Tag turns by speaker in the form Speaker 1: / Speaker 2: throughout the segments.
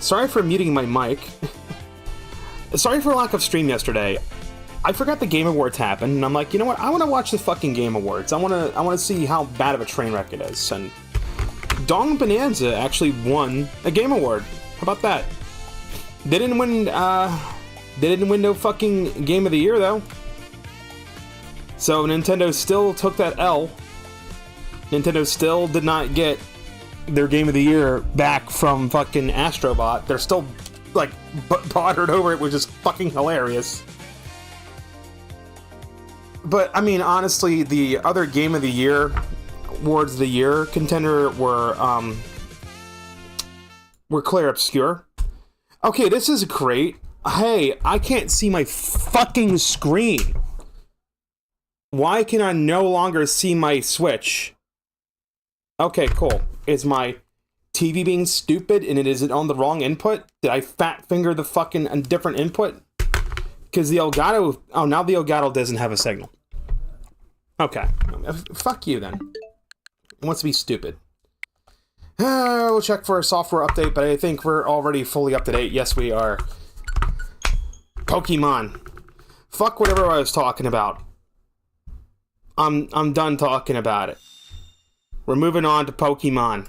Speaker 1: Sorry for muting my mic. Sorry for lack of stream yesterday. I forgot the Game Awards happened, and I'm like, you know what? I want to watch the fucking Game Awards. I want to see how bad of a train wreck it is. And Dong Bonanza actually won a Game Award. How about that? They didn't win. They didn't win no fucking Game of the Year though. So Nintendo still took that L. Nintendo still did not get their Game of the Year back from fucking Astrobot. They're still like bothered over it, which is fucking hilarious. But I mean, honestly, the other Game of the Year, Awards of the Year contender were clear obscure. Okay, this is great. Hey, I can't see my fucking screen. Why can I no longer see my Switch? Okay, cool. Is my TV being stupid and is it on the wrong input? Did I fat finger the fucking different input? Because the Elgato... Oh, now the Elgato doesn't have a signal. Okay. Fuck you, then. It wants to be stupid. We'll check for a software update, but I think we're already fully up to date. Yes, we are. Pokemon. Fuck whatever I was talking about. I'm done talking about it. We're moving on to Pokemon.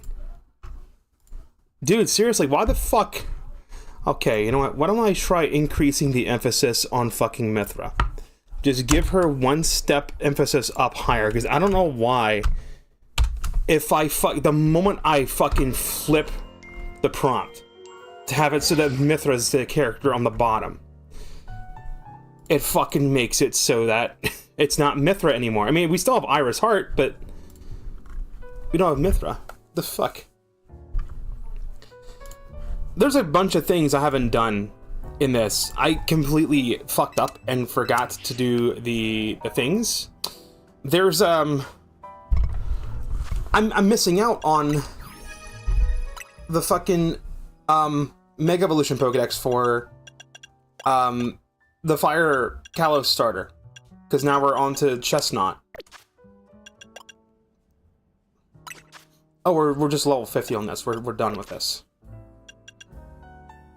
Speaker 1: Dude, seriously, why the fuck... Okay, you know what? Why don't I try increasing the emphasis on fucking Mithra? Just give her one step emphasis up higher, because I don't know why. If the moment I fucking flip the prompt to have it so that Mithra is the character on the bottom, it fucking makes it so that it's not Mithra anymore. I mean, we still have Iris Heart, but we don't have Mithra. The fuck? There's a bunch of things I haven't done in this. I completely fucked up and forgot to do the things. There's I'm missing out on the fucking Mega Evolution Pokédex for the Fire Kalos starter, because now we're on to Chestnut. Oh, we're just level 50 on this. We're done with this.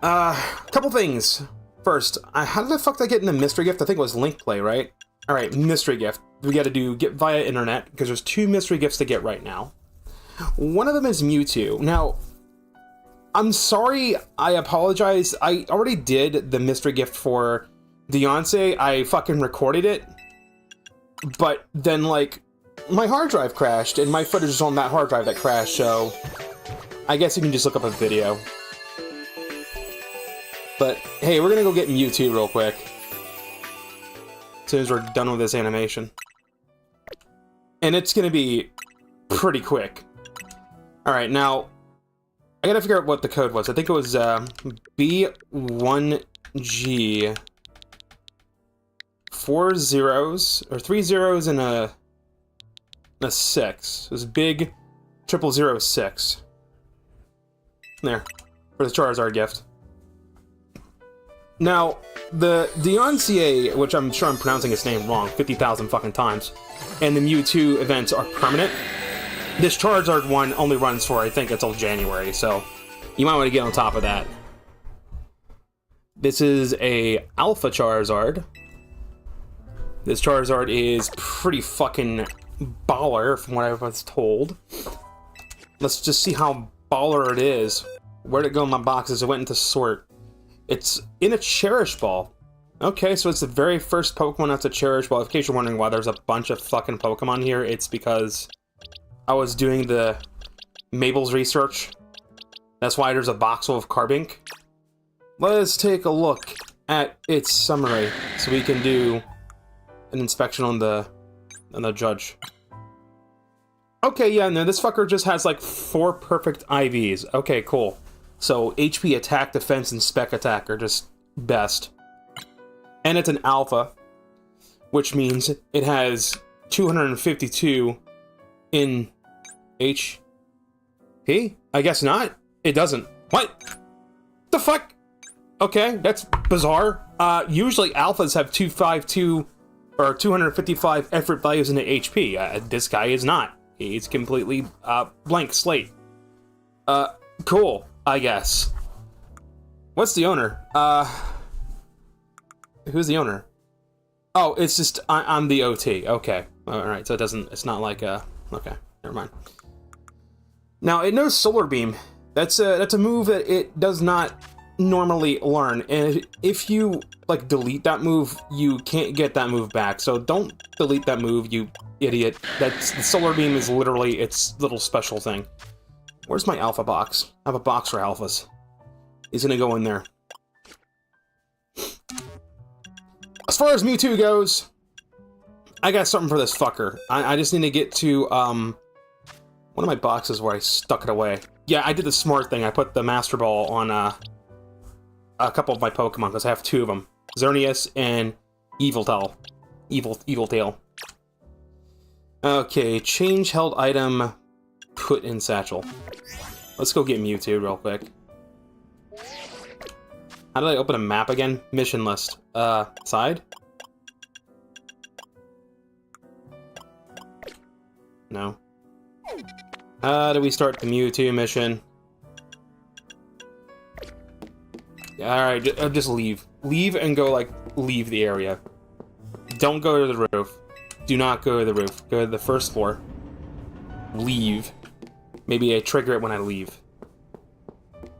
Speaker 1: Couple things. First, how did the fuck did I get in the mystery gift? I think it was Link Play, right? Alright, mystery gift. We gotta get via internet, because there's 2 mystery gifts to get right now. One of them is Mewtwo. Now, I'm sorry, I apologize. I already did the mystery gift for Beyonce. I fucking recorded it. But then, like, my hard drive crashed, and my footage is on that hard drive that crashed, so I guess you can just look up a video. But, hey, we're gonna go get Mewtwo real quick. As soon as we're done with this animation. And it's gonna be pretty quick. Alright, now, I gotta figure out what the code was. I think it was, B1G. 4 zeros, or 3 zeros and a 6. It was big 0006. There, for the Charizard gift. Now, the Deoncé, which I'm sure I'm pronouncing its name wrong 50,000 fucking times, and the Mewtwo events are permanent. This Charizard one only runs for, I think, until January, so you might want to get on top of that. This is a Alpha Charizard. This Charizard is pretty fucking baller, from what I was told. Let's just see how baller it is. Where'd it go in my boxes? It went into sort. It's in a Cherish Ball. Okay, so it's the very first Pokemon that's a Cherish Ball. In case you're wondering why there's a bunch of fucking Pokemon here, it's because I was doing the Mabel's research. That's why there's a box full of Carbink. Let's take a look at its summary, so we can do an inspection on the judge. Okay, yeah, no, this fucker just has like 4 perfect IVs. Okay, cool. So HP, attack, defense, and spec attack are just best. And it's an alpha, which means it has 252 in HP? I guess not. It doesn't. What? The fuck? Okay, that's bizarre. Usually alphas have 252 or 255 effort values in the HP. This guy is not. He's completely blank slate. Cool, I guess. What's the owner? Who's the owner? Oh, it's just, I'm the OT. Okay. Alright, so it doesn't, it's not like, okay, never mind. Now, it knows Solar Beam. That's a move that it does not normally learn, and if you, like, delete that move, you can't get that move back, so don't delete that move, you idiot. That's, the Solar Beam is literally its little special thing. Where's my alpha box? I have a box for alphas. He's gonna go in there. As far as Mewtwo goes, I got something for this fucker. I just need to get to, one of my boxes where I stuck it away. Yeah, I did the smart thing. I put the Master Ball on, a couple of my Pokemon, because I have two of them. Xerneas and Eviltail. Eviltail. Okay, change held item, put in satchel. Let's go get Mewtwo real quick. How did I open a map again? Mission list. Side? No. How do we start the Mewtwo mission? Alright, just leave. Leave and go, like, leave the area. Don't go to the roof. Do not go to the roof. Go to the first floor. Leave. Maybe I trigger it when I leave.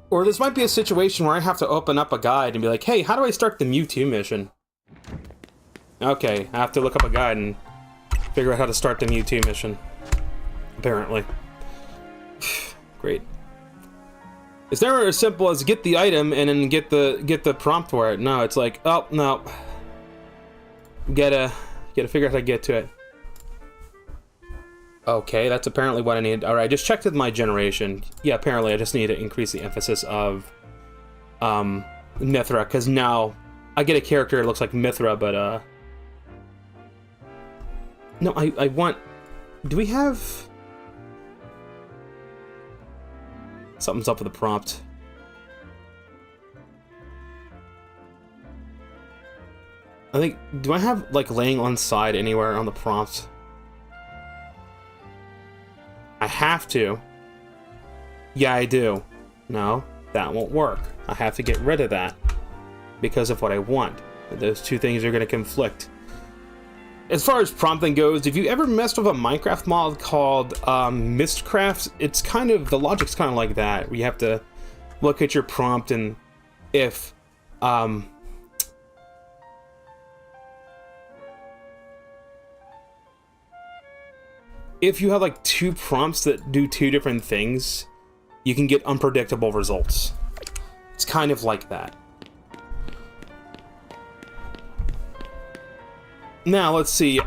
Speaker 1: Or this might be a situation where I have to open up a guide and be like, hey, how do I start the Mewtwo mission? Okay, I have to look up a guide and figure out how to start the Mewtwo mission. Apparently. Great. It's never as simple as get the item and then get the prompt for it. No, it's like, oh no. Gotta figure out how to get to it. Okay, that's apparently what I need. Alright, I just checked with my generation. Yeah, apparently I just need to increase the emphasis of Mythra, because now I get a character that looks like Mythra, but no, I want... Do we have... Something's up with the prompt. I think... Do I have, like, laying on side anywhere on the prompt? I have to. Yeah, I do. No, that won't work. I have to get rid of that because of what I want. Those two things are going to conflict. As far as prompting goes, if you ever messed with a Minecraft mod called Mistcraft, it's kind of, the logic's kind of like that, where you have to look at your prompt and if you have like two prompts that do two different things, you can get unpredictable results. It's kind of like that. Now, let's see.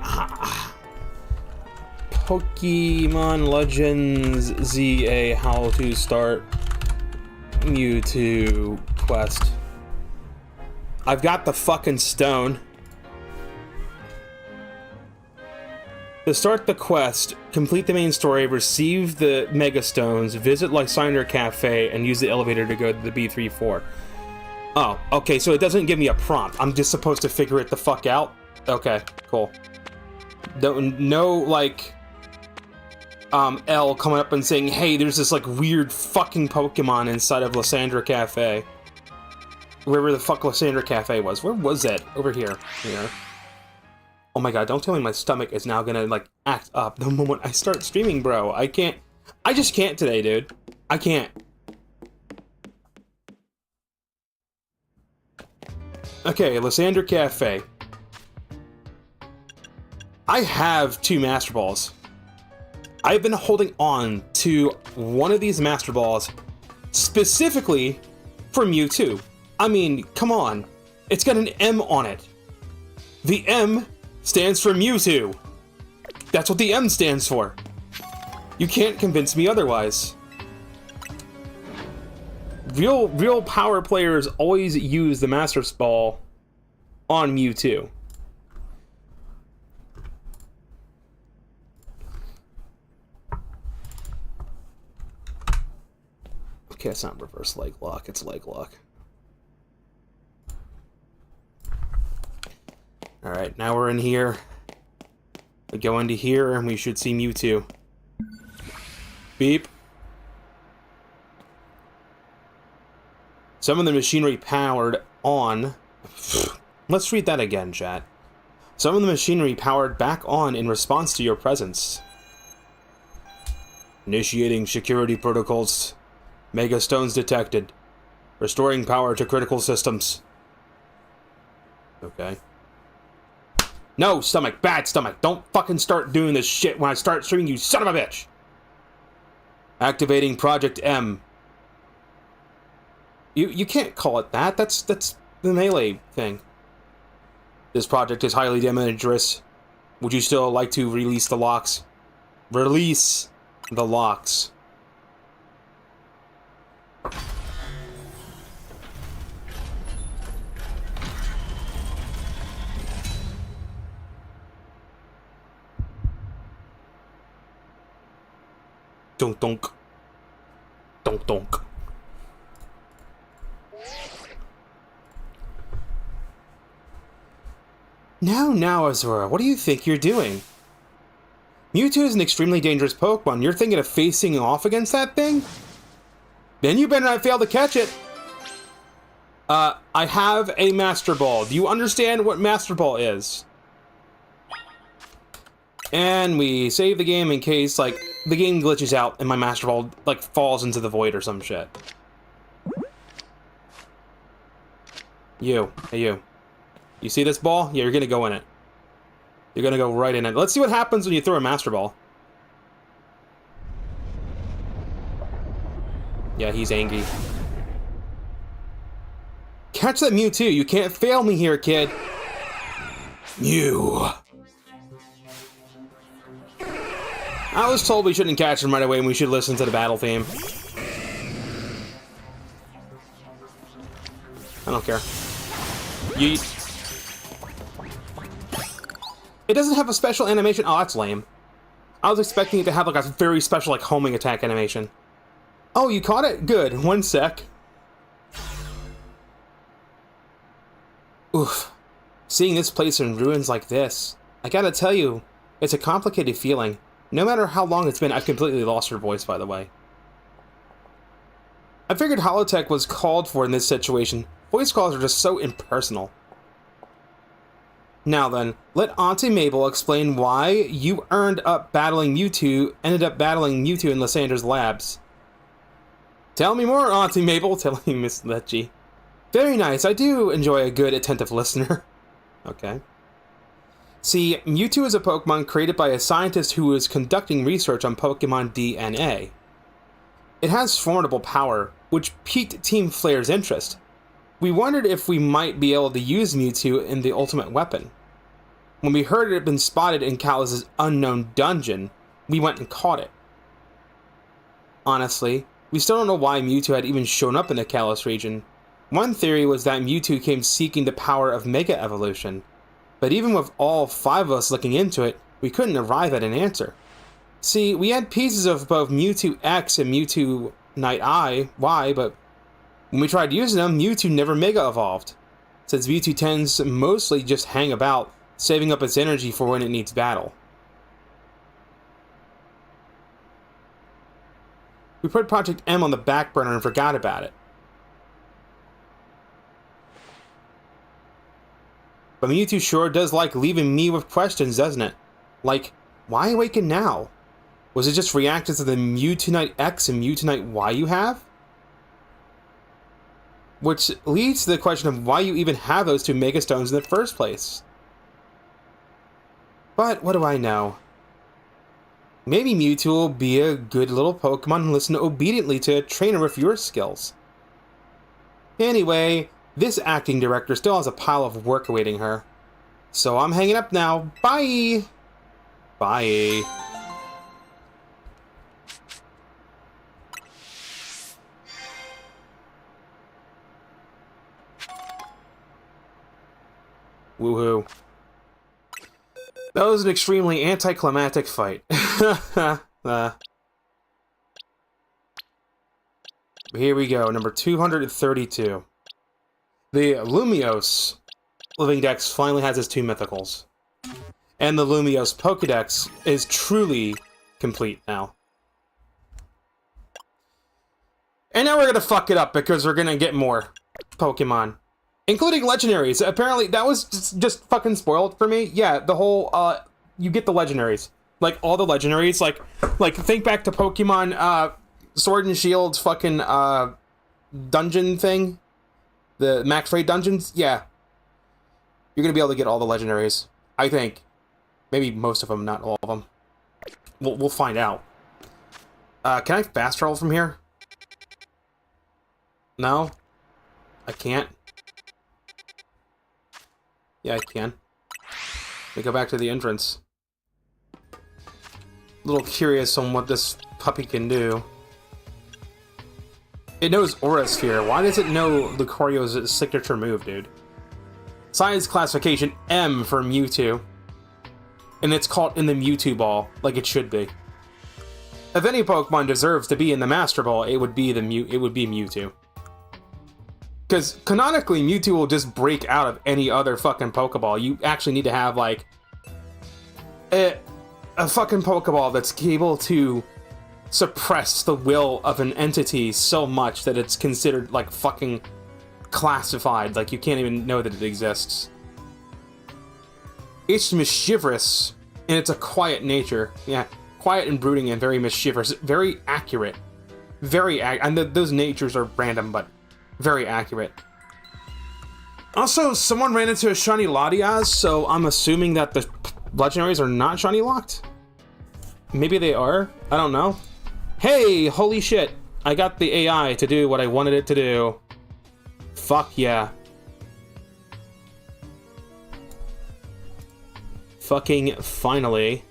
Speaker 1: Pokemon Legends ZA, how to start Mewtwo quest. I've got the fucking stone. To start the quest, complete the main story, receive the Mega Stones, visit Lysander Cafe, and use the elevator to go to the B34. Oh, okay, so it doesn't give me a prompt. I'm just supposed to figure it the fuck out? Okay, cool. No, like, L coming up and saying, hey, there's this, like, weird fucking Pokemon inside of Lysander Cafe. Wherever the fuck Lysander Cafe was. Where was it? Over here. Here. Oh my god, don't tell me my stomach is now gonna, like, act up the moment I start streaming, bro. I can't. I just can't today, dude. I can't. Okay, Lysander Cafe. I have two Master Balls. I've been holding on to one of these Master Balls specifically for Mewtwo. I mean, come on. It's got an M on it. The M stands for Mewtwo. That's what the M stands for. You can't convince me otherwise. Real power players always use the Master Ball on Mewtwo. Okay, it's not reverse leg lock, it's leg lock. Alright, now we're in here. We go into here and we should see Mewtwo. Beep. Some of the machinery powered on... Let's read that again, chat. Some of the machinery powered back on in response to your presence. Initiating security protocols. Mega stones detected. Restoring power to critical systems. Okay. No, stomach. Bad stomach. Don't fucking start doing this shit when I start streaming, you son of a bitch! Activating Project M. You can't call it that. That's the melee thing. This project is highly dangerous. Would you still like to release the locks? Release the locks. Dunk dunk. Dunk dunk. Now, Azura, what do you think you're doing? Mewtwo is an extremely dangerous Pokemon. You're thinking of facing off against that thing? Then you better not fail to catch it. I have a Master Ball. Do you understand what Master Ball is? And we save the game in case, like, the game glitches out and my Master Ball, like, falls into the void or some shit. You. Hey, you. You see this ball? Yeah, you're gonna go in it. You're gonna go right in it. Let's see what happens when you throw a Master Ball. Yeah, he's angry. Catch that Mewtwo. You can't fail me here, kid. Mew. I was told we shouldn't catch him right away and we should listen to the battle theme. I don't care. Yeet. It doesn't have a special animation. Oh, that's lame. I was expecting it to have like a very special like homing attack animation. Oh, you caught it? Good. One sec. Oof. Seeing this place in ruins like this, I gotta tell you, it's a complicated feeling. No matter how long it's been, I've completely lost her voice, by the way. I figured Holotech was called for in this situation. Voice calls are just so impersonal. Now then, let Auntie Mabel explain why you ended up battling Mewtwo in Lysander's labs. Tell me more, Auntie Mabel, telling Miss Lecce. Very nice, I do enjoy a good, attentive listener. Okay. See, Mewtwo is a Pokemon created by a scientist who was conducting research on Pokemon DNA. It has formidable power, which piqued Team Flare's interest. We wondered if we might be able to use Mewtwo in the ultimate weapon. When we heard it had been spotted in Kalos' unknown dungeon, we went and caught it. Honestly, we still don't know why Mewtwo had even shown up in the Kalos region. One theory was that Mewtwo came seeking the power of Mega Evolution, but even with all 5 of us looking into it, we couldn't arrive at an answer. See, we had pieces of both Mewtwo X and Mewtwo Night Y, but when we tried using them, Mewtwo never Mega Evolved, since Mewtwo tends to mostly just hang about, saving up its energy for when it needs battle. We put Project M on the back burner and forgot about it. But Mewtwo sure does like leaving me with questions, doesn't it? Like, why awaken now? Was it just reacting to the Mewtwo X and Mewtwo Y you have? Which leads to the question of why you even have those 2 Mega Stones in the first place. But what do I know? Maybe Mewtwo will be a good little Pokemon and listen obediently to a trainer with your skills. Anyway, this acting director still has a pile of work awaiting her. So I'm hanging up now. Bye! Bye. Woohoo. That was an extremely anticlimactic fight. Here we go, number 232. The Lumiose Living Dex finally has its 2 mythicals. And the Lumiose Pokedex is truly complete now. And now we're gonna fuck it up because we're gonna get more Pokemon. Including legendaries. Apparently, that was just fucking spoiled for me. Yeah, the whole, you get the legendaries. Like, all the legendaries. Like think back to Pokemon, Sword and Shield's fucking, dungeon thing. The max rate dungeons. Yeah. You're gonna be able to get all the legendaries. I think. Maybe most of them, not all of them. We'll find out. Can I fast travel from here? No? I can't? Yeah, I can. Let me go back to the entrance. A little curious on what this puppy can do. It knows Aura Sphere. Why does it know Lucario's signature move, dude? Size classification M for Mewtwo. And it's caught in the Mewtwo Ball, like it should be. If any Pokemon deserves to be in the Master Ball, it would be Mewtwo. Because canonically, Mewtwo will just break out of any other fucking Pokeball. You actually need to have, like, a fucking Pokeball that's able to suppress the will of an entity so much that it's considered, like, fucking classified. Like, you can't even know that it exists. It's mischievous, and it's a quiet nature. Yeah, quiet and brooding and very mischievous. Very accurate. And those natures are random, but very accurate. Also, someone ran into a shiny Latias, so I'm assuming that the legendaries are not shiny locked? Maybe they are? I don't know. Hey, holy shit. I got the AI to do what I wanted it to do. Fuck yeah. Fucking finally.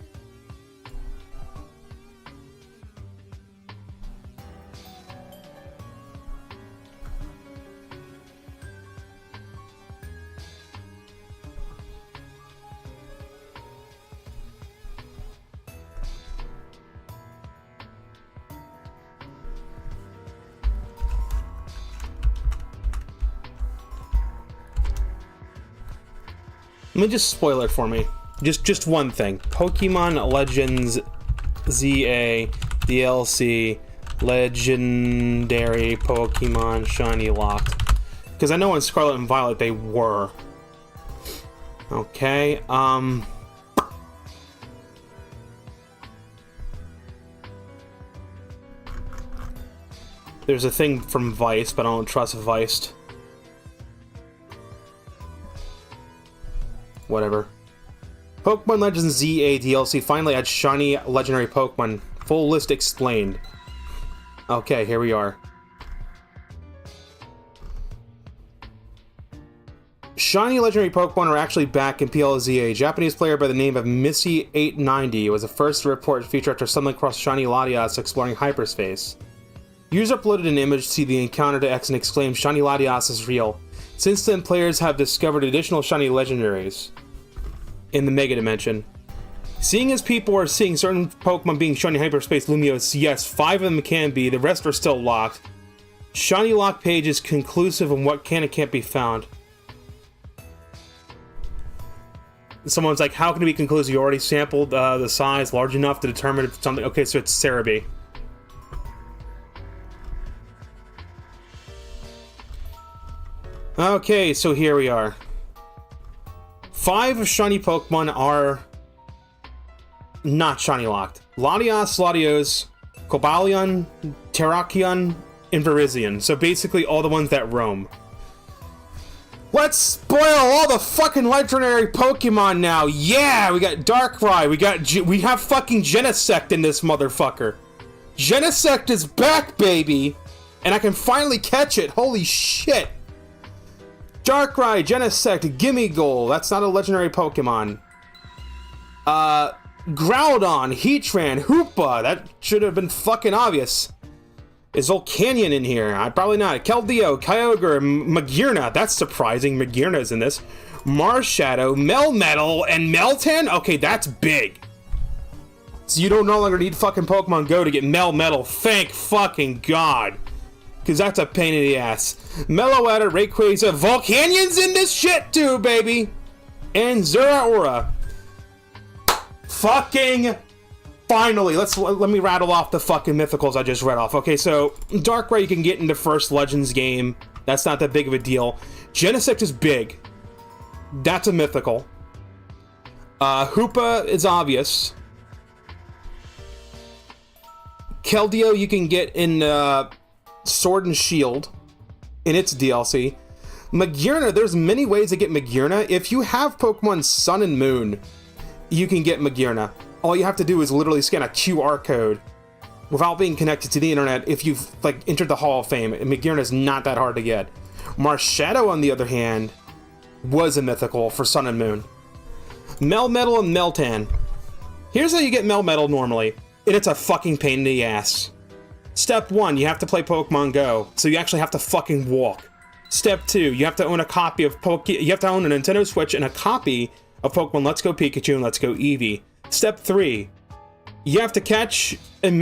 Speaker 1: Let me just spoil it for me. Just one thing. Pokemon Legends ZA DLC Legendary Pokemon Shiny Locked. Because I know in Scarlet and Violet they were. Okay, there's a thing from Vice, but I don't trust Viced. Whatever. Pokemon Legends ZA DLC finally adds shiny legendary Pokemon. Full list explained. Okay, here we are. Shiny legendary Pokemon are actually back in PLZA. A Japanese player by the name of Missy890 was the first to report feature after stumbling across shiny Latias exploring hyperspace. User uploaded an image to the encounter to X and exclaimed, "Shiny Latias is real." Since then, players have discovered additional shiny legendaries in the Mega Dimension. Seeing as people are seeing certain Pokemon being shiny hyperspace Lumiose, yes, 5 of them can be, the rest are still locked. Shiny lock page is conclusive on what can and can't be found. Someone's like, how can it be conclusive? You already sampled the size large enough to determine if something... Okay, so it's Cerebi. Okay, so here we are. 5 shiny Pokemon are not shiny locked. Latias, Latios, Cobalion, Terrakion, and Virizion. So basically all the ones that roam. Let's spoil all the fucking legendary Pokemon now. Yeah, we got Darkrai. We have fucking Genesect in this motherfucker. Genesect is back, baby. And I can finally catch it. Holy shit. Darkrai, Genesect, Gimmighoul. That's not a legendary Pokemon. Groudon, Heatran, Hoopa. That should have been fucking obvious. Is Volcanion in here? Probably not. Keldeo, Kyogre, Magearna. That's surprising. Magearna's in this. Marshadow, Melmetal, and Meltan? Okay, that's big. So you don't no longer need fucking Pokemon Go to get Melmetal. Thank fucking God. Because that's a pain in the ass. Meloetta, Rayquaza, Volcanion's in this shit too, baby. And Zeraora. Fucking finally, let me rattle off the fucking mythicals I just read off. Okay, so Darkrai you can get in the first Legends game. That's not that big of a deal. Genesect is big. That's a mythical. Hoopa is obvious. Keldeo you can get in Sword and Shield in its DLC. Magearna, there's many ways to get Magearna. If you have Pokemon Sun and Moon, you can get Magearna. All you have to do is literally scan a QR code without being connected to the internet if you've like entered the Hall of Fame. And Magearna is not that hard to get. Marshadow, on the other hand, was a mythical for Sun and Moon. Melmetal and Meltan. Here's how you get Melmetal normally, and it's a fucking pain in the ass. Step 1, you have to play Pokemon Go, so you actually have to fucking walk. Step 2, you have to own a copy of you have to own a Nintendo Switch and a copy of Pokemon Let's Go Pikachu and Let's Go Eevee. Step 3, you have to catch and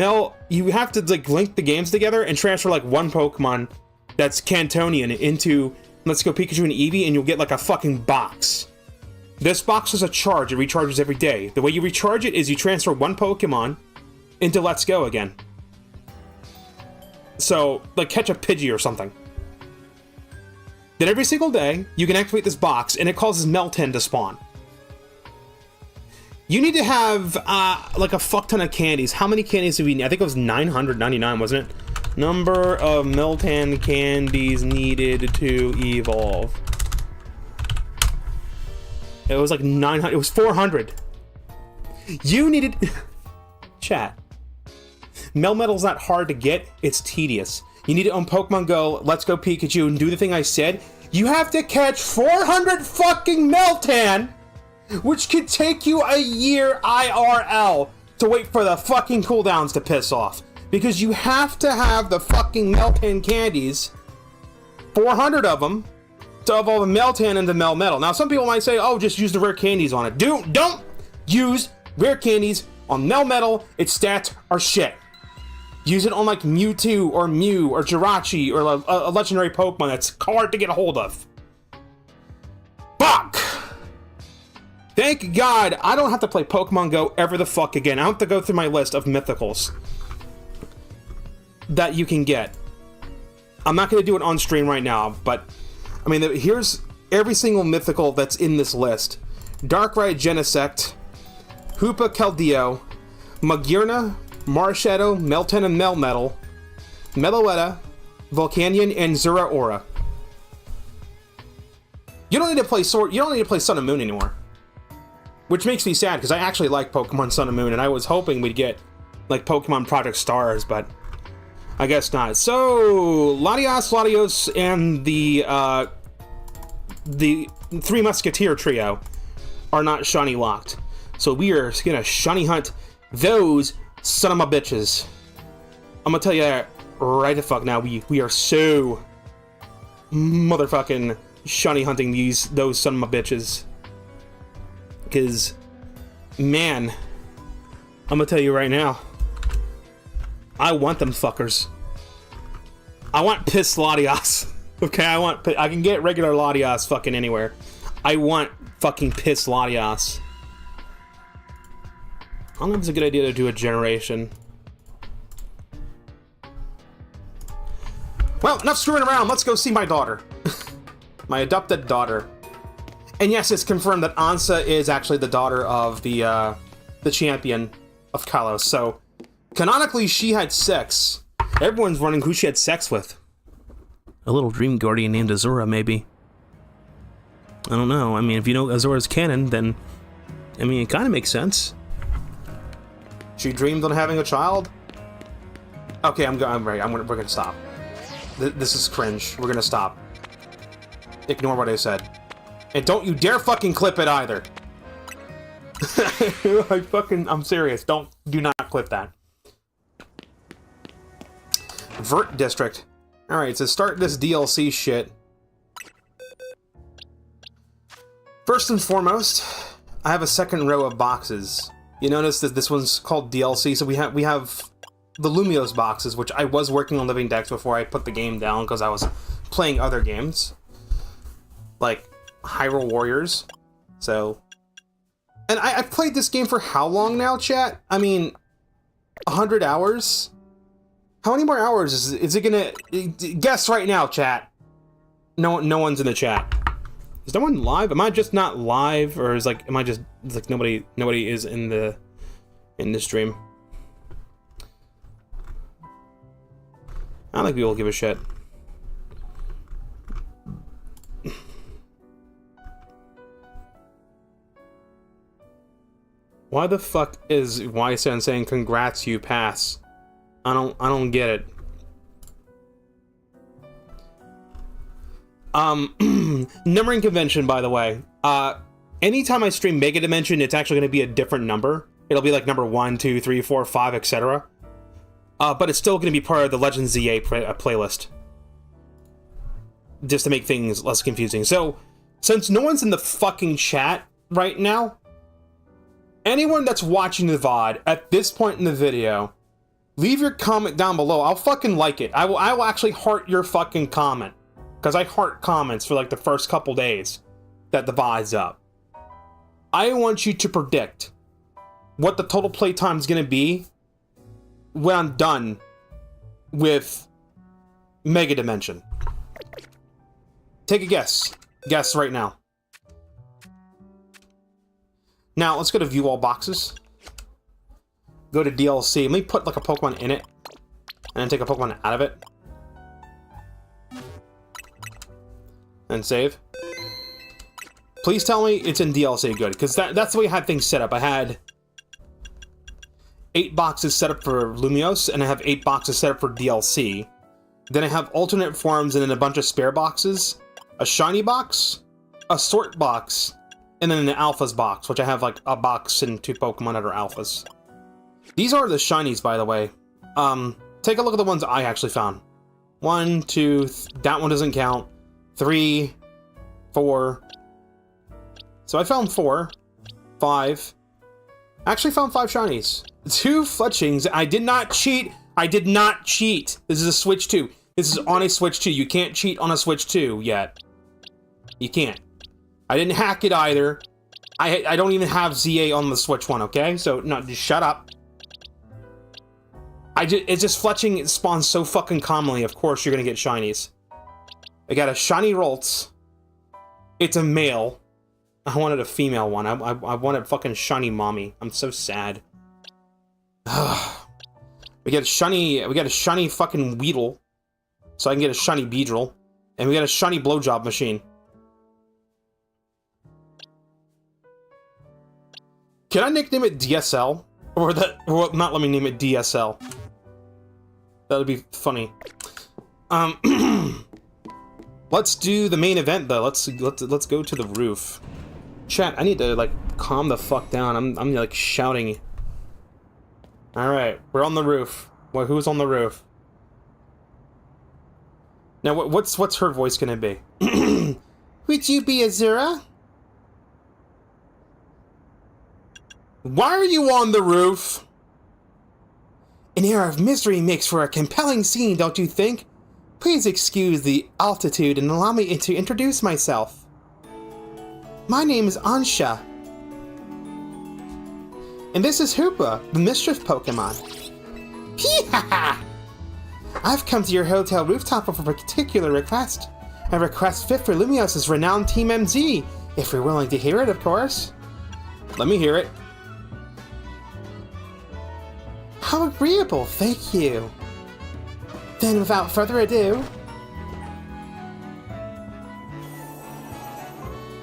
Speaker 1: you have to like link the games together and transfer like one Pokemon that's Cantonian into Let's Go Pikachu and Eevee, and you'll get like a fucking box. This box is a charge, it recharges every day. The way you recharge it is you transfer one Pokemon into Let's Go again. So, like catch a Pidgey or something. Then every single day, you can activate this box, and it causes Meltan to spawn. You need to have, like a fuck ton of candies. How many candies do we need? I think it was 999, wasn't it? Number of Meltan candies needed to evolve. It was like 900, it was 400. You needed... Chat. Melmetal's not hard to get, it's tedious. You need to own Pokemon Go, Let's Go Pikachu, and do the thing I said. You have to catch 400 fucking Meltan, which could take you a year IRL to wait for the fucking cooldowns to piss off. Because you have to have the fucking Meltan candies, 400 of them, to evolve a Meltan into Melmetal. Now, some people might say, oh, just use the rare candies on it. Don't use rare candies on Melmetal. Its stats are shit. Use it on like Mewtwo or Mew or Jirachi or a legendary Pokemon that's hard to get a hold of. Fuck! Thank God I don't have to play Pokemon Go ever the fuck again. I don't have to go through my list of mythicals that you can get. I'm not going to do it on stream right now, but I mean, here's every single mythical that's in this list. Darkrai Genesect, Hoopa Keldeo, Magearna, Marshadow, Meltan and Melmetal, Meloetta, Volcanion, and Zeraora. You don't need to play Sun and Moon anymore. Which makes me sad, because I actually like Pokemon Sun and Moon, and I was hoping we'd get, like, Pokemon Project Stars, but I guess not. So, Latios, and the Three Musketeer trio are not shiny locked. So we are gonna shiny hunt those son of my bitches. I'm gonna tell you right the fuck now, we are so motherfucking shiny hunting those son of my bitches. Because, man, I'm gonna tell you right now, I want them fuckers. I want piss Latios. Okay, I can get regular Latios fucking anywhere. I want fucking piss Latios. I don't know if it's a good idea to do a generation. Well, enough screwing around. Let's go see my daughter. My adopted daughter. And yes, it's confirmed that Ansha is actually the daughter of the champion of Kalos. So, canonically, she had sex. Everyone's wondering who she had sex with. A little dream guardian named Azura, maybe. I don't know. I mean, if you know Azura's canon, then, I mean, it kind of makes sense. She dreamed on having a child? Okay, I'm ready. We're gonna stop. This is cringe. We're gonna stop. Ignore what I said. And don't you dare fucking clip it either. I'm serious. Do not clip that. Vert District. Alright, to start this DLC shit. First and foremost, I have a second row of boxes. You notice that this one's called DLC, so we have the Lumiose boxes, which I was working on Living Dex before I put the game down because I was playing other games. Like Hyrule Warriors. So... And I've played this game for how long now, chat? I mean, 100 hours? How many more hours is it gonna... Guess right now, chat. No one's in the chat. Is no one live? Am I just not live? Or is like... Am I just... It's like nobody is in the stream. I don't think people give a shit. Why the fuck is YSN saying congrats you pass? I don't get it. Numbering convention, by the way. Anytime I stream Mega Dimension, it's actually going to be a different number. It'll be like number 1, 2, 3, 4, 5, etc. But it's still going to be part of the Legends ZA playlist. Just to make things less confusing. So, since no one's in the fucking chat right now, anyone that's watching the VOD at this point in the video, leave your comment down below. I'll fucking like it. I will actually heart your fucking comment. Because I heart comments for like the first couple days that the VOD's up. I want you to predict what the total playtime is going to be when I'm done with Mega Dimension. Take a guess. Guess right now. Now, let's go to view all boxes. Go to DLC. Let me put like a Pokemon in it. And then take a Pokemon out of it. And save. Please tell me it's in DLC good. Because that's the way I had things set up. I had 8 boxes set up for Lumiose. And I have 8 boxes set up for DLC. Then I have alternate forms and then a bunch of spare boxes. A shiny box. A sort box. And then an alphas box, which I have like a box and 2 Pokemon that are alphas. These are the shinies, by the way. Take a look at the ones I actually found. 1, 2, that one doesn't count. 3, 4. So I found 4, 5. I actually found 5 shinies. 2 fletchings. I did not cheat. I did not cheat. This is a Switch 2. This is on a Switch 2. You can't cheat on a Switch 2 yet. You can't. I didn't hack it either. I don't even have ZA on the Switch 1, okay? So, no, just shut up. It's just fletching, it spawns so fucking commonly, of course you're gonna get shinies. I got a shiny Roltz. It's a male. I wanted a female one. I wanted fucking shiny mommy. I'm so sad. we got a shiny fucking Weedle. So I can get a shiny Beedrill. And we got a shiny blowjob machine. Can I nickname it DSL? Or not let me name it DSL. That would be funny. Let's do the main event though. Let's go to the roof. Chat, I need to like calm the fuck down. I'm like shouting. All right, we're on the roof. Well, who's on the roof? Now, what's her voice gonna be? Would you be Azura? Why are you on the roof? An air of mystery makes for a compelling scene, don't you think? Please excuse the altitude and allow me to introduce myself. My name is Ansha. And this is Hoopa, the mischief Pokemon. Hee-ha-ha! I've come to your hotel rooftop with a particular request. A request fit for Lumiose's renowned Team MZ, if you're willing to hear it, of course. Let me hear it. How agreeable, thank you. Then without further ado,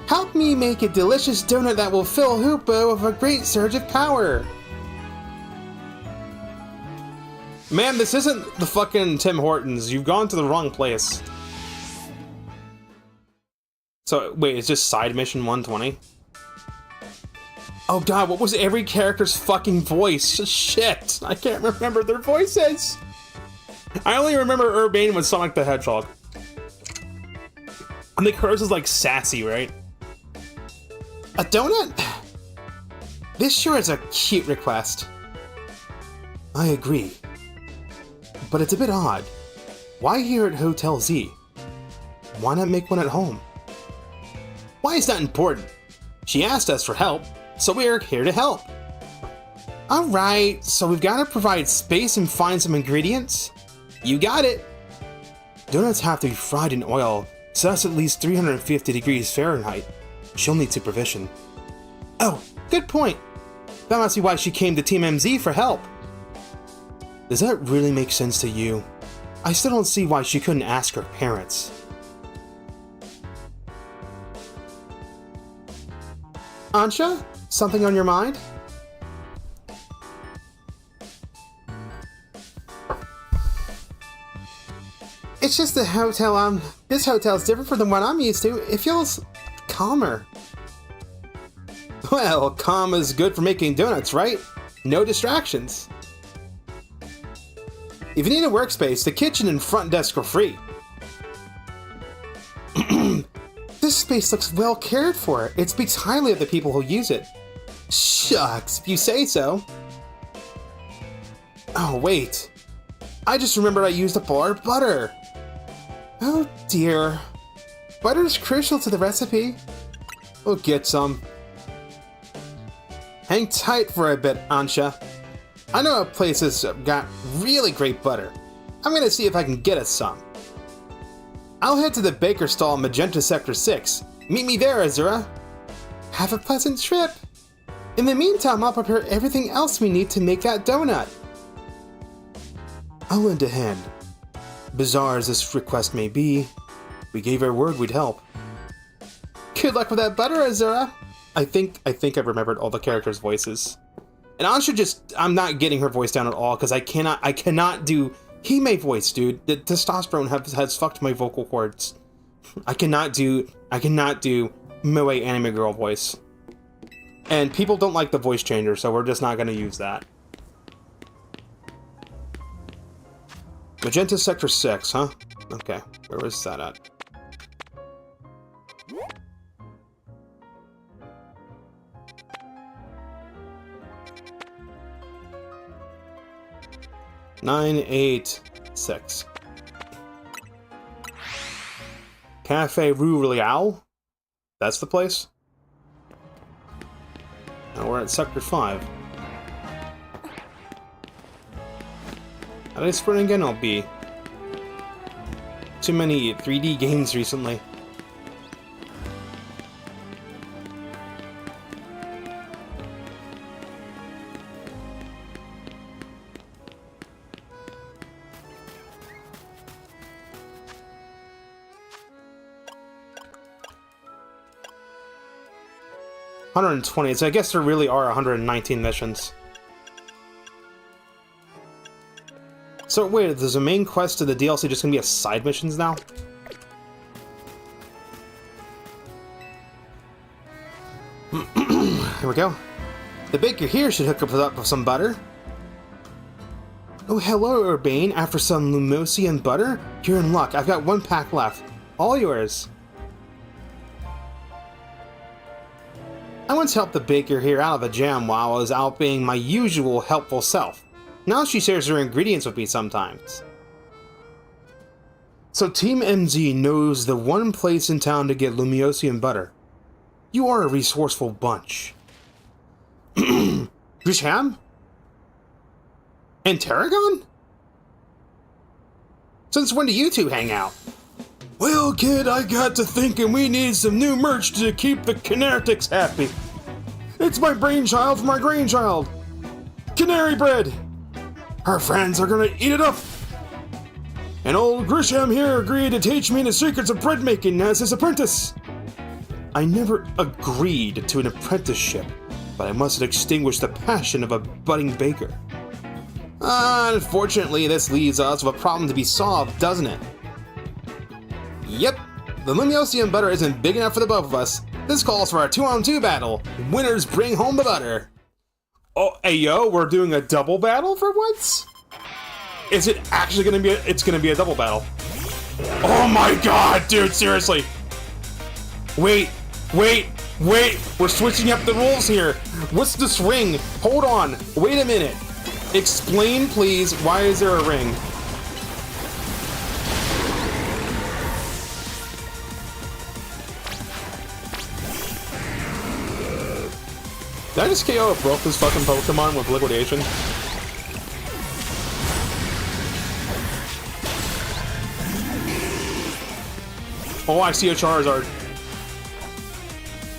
Speaker 1: help me make a delicious donut that will fill Hoopa with a great surge of power. Man, this isn't the fucking Tim Hortons. You've gone to the wrong place. So, wait, it's just side mission 120? Oh god, what was every character's fucking voice? Shit, I can't remember their voices. I only remember Urbane with Sonic the Hedgehog. I think hers is like sassy, right? A donut? This sure is a cute request. I agree. But it's a bit odd. Why here at Hotel Z? Why not make one at home? Why is that important? She asked us for help, so we're here to help. Alright, so we've got to provide space and find some ingredients. You got it! Donuts have to be fried in oil, so that's at least 350 degrees Fahrenheit. She'll need supervision. Oh, good point. That must be why she came to Team MZ for help. Does that really make sense to you? I still don't see why she couldn't ask her parents. Ansha? Something on your mind? It's just the hotel, this hotel's different from the one I'm used to. It feels calmer. Well, calm is good for making donuts, right? No distractions. If you need a workspace, the kitchen and front desk are free. This space looks well cared for. It speaks highly of the people who use it. Shucks, if you say so. Oh, wait. I just remembered I used up all our butter. Oh dear. Butter is crucial to the recipe. We'll get some. Hang tight for a bit, Ansha. I know a place that's got really great butter. I'm gonna see if I can get us some. I'll head to the baker stall in Magenta Sector 6. Meet me there, Azura. Have a pleasant trip. In the meantime, I'll prepare everything else we need to make that donut. I'll lend a hand. Bizarre as this request may be, we gave our word we'd help. Good luck with that butter, Azura. I think I remembered all the characters' voices. And Ansha I'm not getting her voice down at all because I cannot do Hime voice, dude. The testosterone has fucked my vocal cords. I cannot do Moe anime girl voice. And people don't like the voice changer, so we're just not gonna use that. Magenta Sector 6, huh? Okay, where was that at? Nine, 8, 6. Cafe Rue Royale? That's the place? Now we're at Sector 5. How did I sprint again? I'll be. Too many 3D games recently. $120, so I guess there really are 119 missions. So wait, is the main quest to the DLC just gonna be a side missions now? Here we go. The baker here should hook up with some butter. Oh, hello, Urbane. After some Lumosian butter? You're in luck. I've got one pack left. All yours. I once helped the baker here out of a jam while I was out being my usual helpful self. Now she shares her ingredients with me sometimes. So Team MZ knows the one place in town to get Lumosian butter. You are a resourceful bunch. Grisham? And Tarragon? Since when do you two hang out? Well, kid, I got to thinking we need some new merch to keep the Kinetics happy. It's my brainchild for my grandchild. Canary bread. Her friends are gonna eat it up. And old Grisham here agreed to teach me the secrets of bread making as his apprentice. I never agreed to an apprenticeship, but I must extinguish the passion of a budding baker. Unfortunately, this leaves us with a problem to be solved, doesn't it? Yep, the Lumosian butter isn't big enough for the both of us. This calls for a 2-on-2 battle. Winners bring home the butter. Oh, hey yo, we're doing a double battle for once? Is it actually gonna be it's gonna be a double battle. Oh my god, dude, seriously. Wait, we're switching up the rules here. What's this ring? Hold on, wait a minute. Explain, please, why is there a ring? Did I just KO broke this fucking Pokemon with liquidation? Oh, I see a Charizard.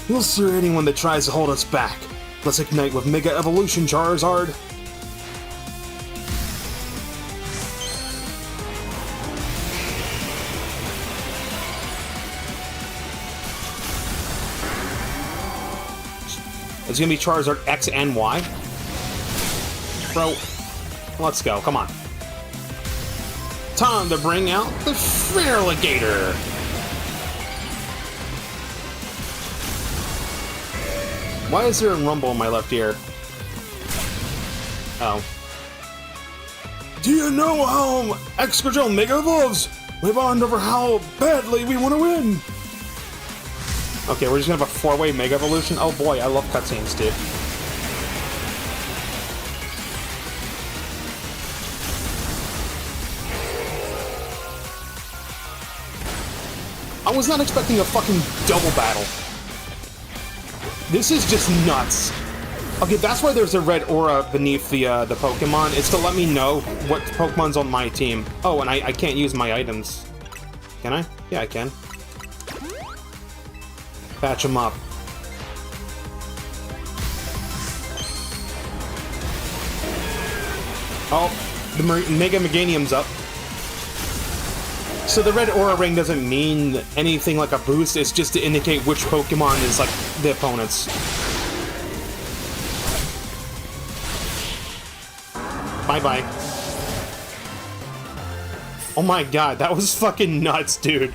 Speaker 1: We'll steer anyone that tries to hold us back. Let's ignite with Mega Evolution, Charizard. It's gonna be Charizard X and Y. Bro, let's go, come on. Time to bring out the Feraligatr. Why is there a rumble in my left ear? Oh. Do you know how Excadrill Mega Evolves? We bond over how badly we want to win. Okay, we're just gonna have a four-way Mega Evolution? Oh boy, I love cutscenes, dude. I was not expecting a fucking double battle. This is just nuts. Okay, that's why there's a red aura beneath the Pokemon. It's to let me know what Pokemon's on my team. Oh, and I can't use my items. Can I? Yeah, I can. Patch them up. Oh, the Mega Meganium's up. So the red aura ring doesn't mean anything like a boost, it's just to indicate which Pokemon is like the opponents. Bye-bye. Oh my god, that was fucking nuts, dude.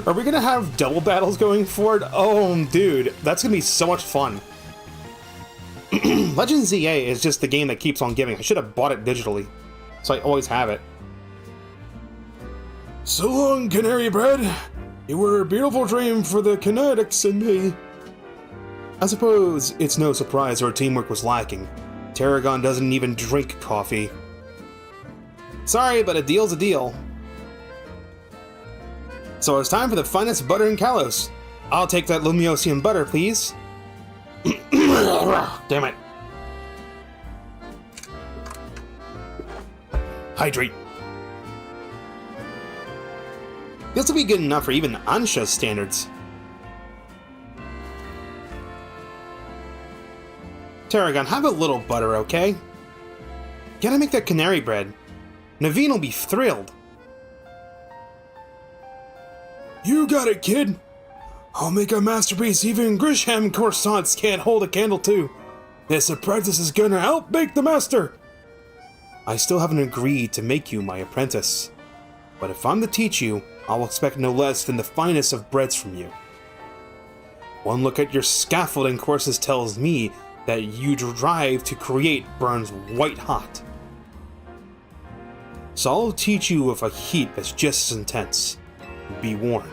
Speaker 1: Are we gonna have double battles going forward? Oh, dude, that's gonna be so much fun. Legends ZA is just the game that keeps on giving. I should have bought it digitally, so I always have it. So long, Canary Bread. You were a beautiful dream for the Kinetics and me. I suppose it's no surprise our teamwork was lacking. Tarragon doesn't even drink coffee. Sorry, but a deal's a deal. So it's time for the finest butter in Kalos. I'll take that Lumiosium butter, please. Damn it. Hydrate. This will be good enough for even Ansha's standards. Tarragon, have a little butter, okay? Gotta make that canary bread. Naveen will be thrilled. You got it, kid. I'll make a masterpiece even Grisham croissants can't hold a candle to. This apprentice is gonna outbake the master. I still haven't agreed to make you my apprentice. But if I'm to teach you, I'll expect no less than the finest of breads from you. One look at your scaffolding courses tells me that you drive to create burns white hot. So I'll teach you with a heat that's just as intense. Be warned.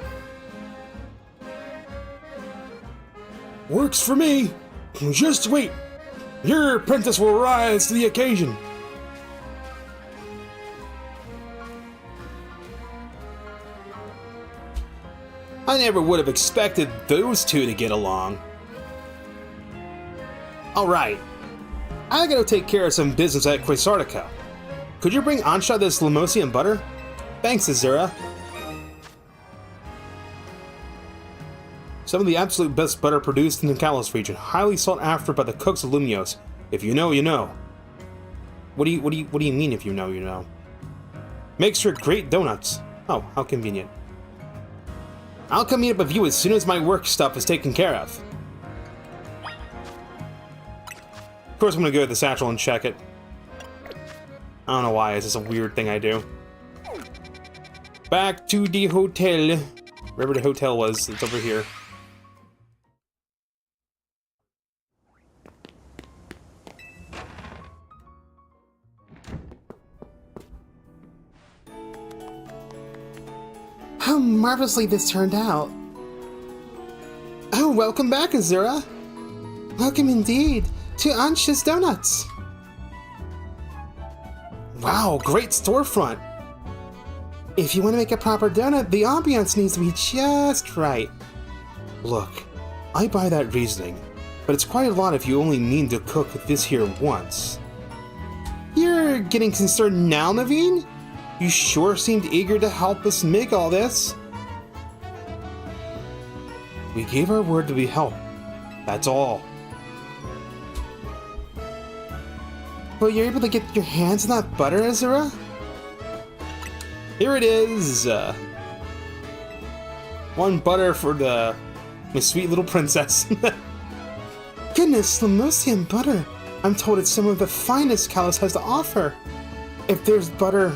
Speaker 1: Works for me. Just wait. Your apprentice will rise to the occasion. I never would have expected those two to get along. Alright, I gotta take care of some business at Quasartica. Could you bring Ansha this Lumosium butter? Thanks, Azura. Some of the absolute best butter produced in the Kalos region, highly sought after by the cooks of Lumios. If you know, you know. What do you mean if you know, you know? Makes for great donuts. Oh, how convenient. I'll come meet up with you as soon as my work stuff is taken care of. Of course I'm gonna go to the satchel and check it. I don't know why, it's just a weird thing I do. Back to the hotel. Wherever the hotel was, it's over here. How marvelously this turned out. Oh, welcome back, Azura. Welcome indeed to Ansha's Donuts. Wow, great storefront. If you want to make a proper donut, the ambiance needs to be just right. Look, I buy that reasoning, but it's quite a lot if you only mean to cook this here once. You're getting concerned now, Naveen? You sure seemed eager to help us make all this. We gave our word to be helped. That's all. But you're able to get your hands on that butter, Azura? Here it is! One butter for my sweet little princess. Goodness, Lemosian butter! I'm told it's some of the finest Kalos has to offer. If there's better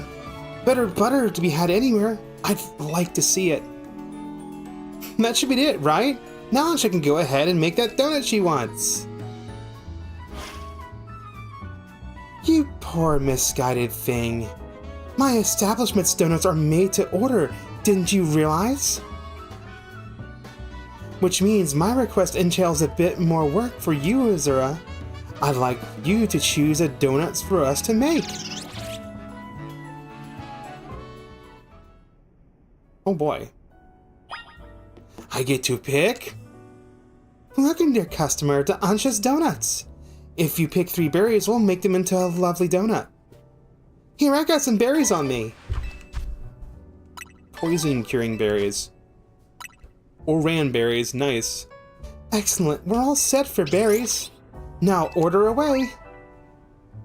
Speaker 1: butter to be had anywhere, I'd like to see it. That should be it, right? Now she can go ahead and make that donut she wants. You poor misguided thing. My establishment's donuts are made to order, didn't you realize? Which means my request entails a bit more work for you, Azura. I'd like you to choose a donuts for us to make. Oh boy. I get to pick? Welcome, dear customer, to Ansha's Donuts. If you pick 3 berries, we'll make them into a lovely donut. Here, I got some berries on me. Poison curing berries. Oran berries, nice. Excellent, we're all set for berries. Now order away.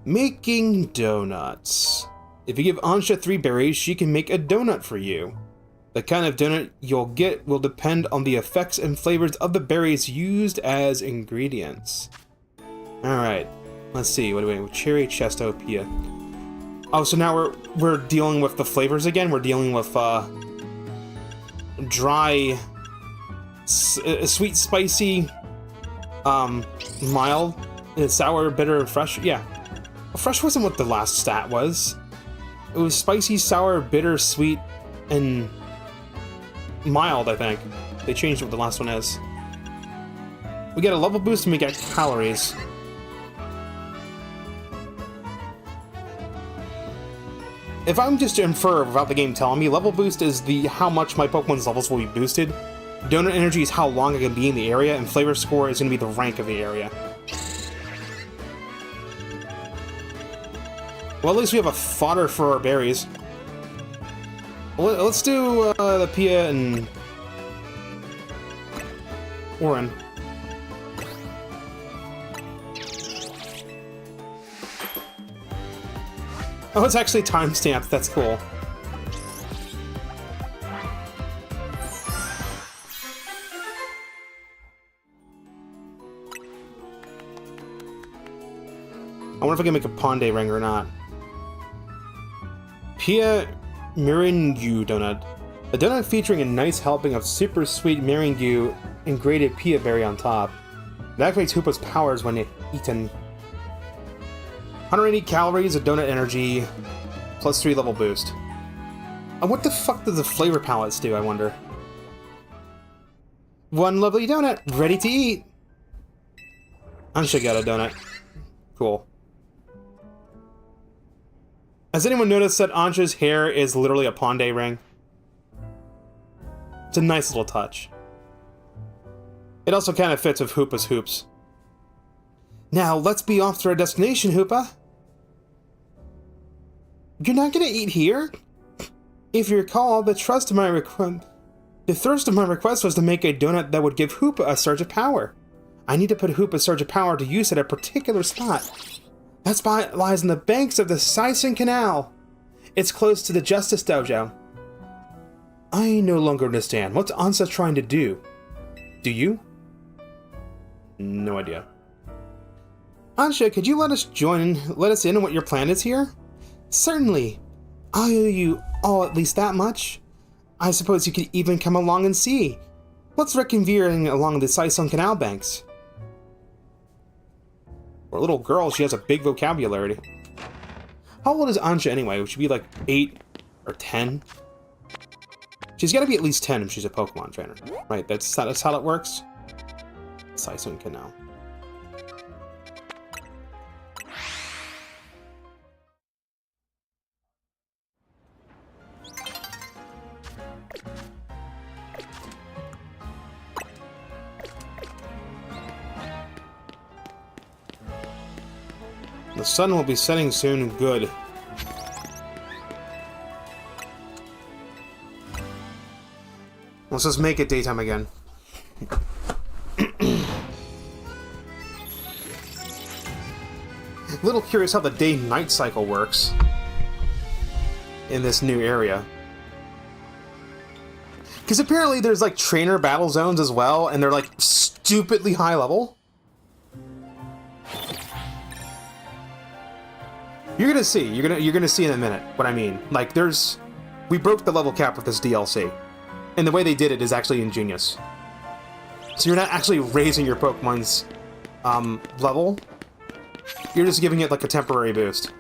Speaker 1: Making donuts. If you give Ansha 3 berries, she can make a donut for you. The kind of donut you'll get will depend on the effects and flavors of the berries used as ingredients. Alright, let's see, what do we have? Cherry, Chesto, Pia. Oh, so now we're dealing with the flavors again? We're dealing with, dry, sweet, spicy, mild, sour, bitter, fresh. Yeah. Fresh wasn't what the last stat was. It was spicy, sour, bitter, sweet, and mild, I think. They changed what the last one is. We get a level boost and we get calories. If I'm just to infer without the game telling me, level boost is how much my Pokemon's levels will be boosted. Donut energy is how long I can be in the area, and flavor score is going to be the rank of the area. Well, at least we have a fodder for our berries. Let's do the Pia and Orin. Oh, it's actually timestamped. That's cool. I wonder if I can make a Pondé ring or not. Pia Meringue donut. A donut featuring a nice helping of super sweet meringue and grated Pia berry on top. It activates Hoopa's powers when eaten. 180 calories of donut energy, plus 3 level boost. And what the fuck does the flavor palettes do, I wonder? 1 lovely donut, ready to eat! Ansha got a donut. Cool. Has anyone noticed that Ansha's hair is literally a Pondé ring? It's a nice little touch. It also kind of fits with Hoopa's hoops. Now, let's be off to our destination, Hoopa. You're not gonna eat here? If you recall, the thrust of my request was to make a donut that would give Hoopa a surge of power. I need to put Hoopa's surge of power to use at a particular spot. That spot lies in the banks of the Sison Canal. It's close to the Justice Dojo. I no longer understand. What's Ansha trying to do? Do you? No idea. Ansha, could you let us in on what your plan is here? Certainly. I owe you all at least that much. I suppose you could even come along and see. What's reconvening along the Sison Canal banks? For a little girl, she has a big vocabulary. How old is Ansha anyway? Would she be like 8 or 10? She's got to be at least 10 if she's a Pokemon trainer. Right, that's how it works? Sison Canal. sun will be setting soon. Good. Let's just make it daytime again. A little curious how the day-night cycle works in this new area. Because apparently there's like trainer battle zones as well, and they're like stupidly high level. You're gonna see. You're gonna see in a minute what I mean. Like we broke the level cap with this DLC, and the way they did it is actually ingenious. So you're not actually raising your Pokemon's level. You're just giving it like a temporary boost.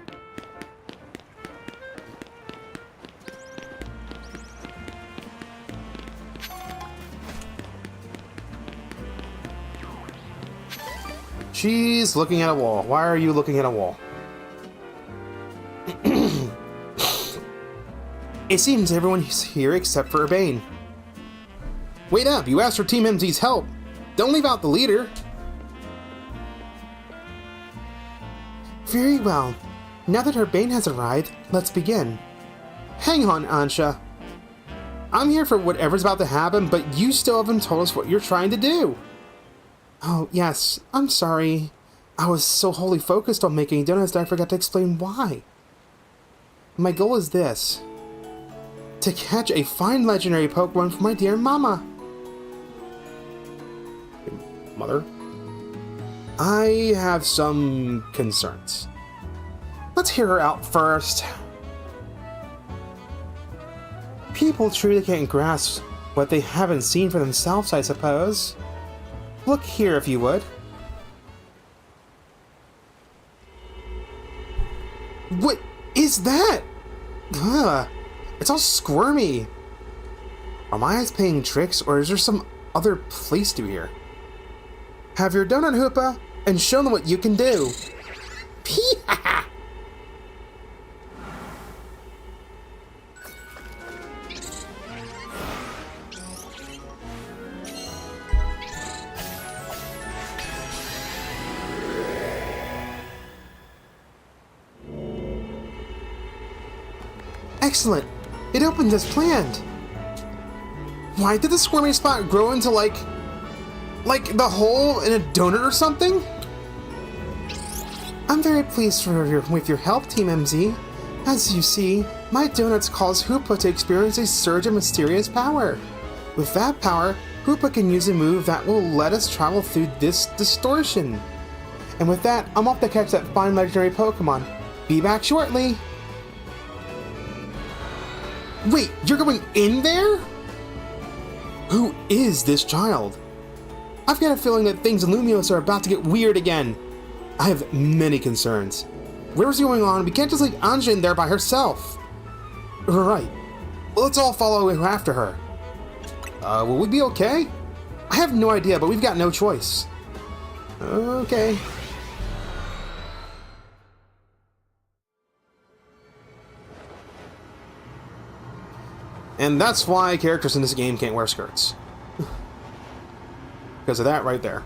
Speaker 1: She's looking at a wall. Why are you looking at a wall? It seems everyone's here except for Urbane. Wait up, you asked for Team MZ's help. Don't leave out the leader. Very well. Now that Urbane has arrived, let's begin. Hang on, Ansha. I'm here for whatever's about to happen, but you still haven't told us what you're trying to do. Oh, yes. I'm sorry. I was so wholly focused on making donuts that I forgot to explain why. My goal is this. To catch a fine legendary Pokemon for my dear mama. Mother? I have some concerns. Let's hear her out first. People truly can't grasp what they haven't seen for themselves, I suppose. Look here, if you would. What is that? Ugh, it's all squirmy. Are my eyes playing tricks, or is there some other place to here? Have your donut, Hoopa, and show them what you can do. Pee-ha-ha! Excellent! It opened as planned! Why did the squirmy spot grow into like the hole in a donut or something? I'm very pleased with your help, Team MZ. As you see, my donuts cause Hoopa to experience a surge of mysterious power. With that power, Hoopa can use a move that will let us travel through this distortion. And with that, I'm off to catch that fine legendary Pokemon. Be back shortly! Wait, you're going in there? Who is this child? I've got a feeling that things in Lumiose are about to get weird again. I have many concerns. Whatever's going on, we can't just leave Ansha in there by herself. Right. Let's all follow after her. Will we be okay? I have no idea, but we've got no choice. Okay. And that's why characters in this game can't wear skirts. Because of that right there.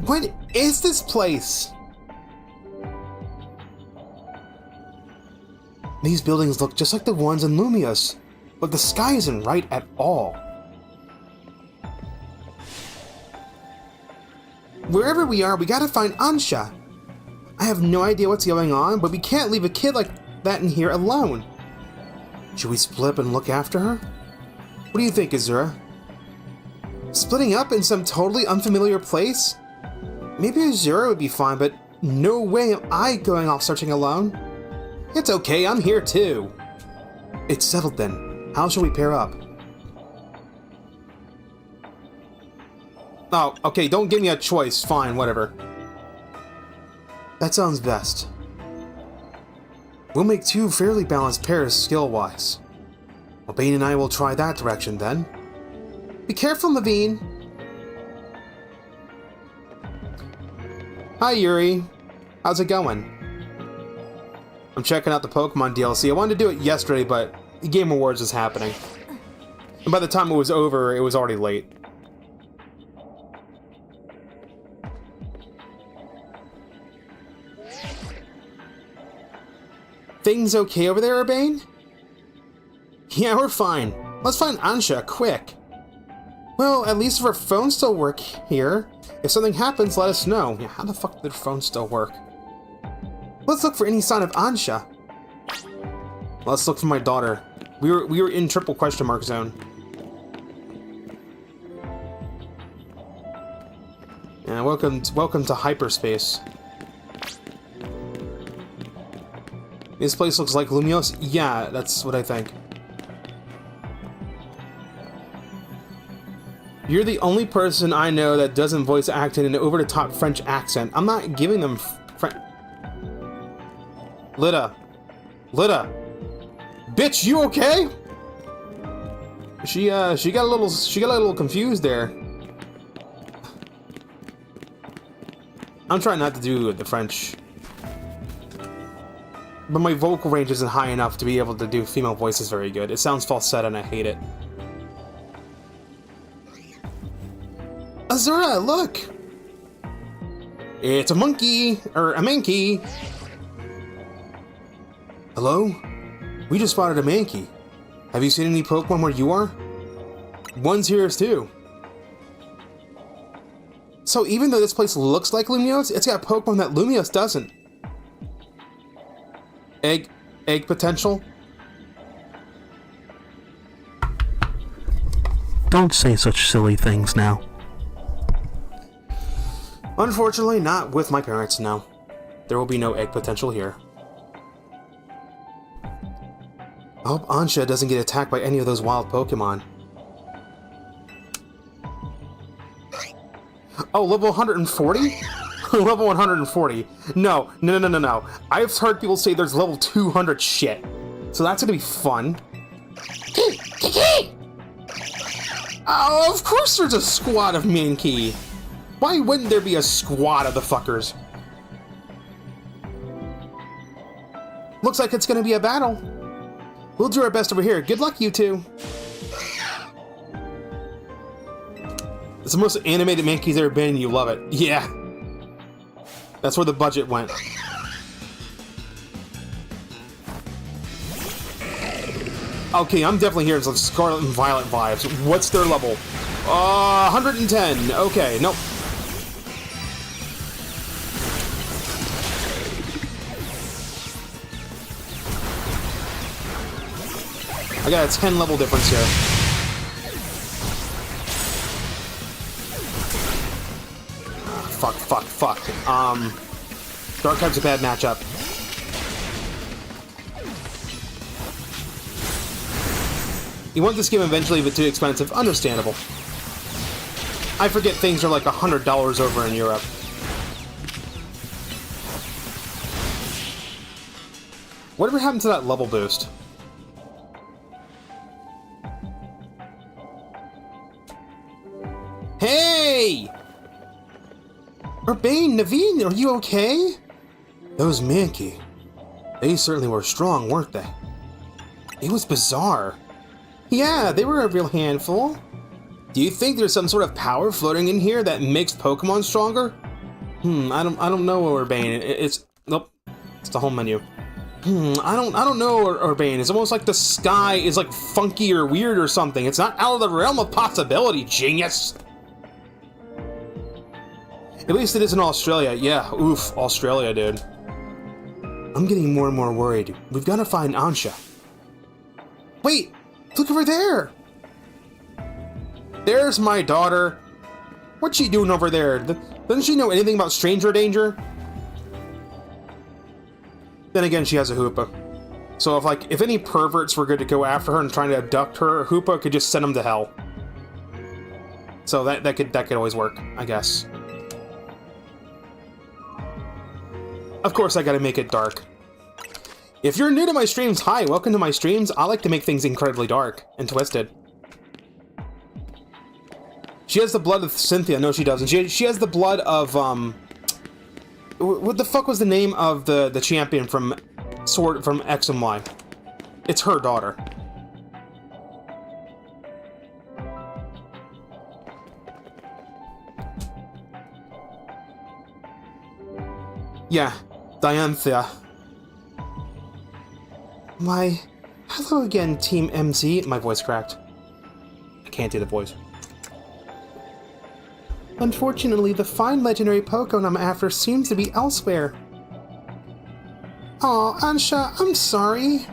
Speaker 1: What is this place? These buildings look just like the ones in Lumiose, but the sky isn't right at all. Wherever we are, we gotta find Ansha. I have no idea what's going on, but we can't leave a kid like that in here alone. Should we split up and look after her? What do you think, Azura? Splitting up in some totally unfamiliar place? Maybe Azura would be fine, but no way am I going off searching alone. It's okay, I'm here too. It's settled then. How shall we pair up? Oh, okay, don't give me a choice. Fine, whatever. That sounds best. We'll make two fairly balanced pairs skill-wise. Well, Bane and I will try that direction then. Be careful, Naveen. Hi, Yuri. How's it going? I'm checking out the Pokemon DLC. I wanted to do it yesterday, but the Game Awards is happening. And by the time it was over, it was already late. Things okay over there, Urbane? Yeah, we're fine. Let's find Ansha, quick. Well, at least if our phones still work here. If something happens, let us know. Yeah, how the fuck did their phones still work? Let's look for any sign of Ansha. Let's look for my daughter. We were in triple question mark zone. Yeah, welcome to hyperspace. This place looks like Lumiose? Yeah, that's what I think. You're the only person I know that doesn't voice act in an over-the-top French accent. I'm not giving them Lita. Bitch, you okay? She got a little confused there. I'm trying not to do the French. But my vocal range isn't high enough to be able to do female voices very good. It sounds falsetto and I hate it. Azura, look! It's a monkey! Or a Mankey! Hello? We just spotted a Mankey. Have you seen any Pokemon where you are? One's here too. So even though this place looks like Lumiose, it's got Pokemon that Lumiose doesn't. Egg potential?
Speaker 2: Don't say such silly things now.
Speaker 1: Unfortunately, not with my parents, no. There will be no egg potential here. I hope Ansha doesn't get attacked by any of those wild Pokemon. Oh, level 140? Level 140. No. I've heard people say there's level 200 shit. So that's gonna be fun. Oh, of course there's a squad of Mankey. Why wouldn't there be a squad of the fuckers? Looks like it's gonna be a battle. We'll do our best over here. Good luck, you two. It's the most animated Mankey's ever been, and you love it. Yeah. That's where the budget went. Okay, I'm definitely hearing some Scarlet and Violet vibes. What's their level? 110. Okay, nope. I got a 10 level difference here. Fuck. Dark type's a bad matchup. You want this game eventually, but too expensive. Understandable. I forget things are like $100 over in Europe. Whatever happened to that level boost? Hey! Urbane, Naveen, are you okay? Those Mankey. They certainly were strong, weren't they? It was bizarre. Yeah, they were a real handful. Do you think there's some sort of power floating in here that makes Pokemon stronger? I don't know, Urbane. Nope. It's the home menu. I don't know, Urbane. It's almost like the sky is like funky or weird or something. It's not out of the realm of possibility, genius. At least it is in Australia. Yeah, oof, Australia, dude. I'm getting more and more worried. We've got to find Ansha. Wait, look over there. There's my daughter. What's she doing over there? Doesn't she know anything about stranger danger? Then again, she has a Hoopa. So if any perverts were good to go after her and trying to abduct her, Hoopa could just send them to hell. So that could always work, I guess. Of course, I gotta make it dark. If you're new to my streams, hi, welcome to my streams. I like to make things incredibly dark and twisted. She has the blood of Cynthia. No, she doesn't. She has the blood of, what the fuck was the name of the champion from X and Y? It's her daughter. Yeah, Dianthea. Why, hello again, Team MZ. My voice cracked. I can't do the voice. Unfortunately, the fine legendary Pokemon I'm after seems to be elsewhere. Aw, Ansha, I'm sorry.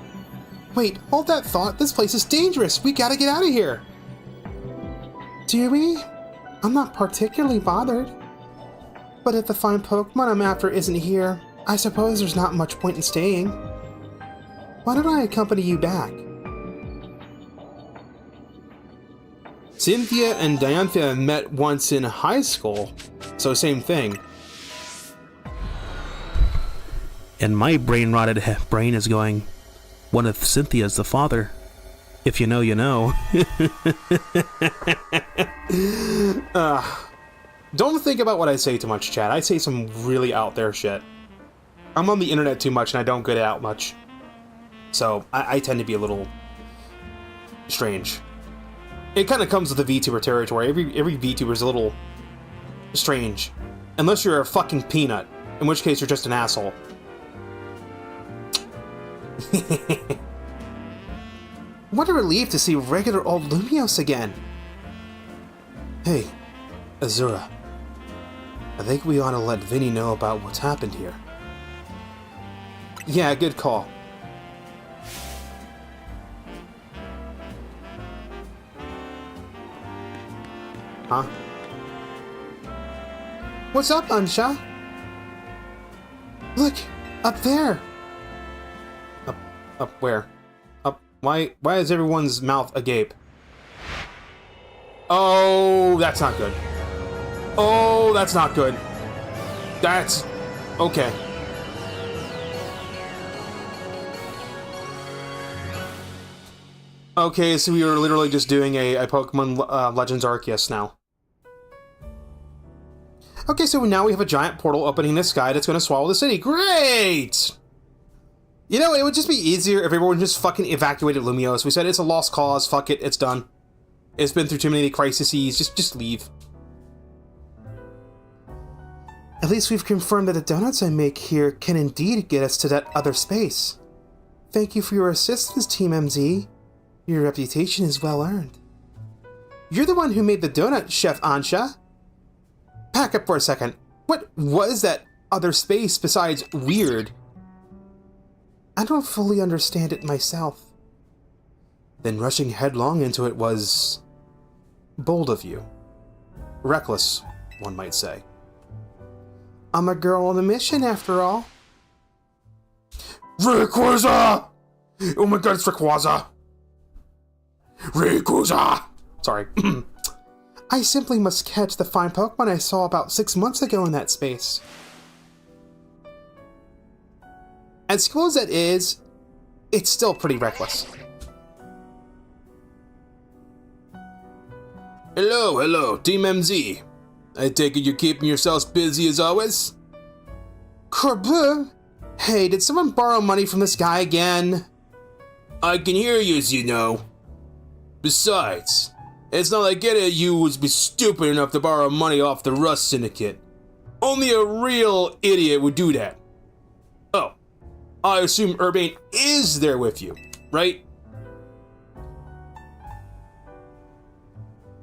Speaker 1: Wait, hold that thought. This place is dangerous. We gotta get out of here. Do we? I'm not particularly bothered. But if the fine Pokemon I'm after isn't here, I suppose there's not much point in staying. Why don't I accompany you back? Cynthia and Dianthea met once in high school, so same thing.
Speaker 2: And my brain-rotted brain is going, what if Cynthia's the father? If you know, you know.
Speaker 1: Don't think about what I say too much, chat. I say some really out there shit. I'm on the internet too much and I don't get out much. So, I tend to be a little strange. It kind of comes with the VTuber territory. Every VTuber is a little strange. Unless you're a fucking peanut, in which case you're just an asshole. What a relief to see regular old Lumios again. Hey, Azura. I think we ought to let Vinny know about what's happened here. Yeah, good call. Huh? What's up, Ansha? Look, up there. Up where? Up? Why is everyone's mouth agape? Oh, that's not good. Oh, that's not good. That's okay. Okay, so we are literally just doing a Pokemon Legends Arceus now. Okay, so now we have a giant portal opening in the sky that's going to swallow the city. Great! You know, it would just be easier if everyone just fucking evacuated Lumios. We said it's a lost cause. Fuck it, it's done. It's been through too many crises. Just leave. At least we've confirmed that the donuts I make here can indeed get us to that other space. Thank you for your assistance, Team MZ. Your reputation is well earned. You're the one who made the donut, Chef Ansha. Back up for a second. What was that other space besides weird? I don't fully understand it myself. Then rushing headlong into it was bold of you. Reckless, one might say. I'm a girl on a mission, after all. Rayquaza! Oh my god, it's Rayquaza! Rayquaza! Sorry. I simply must catch the fine Pokemon I saw about 6 months ago in that space. As cool as that is, it's still pretty reckless. Hello, Team MZ. I take it you're keeping yourselves busy as always? Kerbleu! Hey, did someone borrow money from this guy again? I can hear you, as you know. Besides, it's not like any of you would be stupid enough to borrow money off the Rust Syndicate. Only a real idiot would do that. Oh, I assume Urbane is there with you, right?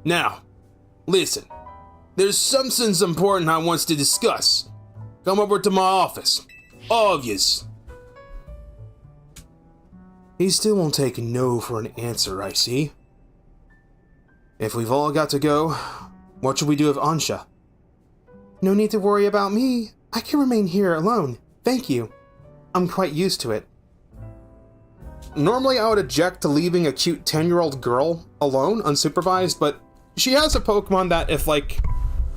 Speaker 1: Now, listen. There's something important I wants to discuss. Come over to my office. All of yous. He still won't take no for an answer, I see. If we've all got to go, what should we do with Ansha? No need to worry about me. I can remain here alone. Thank you. I'm quite used to it. Normally I would object to leaving a cute 10-year-old girl alone, unsupervised, but she has a Pokemon that if, like...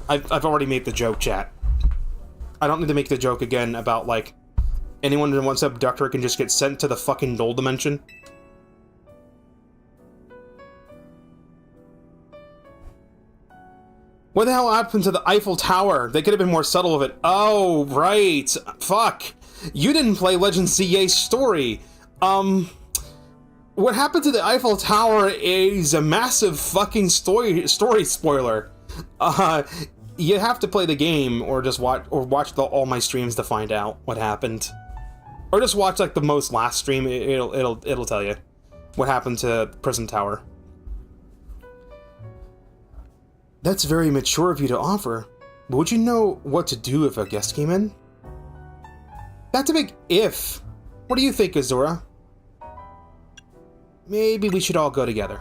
Speaker 1: I've already made the joke, chat. I don't need to make the joke again about, like, anyone who wants to abduct her can just get sent to the fucking null dimension. What the hell happened to the Eiffel Tower? They could have been more subtle with it. Oh, right. Fuck. You didn't play Legend ZA's story. What happened to the Eiffel Tower is a massive fucking story spoiler. You have to play the game or just watch all my streams to find out what happened. Or just watch like the most last stream. It'll tell you what happened to Prism Tower. That's very mature of you to offer, but would you know what to do if a guest came in? That's a big if. What do you think, Azura? Maybe we should all go together.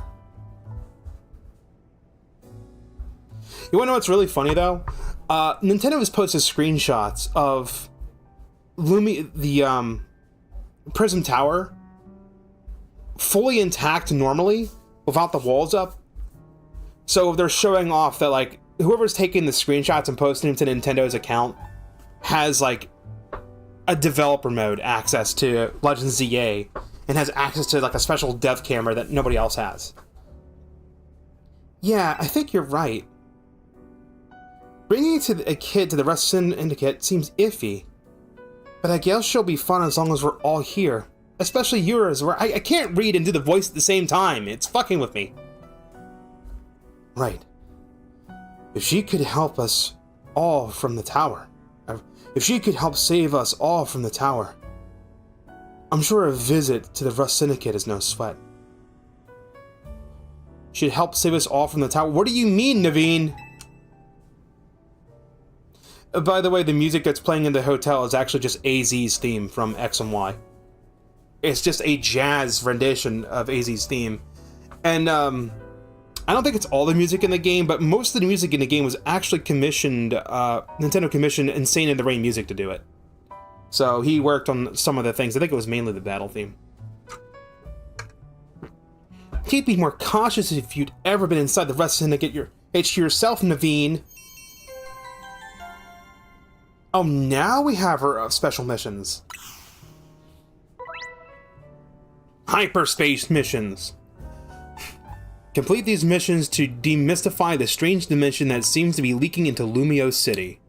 Speaker 1: You wanna know what's really funny though? Nintendo has posted screenshots of the Prism Tower fully intact normally, without the walls up. So they're showing off that, like, whoever's taking the screenshots and posting them to Nintendo's account has, like, a developer mode access to Legend ZA and has access to, like, a special dev camera that nobody else has. Yeah, I think you're right. Bringing a kid to the Rust Syndicate seems iffy, but I guess she'll be fun as long as we're all here. Especially yours, where I can't read and do the voice at the same time. It's fucking with me. Right. If she could help us all from the tower. If she could help save us all from the tower. I'm sure a visit to the Rust Syndicate is no sweat. She'd help save us all from the tower. What do you mean, Naveen? By the way, the music that's playing in the hotel is actually just AZ's theme from X and Y. It's just a jazz rendition of AZ's theme. And, I don't think it's all the music in the game, but most of the music in the game was actually commissioned, Nintendo commissioned Insane in the Rain music to do it. So he worked on some of the things. I think it was mainly the battle theme. You'd be more cautious if you'd ever been inside the Rust Syndicate your HQ yourself, Naveen. Oh, now we have our special missions. Hyperspace missions. Complete these missions to demystify the strange dimension that seems to be leaking into Lumio City.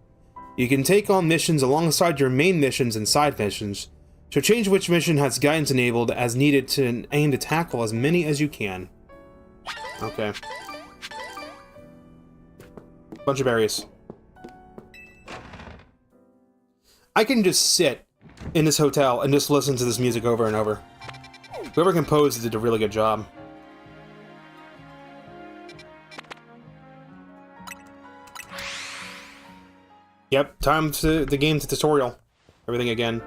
Speaker 1: You can take on missions alongside your main missions and side missions, so change which mission has guidance enabled as needed to aim to tackle as many as you can. Okay. Bunch of berries. I can just sit in this hotel and just listen to this music over and over. Whoever composed it did a really good job. Yep, time to the game to tutorial. Everything again.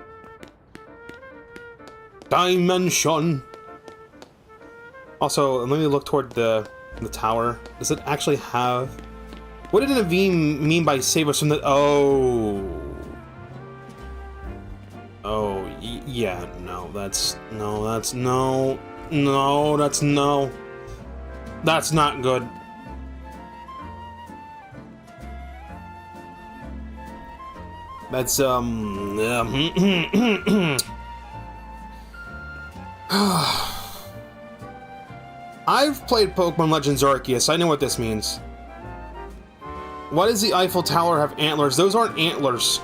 Speaker 1: Dimension! Also, let me look toward the tower. Does it actually have... What did Naveen mean by save us from the... Oh... Oh, yeah, no, that's... No, that's... No... No, that's no... That's not good. That's, I've played Pokemon Legends Arceus. I know what this means. Why does the Eiffel Tower have antlers? Those aren't antlers.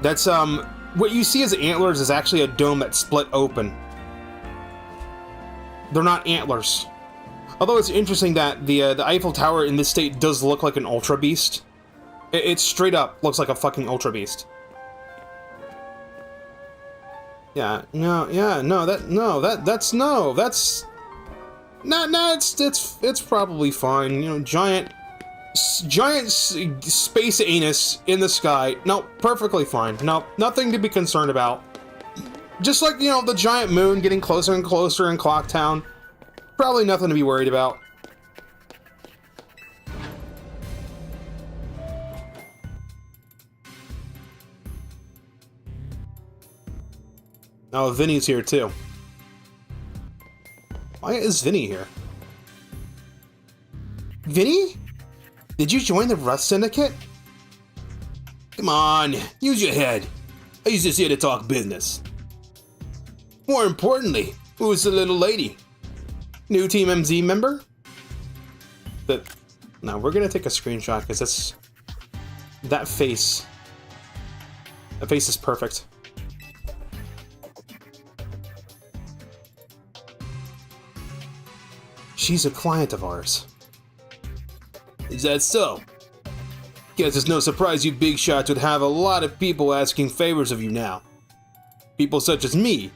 Speaker 1: That's, what you see as antlers is actually a dome that's split open. They're not antlers. Although it's interesting that the Eiffel Tower in this state does look like an Ultra Beast. It straight up looks like a fucking Ultra Beast. Yeah, no, it's probably fine. You know, giant space anus in the sky. No, perfectly fine. No, nothing to be concerned about. Just like, you know, the giant moon getting closer and closer in Clocktown. Probably nothing to be worried about. Oh, Vinny's here too. Why is Vinny here? Vinny? Did you join the Rust Syndicate? Come on, use your head. He's just here to talk business. More importantly, who's the little lady? New Team MZ member? Now we're gonna take a screenshot because that face is perfect. She's a client of ours. Is that so? Guess it's no surprise you big shots would have a lot of people asking favors of you now. People such as me,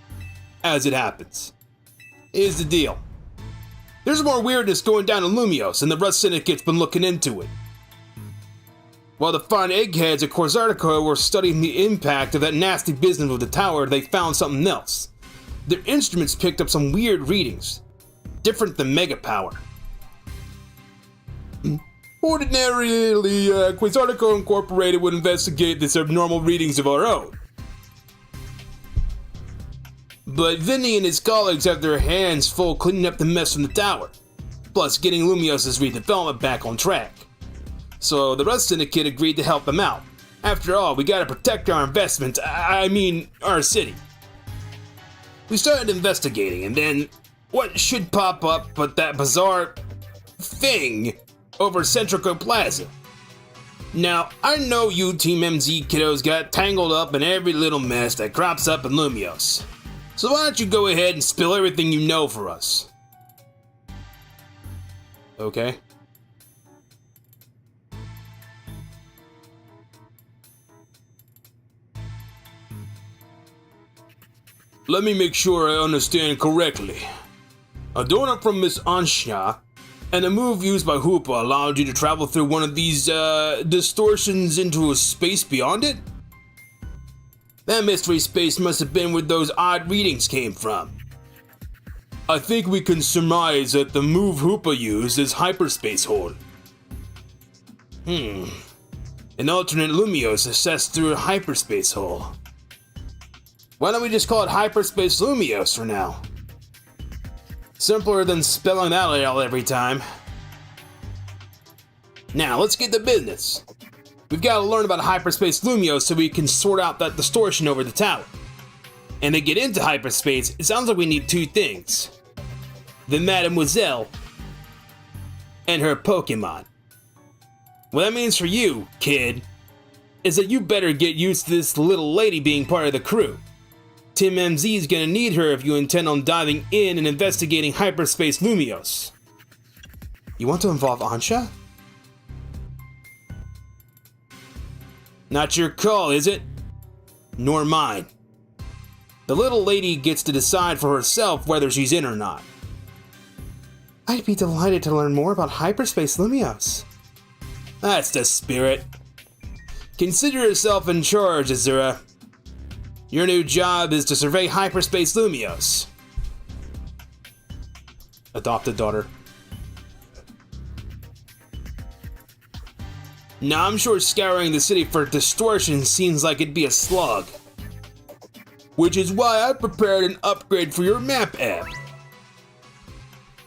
Speaker 1: as it happens. Here's the deal. There's more weirdness going down in Lumios, and the Rust Syndicate's been looking into it. While the fine eggheads at Korzartico were studying the impact of that nasty business with the tower, they found something else. Their instruments picked up some weird readings. Different than mega power. Ordinarily, Korzartico Incorporated would investigate these abnormal readings of our own. But Vinny and his colleagues have their hands full cleaning up the mess from the tower, plus getting Lumios' redevelopment back on track. So the Rust Syndicate agreed to help them out. After all, we gotta protect our investment, I mean, our city. We started investigating, and then what should pop up but that bizarre thing over Centrico Plaza. Now, I know you Team MZ kiddos got tangled up in every little mess that crops up in Lumios. So why don't you go ahead and spill everything you know for us? Okay. Let me make sure I understand correctly. A donut from Miss Ansha and a move used by Hoopa allowed you to travel through one of these distortions into a space beyond it? That mystery space must have been where those odd readings came from. I think we can surmise that the move Hoopa used is Hyperspace Hole. An alternate Lumios assessed through a Hyperspace Hole. Why don't we just call it Hyperspace Lumios for now? Simpler than spelling that out every time. Now, let's get to business. We've got to learn about Hyperspace Lumios so we can sort out that distortion over the tower. And to get into hyperspace, it sounds like we need two things. The Mademoiselle and her Pokemon. What that means for you, kid, is that you better get used to this little lady being part of the crew. Tim MZ is gonna need her if you intend on diving in and investigating Hyperspace Lumios. You want to involve Ansha? Not your call, is it? Nor mine. The little lady gets to decide for herself whether she's in or not. I'd be delighted to learn more about Hyperspace Lumios. That's the spirit. Consider yourself in charge, Azura. Your new job is to survey Hyperspace Lumios. Adopted daughter. Now, I'm sure scouring the city for distortion seems like it'd be a slug. Which is why I prepared an upgrade for your map app.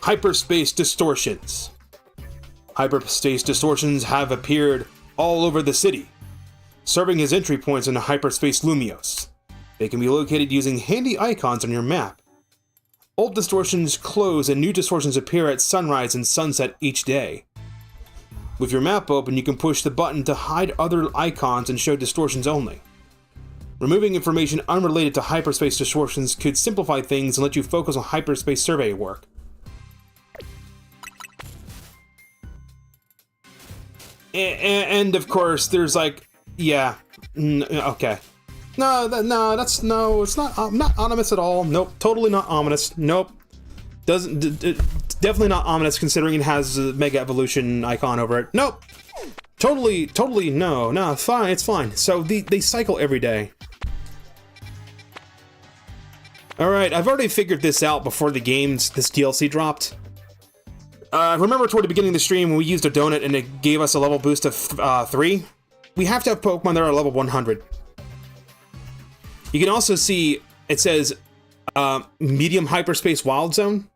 Speaker 1: Hyperspace Distortions. Hyperspace distortions have appeared all over the city, serving as entry points into Hyperspace Lumios. They can be located using handy icons on your map. Old distortions close and new distortions appear at sunrise and sunset each day. With your map open, you can push the button to hide other icons and show distortions only. Removing information unrelated to hyperspace distortions could simplify things and let you focus on hyperspace survey work. And of course, there's like, yeah, okay. It's not ominous at all. Nope, totally not ominous. Nope. Definitely not ominous considering it has a Mega Evolution icon over it. Nope. Totally, no, it's fine, it's fine. So they cycle every day. Alright, I've already figured this out before this DLC dropped. Remember toward the beginning of the stream when we used a donut and it gave us a level boost of 3? We have to have Pokemon that are level 100. You can also see, it says, medium hyperspace wild zone.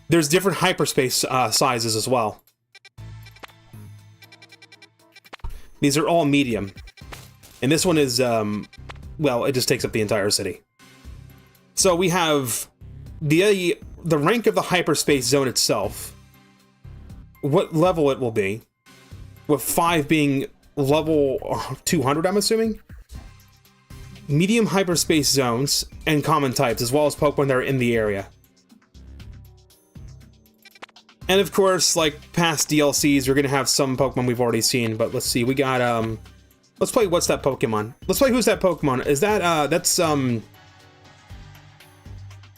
Speaker 1: There's different hyperspace sizes as well. These are all medium. And this one is, well, it just takes up the entire city. So we have the rank of the hyperspace zone itself, what level it will be, with 5 being level 200, I'm assuming. Medium hyperspace zones and common types, as well as Pokemon that are in the area. And of course, like past DLCs, we're gonna have some Pokemon we've already seen, but let's see, we got, let's play What's That Pokemon? Let's play Who's That Pokemon? Is that, that's,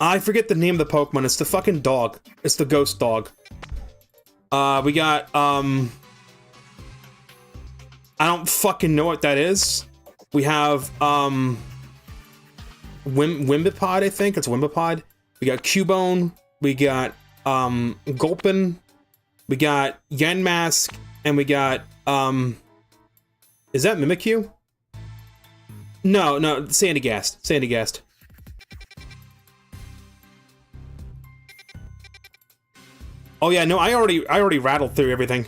Speaker 1: I forget the name of the Pokemon. It's the fucking dog. It's the ghost dog. We got, I don't fucking know what that is. We have, Wimbipod, I think. It's Wimbipod. We got Cubone. We got, Gulpin. We got Yanmask. And we got, is that Mimikyu? No, Sandygast. Sandygast. Oh yeah, no, I already rattled through everything.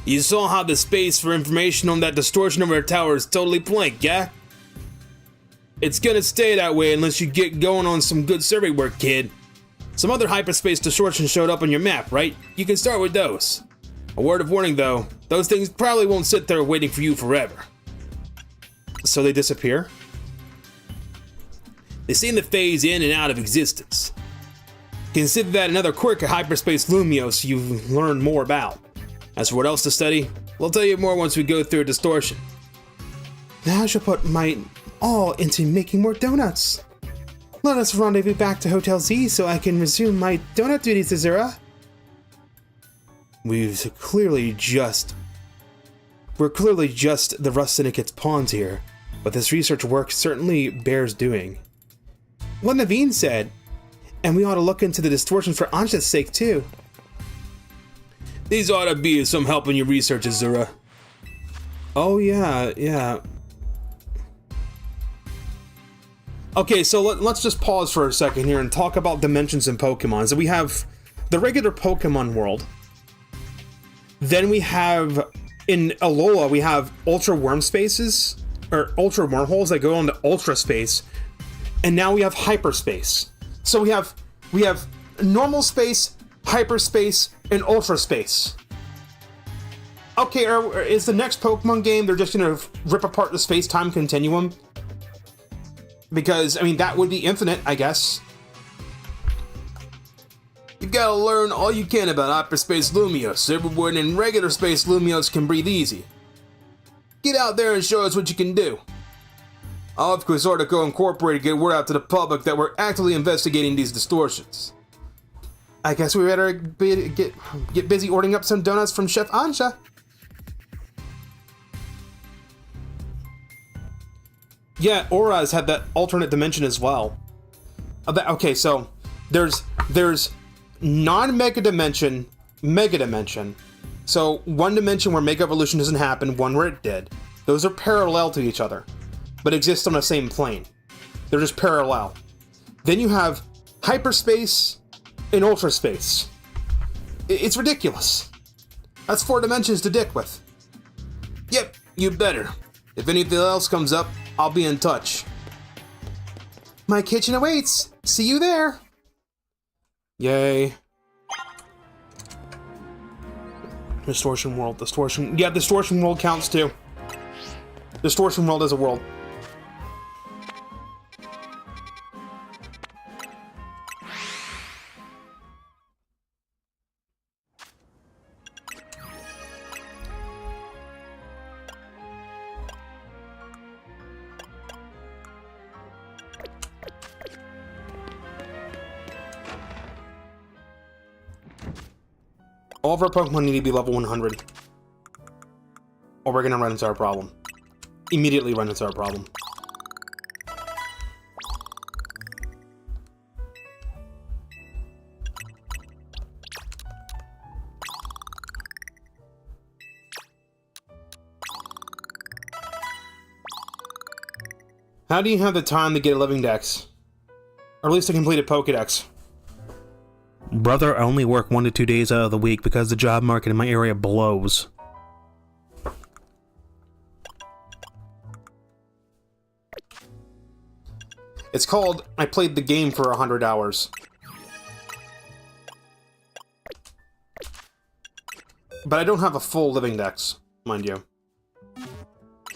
Speaker 1: You saw how the space for information on that distortion over the tower is totally blank, yeah? It's gonna stay that way unless you get going on some good survey work, kid. Some other hyperspace distortions showed up on your map, right? You can start with those. A word of warning though, those things probably won't sit there waiting for you forever. So they disappear? They seem to phase in and out of existence. Consider that another quirk of hyperspace Lumiose you've learned more about. As for what else to study, we'll tell you more once we go through distortion. Now I shall put my all into making more donuts. Let us rendezvous back to Hotel Z so I can resume my donut duties, Azura. We're clearly just the Rust Syndicate's pawns here, but this research work certainly bears doing. What Naveen said, and we ought to look into the distortions for Ansha's sake too. These ought to be some help in your research, Azura. Oh yeah. Okay, so let's just pause for a second here and talk about dimensions in Pokemon. So we have the regular Pokemon world. Then we have, in Alola, we have Ultra Worm Spaces, or Ultra Wormholes that go into Ultra Space. And now we have Hyperspace. So we have normal space, hyperspace, and ultra space. Okay, is the next Pokemon game they're just gonna rip apart the space-time continuum? Because, I mean, that would be infinite, I guess. You gotta learn all you can about hyperspace Lumiose. Everyone in regular space Lumiose can breathe easy. Get out there and show us what you can do. I'll of course Article Incorporated get word out to the public that we're actively investigating these distortions. I guess we better get busy ordering up some donuts from Chef Ansha. Yeah, Aura's had that alternate dimension as well. Okay, so there's non-Mega Dimension, Mega Dimension. So one dimension where Mega Evolution doesn't happen, one where it did. Those are parallel to each other, but exist on the same plane. They're just parallel. Then you have hyperspace and ultra space. It's ridiculous. That's 4 dimensions to dick with. Yep, you better. If anything else comes up, I'll be in touch. My kitchen awaits. See you there. Yay. Distortion World, Distortion. Yeah, Distortion World counts too. Distortion World is a world. All of our Pokemon need to be level 100. Or we're gonna run into our problem. Immediately run into our problem. How do you have the time to get a living dex? Or at least a completed Pokedex?
Speaker 2: Brother, I only work 1 to 2 days out of the week because the job market in my area blows.
Speaker 1: It's called I played the game for 100 hours. But I don't have a full living dex, mind you.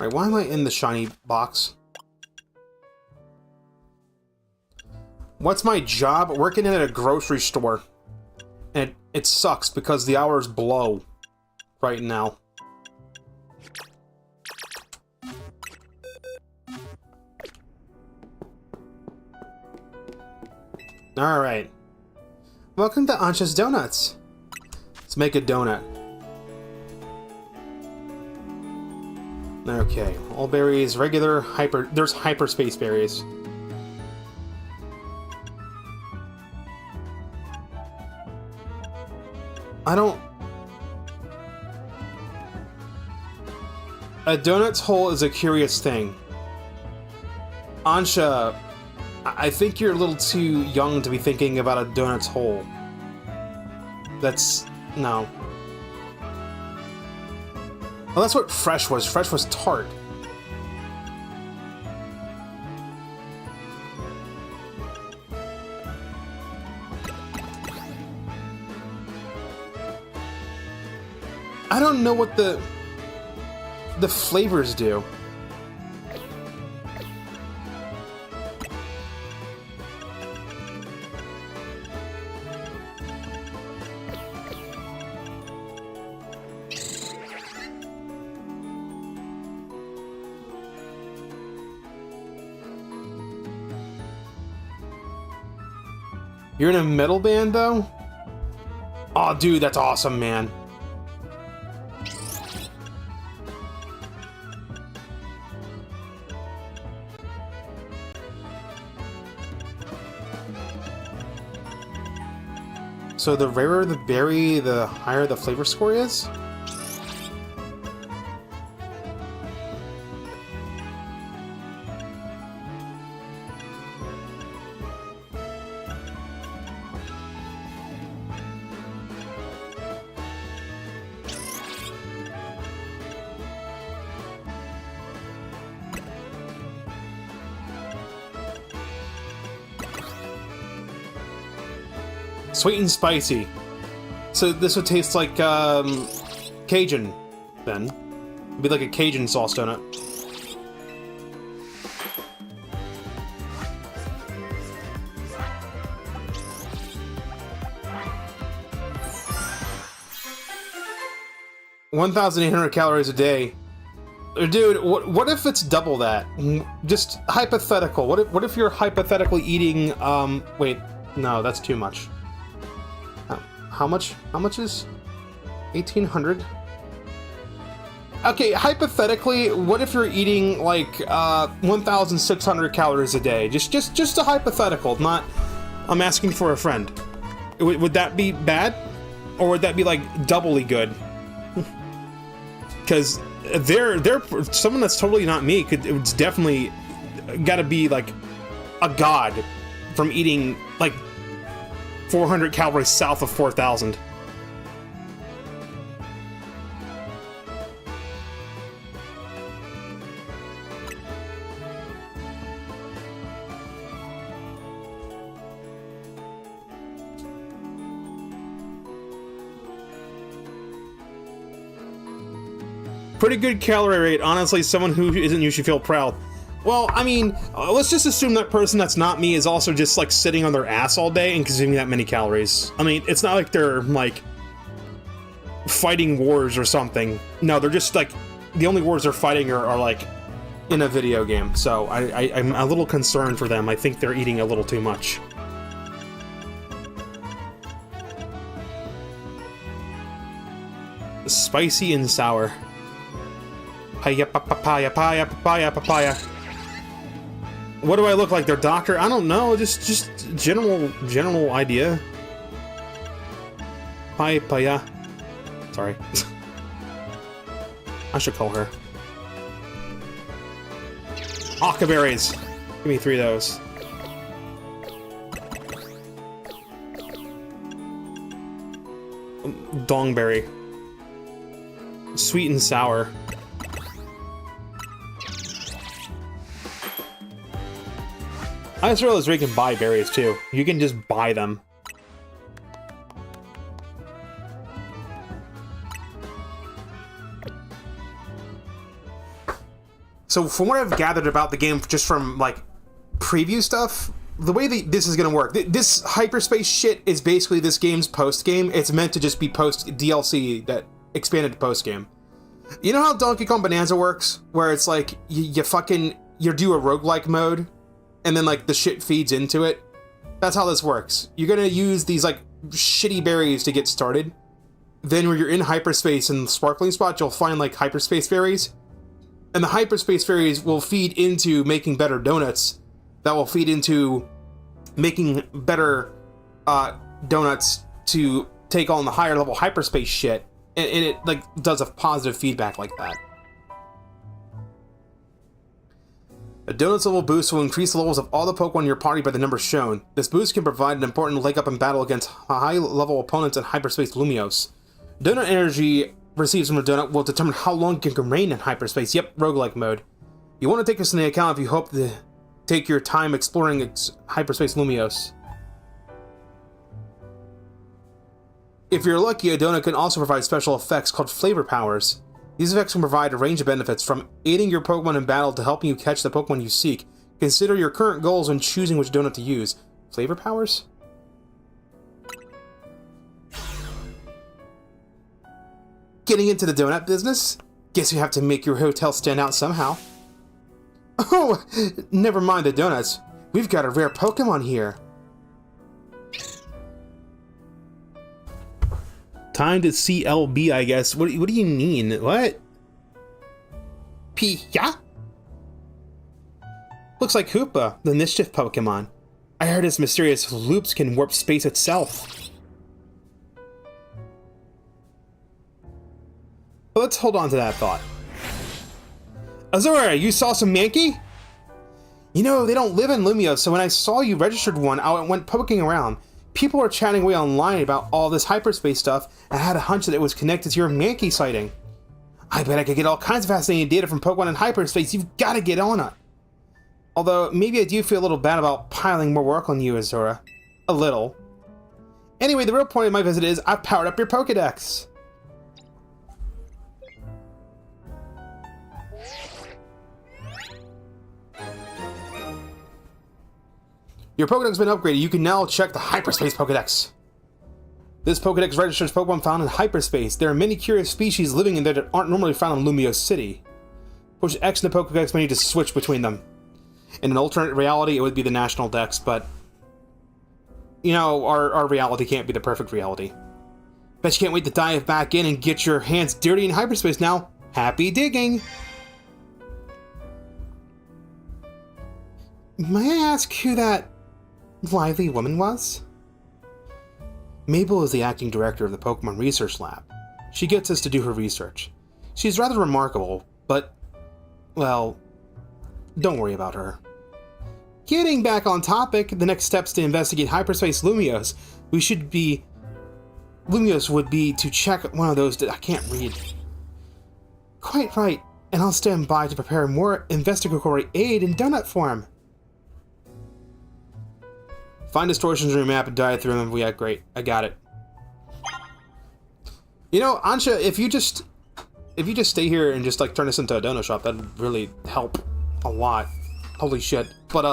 Speaker 1: Alright, why am I in the shiny box? What's my job? Working at a grocery store. And it sucks because the hours blow right now. Alright. Welcome to Ansha's Donuts. Let's make a donut. Okay, all berries, regular, hyper... There's hyperspace berries. I don't... A donut's hole is a curious thing. Ansha, I think you're a little too young to be thinking about a donut's hole. That's... no. Well, that's what fresh was. Fresh was tart. I don't know what the flavors do. You're in a metal band, though? Aw, dude, that's awesome, man. So the rarer the berry, the higher the flavor score is? Sweet and spicy. So this would taste like, Cajun, then. It'd be like a Cajun sauce donut. $1,800 calories a day. Dude, what if it's double that? Just hypothetical. What if you're hypothetically eating, wait, no, that's too much. How much is 1,800? Okay, hypothetically, what if you're eating like 1,600 calories a day? Just a hypothetical. Not, I'm asking for a friend. Would that be bad, or would that be like doubly good? Because they're someone that's totally not me. It's definitely got to be like a god from eating like 400 calories south of 4,000. Pretty good calorie rate, honestly. Someone who isn't you should feel proud. Well, I mean, let's just assume that person that's not me is also just, like, sitting on their ass all day and consuming that many calories. I mean, it's not like they're, like, fighting wars or something. No, they're just, like, the only wars they're fighting are like, in a video game. So, I'm a little concerned for them. I think they're eating a little too much. Spicy and sour. Papaya, papaya, papaya, papaya, papaya. What do I look like, their doctor? I don't know, just general idea. Papaya. Sorry. I should call her. Akaberries. Give me 3 of those. Dongberry. Sweet and sour. I just realized we can buy berries too. You can just buy them. So from what I've gathered about the game, just from like preview stuff, the way that this is gonna work, this hyperspace shit is basically this game's post game. It's meant to just be post DLC that expanded to post game. You know how Donkey Kong Bonanza works, where it's like you do a roguelike mode, and then like the shit feeds into it. That's how this works. You're gonna use these like shitty berries to get started. Then when you're in hyperspace in the sparkling spot, you'll find like hyperspace berries. And the hyperspace berries will feed into making better donuts. That will feed into making better donuts to take on the higher level hyperspace shit. And it like does a positive feedback like that. A donut's level boost will increase the levels of all the Pokemon in your party by the numbers shown. This boost can provide an important leg up in battle against high-level opponents in Hyperspace Lumiose. Donut energy received from a donut will determine how long you can remain in hyperspace. Yep, roguelike mode. You want to take this into account if you hope to take your time exploring Hyperspace Lumiose. If you're lucky, a donut can also provide special effects called flavor powers. These effects can provide a range of benefits, from aiding your Pokemon in battle to helping you catch the Pokemon you seek. Consider your current goals when choosing which donut to use. Flavor powers? Getting into the donut business? Guess you have to make your hotel stand out somehow. Oh, never mind the donuts. We've got a rare Pokemon here.
Speaker 2: Time to CLB, I guess. What do you mean? What?
Speaker 1: Pia? Looks like Hoopa, the mischief Pokemon. I heard his mysterious loops can warp space itself. But let's hold on to that thought. Azura, you saw some Mankey? You know, they don't live in Lumiose, so when I saw you registered one, I went poking around. People were chatting away online about all this hyperspace stuff, and I had a hunch that it was connected to your Mankey sighting. I bet I could get all kinds of fascinating data from Pokemon in hyperspace. You've got to get on it. Although, maybe I do feel a little bad about piling more work on you, Azura. A little. Anyway, the real point of my visit is I've powered up your Pokedex. Your Pokedex has been upgraded. You can now check the Hyperspace Pokedex. This Pokedex registers Pokemon found in hyperspace. There are many curious species living in there that aren't normally found in Lumiose City. Push X in the Pokedex menu to switch between them. In an alternate reality, it would be the National Dex, but... you know, our reality can't be the perfect reality. Bet you can't wait to dive back in and get your hands dirty in hyperspace now. Happy digging! May I ask who that lively woman was? Mabel is the acting director of the Pokemon Research Lab. She gets us to do her research. She's rather remarkable, but, well, don't worry about her. Getting back on topic, the next steps to investigate Hyperspace Lumiose. Lumiose would be to check one of those I can't read. Quite right, and I'll stand by to prepare more investigatory aid in donut form. Find distortions in your map and dive through them. Yeah, great. I got it. You know, Ansha, if you just stay here and just like turn this into a donut shop, that'd really help a lot. Holy shit. But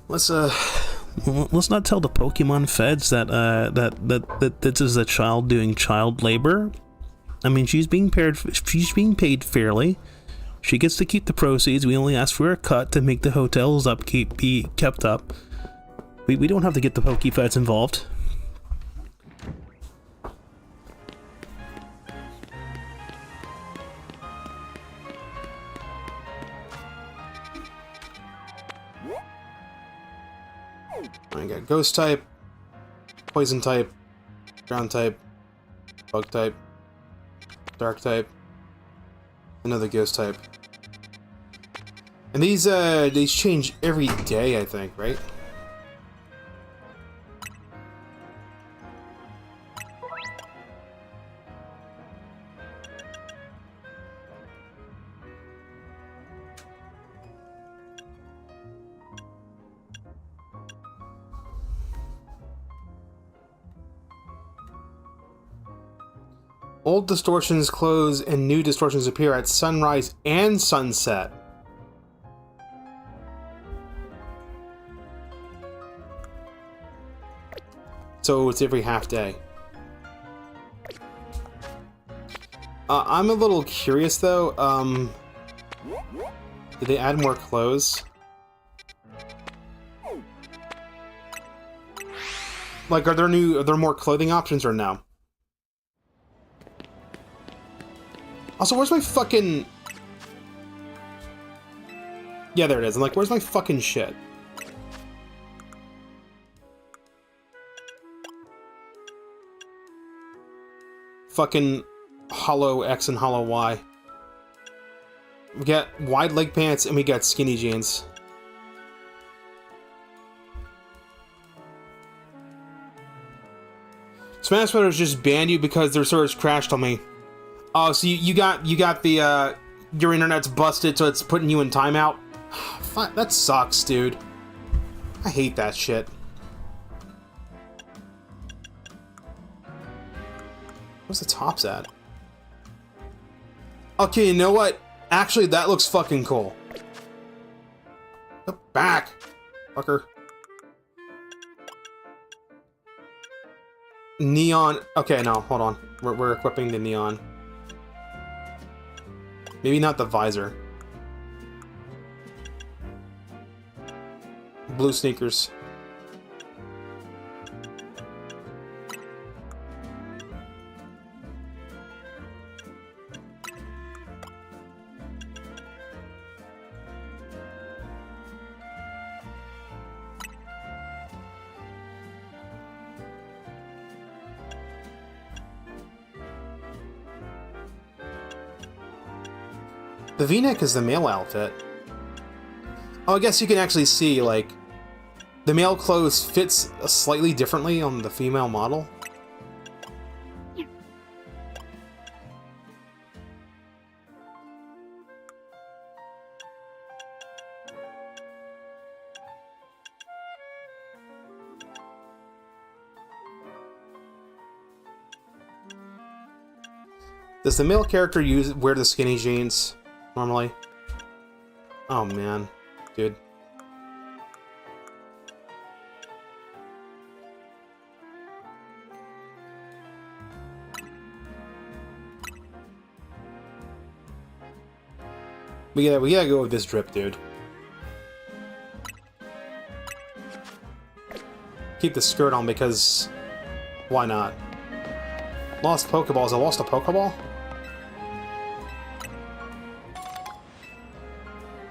Speaker 1: let's
Speaker 2: not tell the Pokemon feds that this is a child doing child labor. I mean, she's being paid fairly. She gets to keep the proceeds. We only ask for a cut to make the hotel's upkeep be kept up. We don't have to get the Pokefeds involved.
Speaker 1: I got Ghost type, Poison type, Ground type, Bug type, Dark type, another Ghost type. And these change every day, I think, right? Old distortions close and new distortions appear at sunrise and sunset. So it's every half day. I'm a little curious though. Did they add more clothes? Like, are there more clothing options or no? Also, where's my fucking... Yeah, there it is. I'm like, where's my fucking shit? Fucking hollow X and hollow Y. We got wide leg pants and we got skinny jeans. Smash Brothers just banned you because their servers crashed on me. Oh, so you got the your internet's busted, so it's putting you in timeout. That sucks, dude. I hate that shit. Where's the tops at? Okay, you know what? Actually, that looks fucking cool. Go back, fucker. Neon. Okay, no, hold on. We're equipping the neon. Maybe not the visor. Blue sneakers. The V-neck is the male outfit. Oh, I guess you can actually see, like, the male clothes fits slightly differently on the female model. Does the male character wear the skinny jeans normally? Oh man, dude. We gotta go with this drip, dude. Keep the skirt on because why not? Lost Pokeballs. I lost a Pokeball?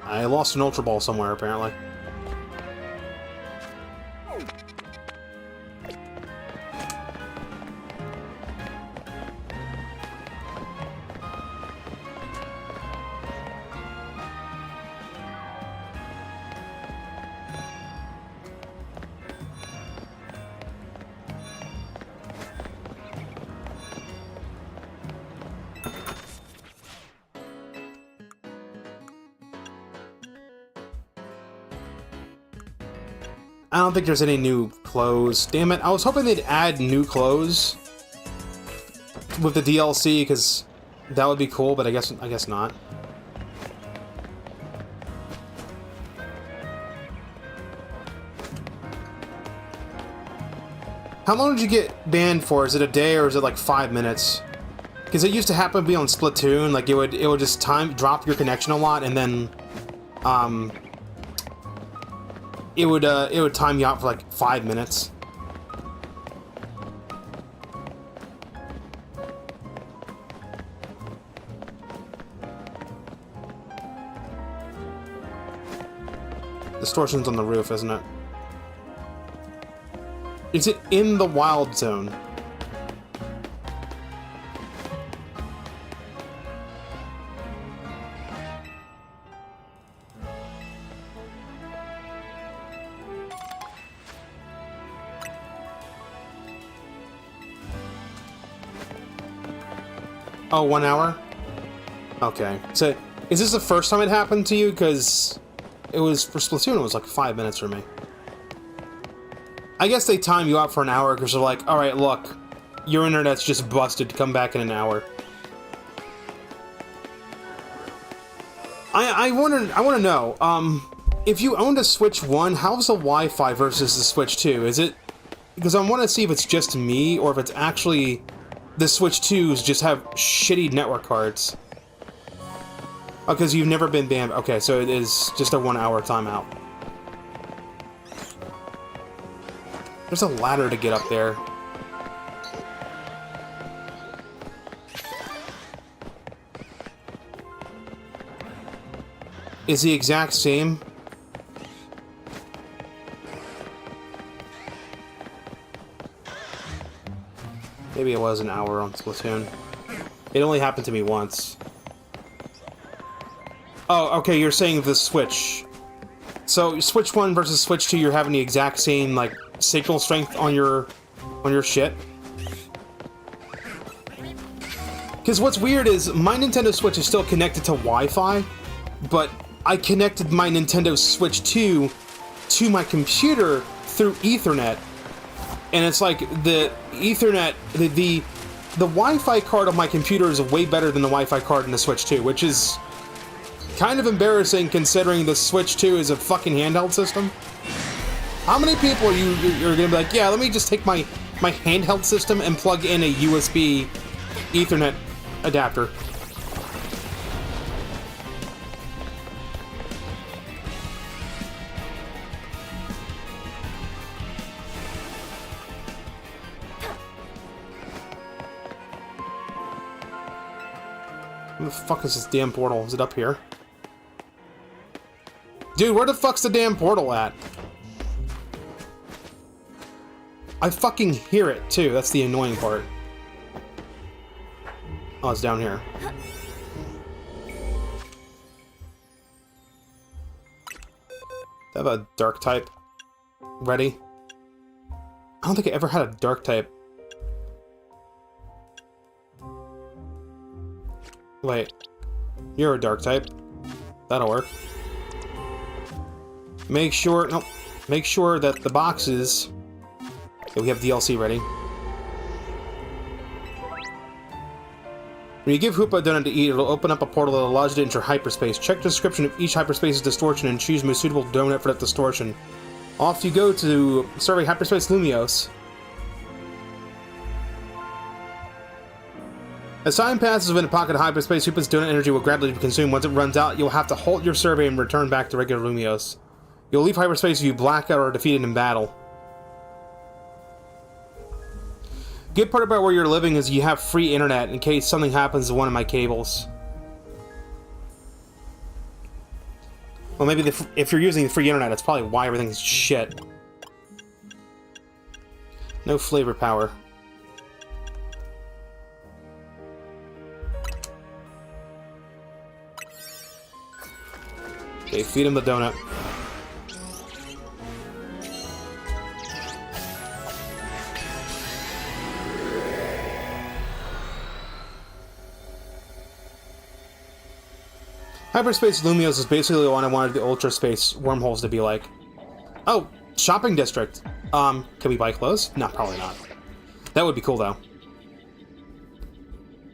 Speaker 1: I lost an Ultra Ball somewhere, apparently. I don't think there's any new clothes. Damn it, I was hoping they'd add new clothes with the DLC, because that would be cool, but I guess not. How long did you get banned for? Is it a day or is it like 5 minutes? Because it used to happen to be on Splatoon, like it would just drop your connection a lot, and then it would time you out for like 5 minutes. Distortion's on the roof, isn't it? Is it in the wild zone? Oh, 1 hour? Okay. So, is this the first time it happened to you? Because it was, for Splatoon, it was like 5 minutes for me. I guess they time you out for an hour because they're like, alright, look, your internet's just busted. Come back in an hour. I want to know, if you owned a Switch 1, how's the Wi-Fi versus the Switch 2? Is it... Because I want to see if it's just me, or if it's actually... The Switch 2s just have shitty network cards. Oh, because you've never been banned. Okay, so it is just a 1 hour timeout. There's a ladder to get up there. Is the exact same? Maybe it was an hour on Splatoon. It only happened to me once. Oh, okay, you're saying the Switch. So, Switch 1 versus Switch 2, you're having the exact same, like, signal strength on your shit? Because what's weird is, my Nintendo Switch is still connected to Wi-Fi, but I connected my Nintendo Switch 2 to my computer through Ethernet, and it's like the Ethernet, the Wi-Fi card of my computer is way better than the Wi-Fi card in the Switch 2, which is kind of embarrassing considering the Switch 2 is a fucking handheld system. How many people are you're gonna be like, yeah, let me just take my handheld system and plug in a USB Ethernet adapter? Where the fuck is this damn portal? Is it up here? Dude, where the fuck's the damn portal at? I fucking hear it, too. That's the annoying part. Oh, it's down here. I have a dark type ready. I don't think I ever had a dark type. Wait. You're a dark type. That'll work. Make sure... Nope. Make sure that the boxes... Okay, we have DLC ready. When you give Hoopa a donut to eat, it'll open up a portal that allows you to enter hyperspace. Check the description of each hyperspace's distortion and choose the most suitable donut for that distortion. Off you go to survey Hyperspace Lumios. As time passes within a pocket of hyperspace, Hoopa's donut energy will gradually be consumed. Once it runs out, you'll have to halt your survey and return back to regular Lumios. You'll leave hyperspace if you black out or are defeated in battle. Good part about where you're living is you have free internet in case something happens to one of my cables. Well, maybe if you're using the free internet, that's probably why everything's shit. No flavor power. Okay, feed him the donut. Hyperspace Lumios is basically what I wanted the Ultra Space wormholes to be like. Oh, shopping district. Can we buy clothes? No, probably not. That would be cool, though.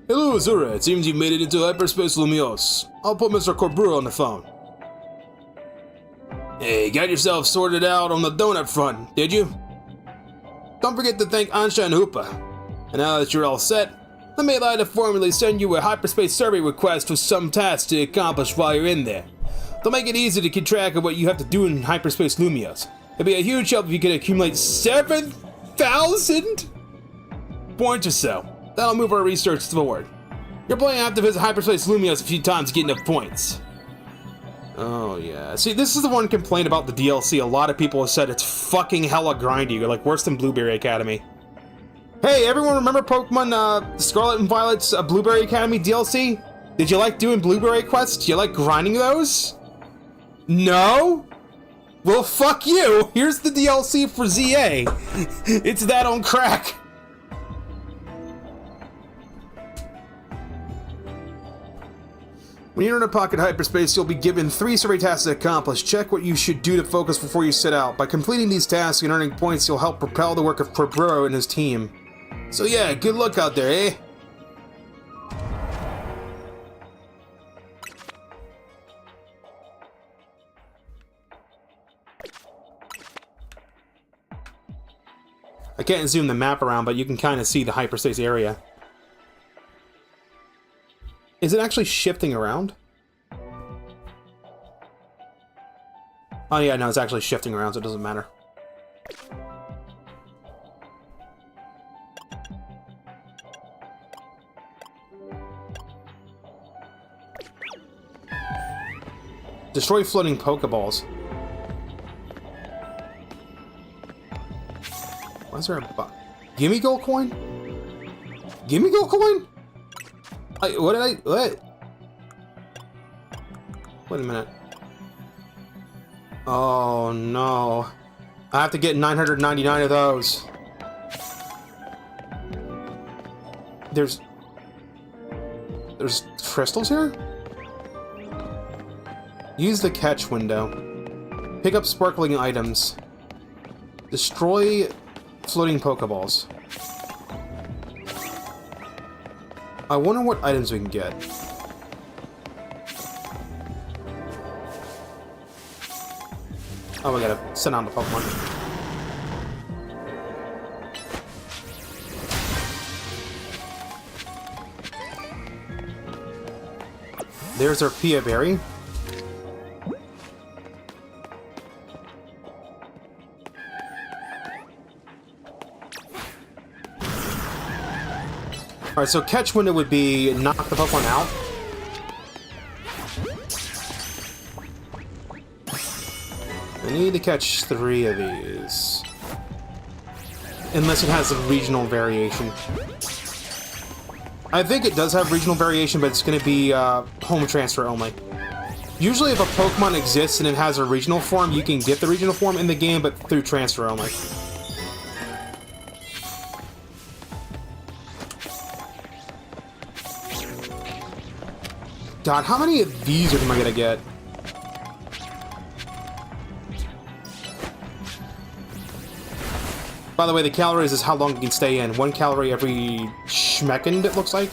Speaker 1: Hello, Azura. It seems you made it into Hyperspace Lumios. I'll put Mr. Corbura on the phone. Hey, got yourself sorted out on the donut front, did you? Don't forget to thank Ansha and Hoopa. And now that you're all set, let me allow to formally send you a hyperspace survey request with some tasks to accomplish while you're in there. They'll make it easy to keep track of what you have to do in hyperspace Lumios. It'd be a huge help if you could accumulate 7,000 points or so. That'll move our research forward. You're planning to have to visit hyperspace Lumios a few times to get enough points. Oh yeah. See, this is the one complaint about the DLC. A lot of people have said it's fucking hella grindy. You're like worse than Blueberry Academy. Hey, everyone remember Pokemon Scarlet and Violet's Blueberry Academy DLC? Did you like doing Blueberry quests? Do you like grinding those? No? Well, fuck you! Here's the DLC for ZA. It's that on crack. When you're in a pocket hyperspace, you'll be given 3 survey tasks to accomplish. Check what you should do to focus before you set out. By completing these tasks and earning points, you'll help propel the work of Corbura and his team. So yeah, good luck out there, eh? I can't zoom the map around, but you can kind of see the hyperspace area. Is it actually shifting around? Oh yeah, no, it's actually shifting around, so it doesn't matter. Destroy floating Pokeballs. Why is there a Gimme Gold Coin? Gimme Gold Coin? What? Wait a minute. Oh no. I have to get 999 of those. There's crystals here? Use the catch window. Pick up sparkling items. Destroy floating Pokeballs. I wonder what items we can get. Oh, we gotta send on the Pokemon. There's our Pia Berry. Alright, so catch window would be knock the Pokemon out. I need to catch 3 of these. Unless it has a regional variation. I think it does have regional variation, but it's going to be home transfer only. Usually if a Pokemon exists and it has a regional form, you can get the regional form in the game, but through transfer only. God, how many of these am I gonna get? By the way, the calories is how long you can stay in. 1 calorie every schmeckend, it looks like.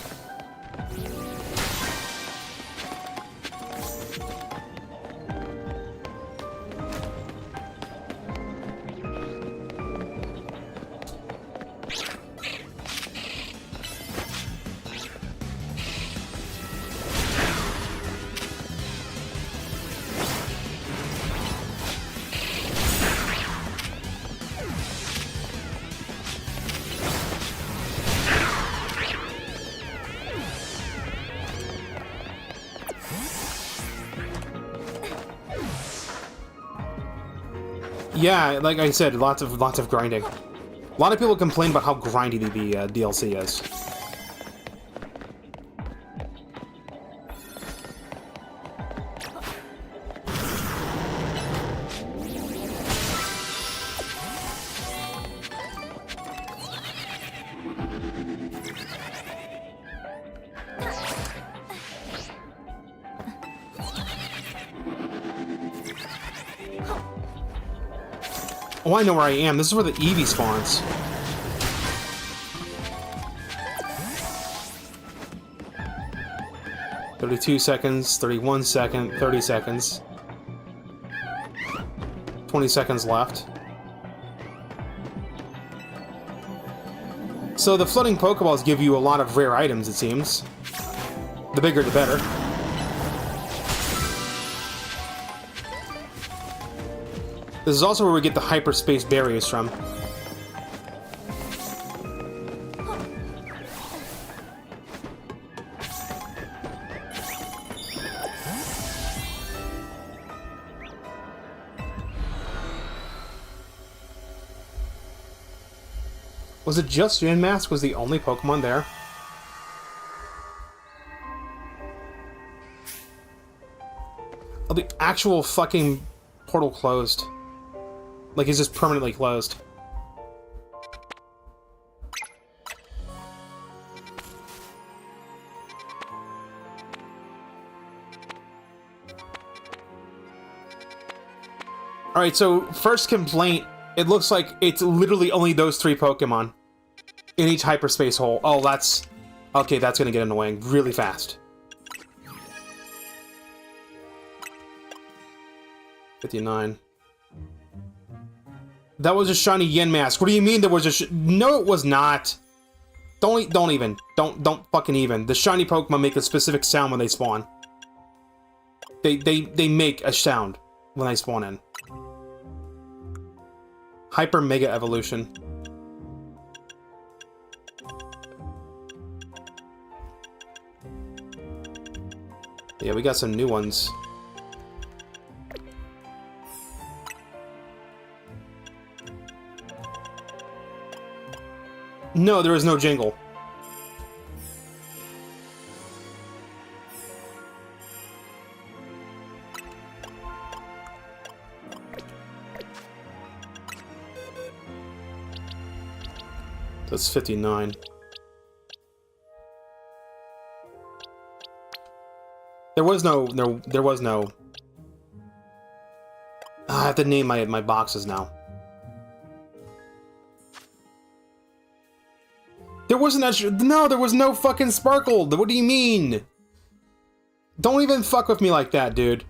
Speaker 1: Yeah, like I said, lots of grinding. A lot of people complain about how grindy the DLC is. Oh, I know where I am. This is where the Eevee spawns. "32 seconds, 31 seconds, 30 seconds. 20 seconds left. So the floating Pokeballs give you a lot of rare items, it seems. The bigger, the better. This is also where we get the hyperspace berries from. Was it just Yunmask was the only Pokemon there? Oh, the actual fucking portal closed. Like, it's just permanently closed. Alright, so first complaint, it looks like it's literally only those 3 Pokemon. in each hyperspace hole. Oh, that's... Okay, that's gonna get annoying really fast. 59. That was a shiny yen mask. What do you mean there was a No, it was not. Don't fucking even. The shiny Pokemon make a specific sound when they spawn. They make a sound when they spawn in. Hyper Mega Evolution. Yeah, we got some new ones. No, there is no jingle. That's 59. There was no... I have to name my boxes now. There wasn't a... No, there was no fucking sparkle! What do you mean? Don't even fuck with me like that, dude.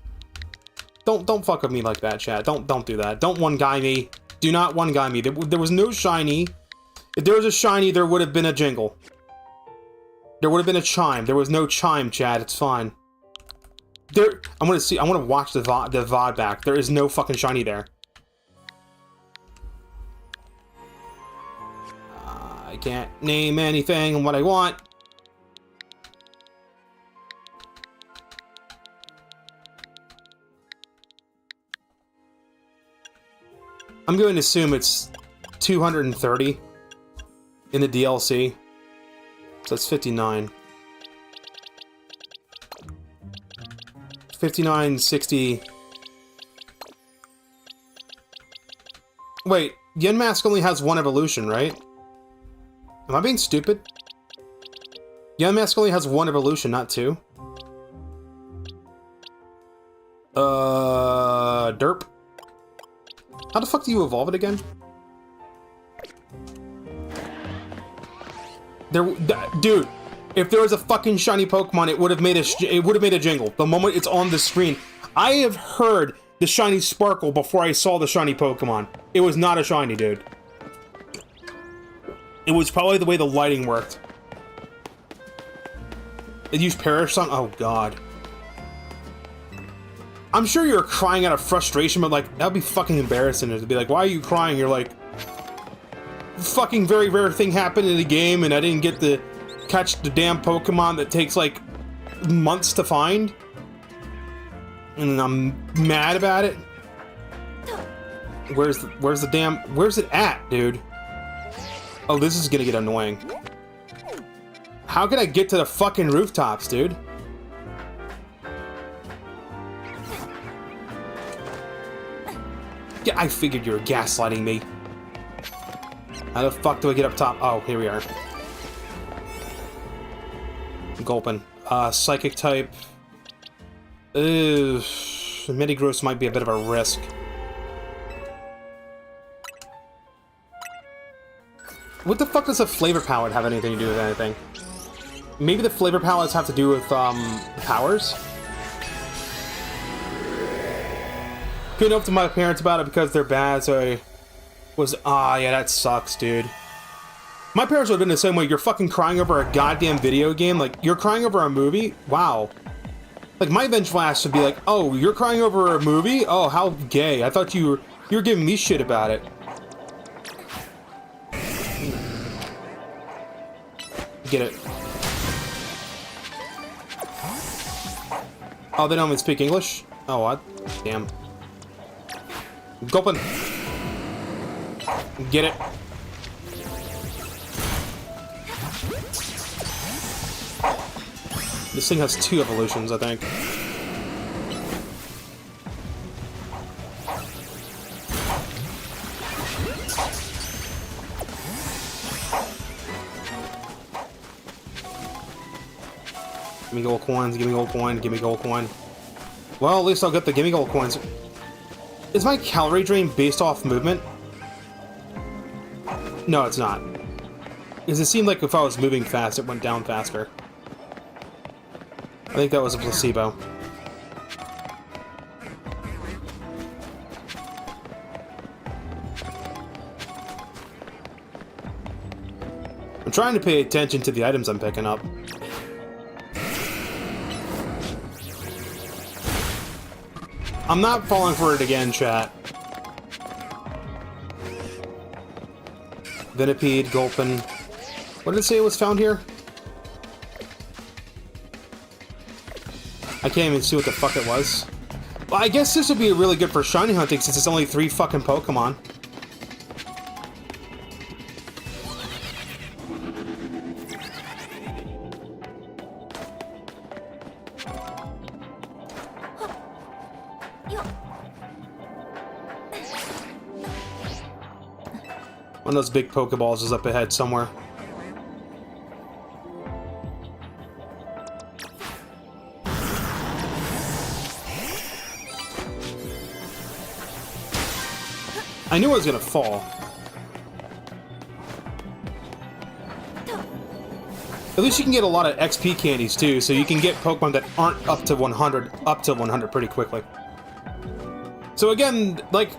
Speaker 1: Don't fuck with me like that, chat. Don't do that. Don't one-guy me. Do not one-guy me. There was no shiny. If there was a shiny, there would have been a jingle. There would have been a chime. There was no chime, Chad. It's fine. I want to watch the VOD back. There is no fucking shiny there. I can't name anything what I want. I'm going to assume it's 230 in the DLC. So that's 59. 59, 60. Wait, Yen Mask only has one evolution, right? Am I being stupid? Yen Mask only has one evolution, not two. Derp. How the fuck do you evolve it again? Dude, if there was a fucking shiny Pokemon, it would have made a jingle the moment it's on the screen. I have heard the shiny sparkle before I saw the shiny Pokemon. It was not a shiny, dude. It was probably the way the lighting worked. It used Perish Song. Oh god. I'm sure you're crying out of frustration, but like that'd be fucking embarrassing to be like, why are you crying? You're like, fucking very rare thing happened in the game, and I didn't get to catch the damn Pokemon that takes like months to find, and I'm mad about it. Where's it at, dude? Oh, this is gonna get annoying. How can I get to the fucking rooftops, dude? Yeah, I figured you were gaslighting me. How the fuck do I get up top? Oh, here we are. Gulpin. Psychic type. Metagross might be a bit of a risk. What the fuck does a flavor palette have anything to do with anything? Maybe the flavor palettes have to do with, powers? Couldn't talk to my parents about it because they're bad, so I was... Ah, yeah, that sucks, dude. My parents would have been the same way. You're fucking crying over a goddamn video game? Like, you're crying over a movie? Wow. Like, my bench flash would be like, oh, you're crying over a movie? Oh, how gay. I thought you were giving me shit about it. Get it. Oh, they don't even speak English? Oh, what? Damn. Gulpin. Get it. This thing has 2 evolutions, I think. Give me gold coins, give me gold coin, give me gold coin. Well, at least I'll get the gimme gold coins. Is my calorie drain based off movement? No, it's not. Because it seemed like if I was moving fast, it went down faster. I think that was a placebo. I'm trying to pay attention to the items I'm picking up. I'm not falling for it again, chat. Venipede, Gulpin. What did it say was found here? I can't even see what the fuck it was. Well, I guess this would be really good for shiny hunting since it's only 3 fucking Pokemon. One of those big Pokeballs is up ahead somewhere. I knew I was gonna fall. At least you can get a lot of XP candies too, so you can get Pokemon that aren't up to 100 pretty quickly. So again, like,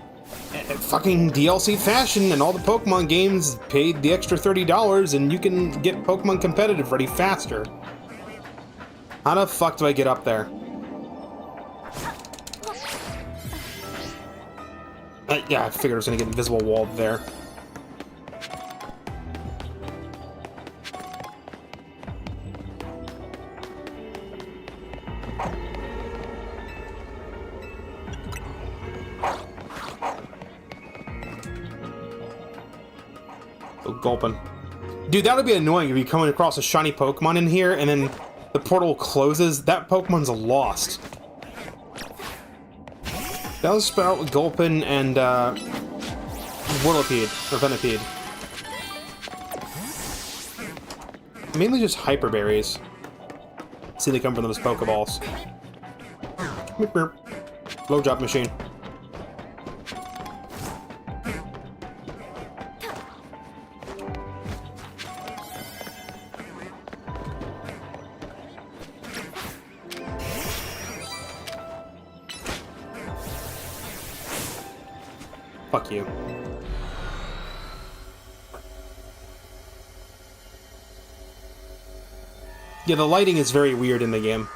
Speaker 1: fucking DLC fashion and all the Pokemon games paid the extra $30 and you can get Pokemon competitive ready faster. How the fuck do I get up there? Yeah, I figured I was gonna get invisible walled there. Oh, Gulpin. Dude, that would be annoying if you're coming across a shiny Pokemon in here and then the portal closes. That Pokemon's lost. That was Sprout with Gulpin and Whirlipede, or Venipede. Mainly just Hyper Berries. See, they come from those Pokeballs. Blowjob machine. Fuck you. Yeah, the lighting is very weird in the game.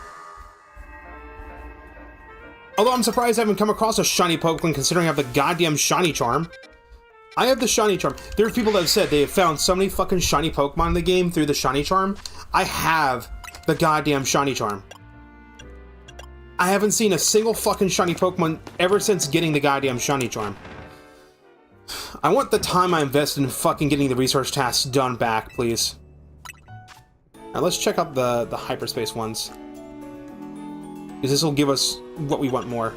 Speaker 1: Although I'm surprised I haven't come across a shiny Pokemon considering I have the goddamn shiny charm. I have the shiny charm. There are people that have said they have found so many fucking shiny Pokemon in the game through the shiny charm. I have the goddamn shiny charm. I haven't seen a single fucking shiny Pokemon ever since getting the goddamn shiny charm. I want the time I invested in fucking getting the research tasks done back, please. Now let's check out the hyperspace ones. Because this will give us what we want more.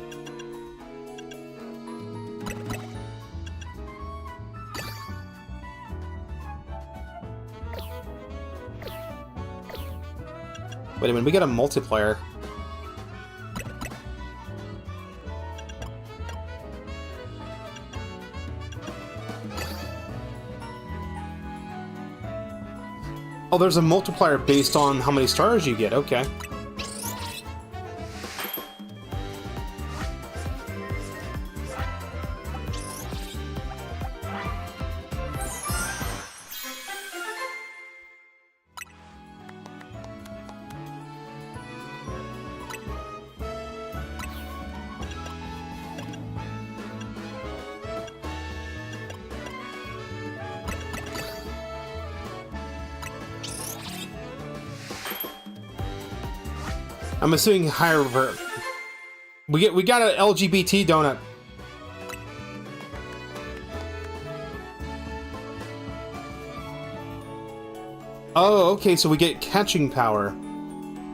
Speaker 1: Wait a minute, we got a multiplayer. Oh, there's a multiplier based on how many stars you get, okay. I'm assuming higher reverb. We got an LGBT donut. Oh, okay, so we get catching power.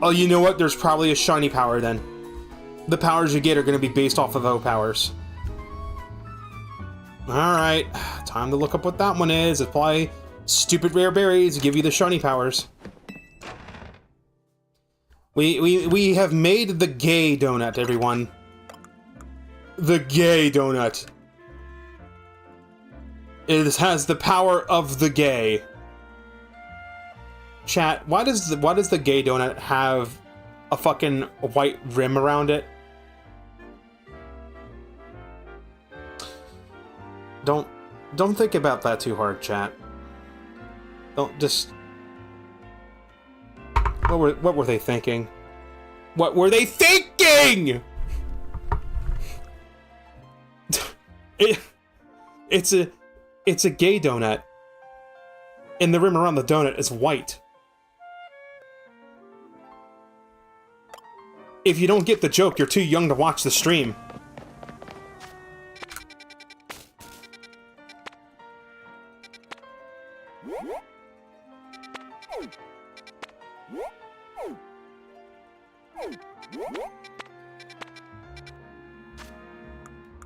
Speaker 1: Oh, you know what? There's probably a shiny power then. The powers you get are going to be based off of O powers. Alright, time to look up what that one is. Apply stupid rare berries to give you the shiny powers. We have made the gay donut, everyone. The gay donut. It has the power of the gay. Chat, why does the gay donut have a fucking white rim around it? Don't think about that too hard, chat. Don't just... What were they thinking? What were they thinking? It's a gay donut, and the rim around the donut is white. If you don't get the joke, you're too young to watch the stream.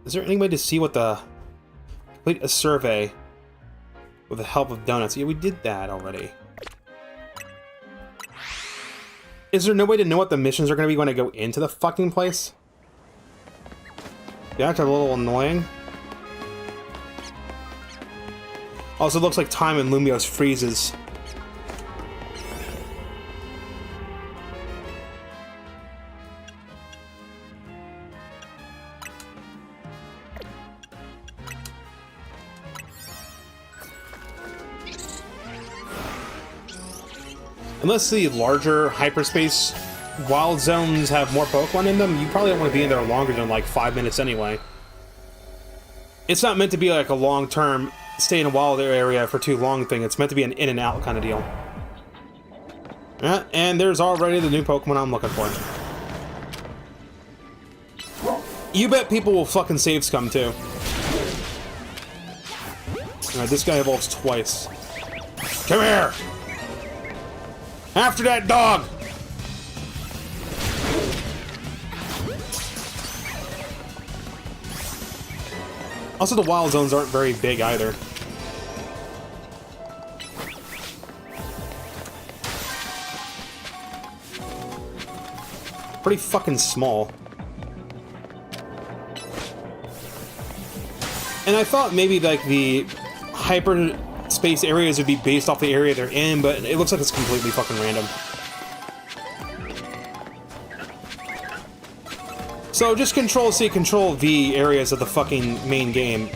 Speaker 1: Is there any way to see what the... Complete a survey with the help of donuts? Yeah, we did that already. Is there no way to know what the missions are going to be when I go into the fucking place? Yeah, that's a little annoying. Also, it looks like time in Lumios freezes. Unless the larger hyperspace wild zones have more Pokemon in them, you probably don't want to be in there longer than like 5 minutes anyway. It's not meant to be like a long-term stay in a wild area for too long thing. It's meant to be an in and out kind of deal. Yeah, and there's already the new Pokemon I'm looking for. You bet people will fucking save scum too. Alright, this guy evolves twice. Come here! After that dog! Also, the wild zones aren't very big either. Pretty fucking small. And I thought maybe like the hyperspace areas would be based off the area they're in, but it looks like it's completely fucking random. So just Control-C, Control-V areas of the fucking main game.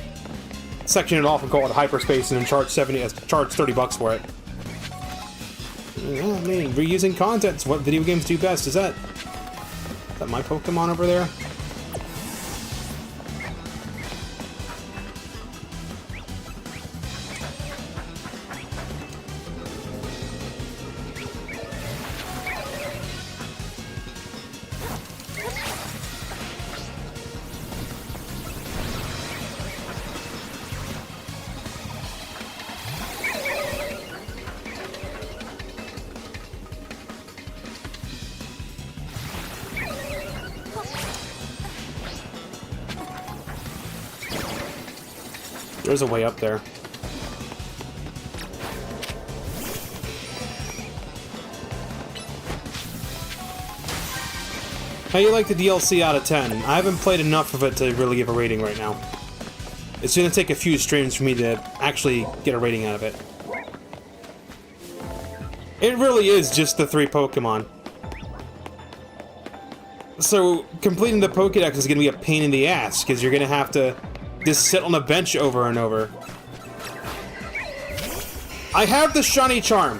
Speaker 1: Section it off and call it hyperspace and then charge $30 for it. Yeah, I mean, reusing content's what video games do best. Is that my Pokemon over there? There's a way up there. How you like the DLC out of 10? I haven't played enough of it to really give a rating right now. It's gonna take a few streams for me to actually get a rating out of it. It really is just the 3 Pokemon. So, completing the Pokédex is gonna be a pain in the ass, because you're gonna have to just sit on the bench over and over. I have the shiny charm.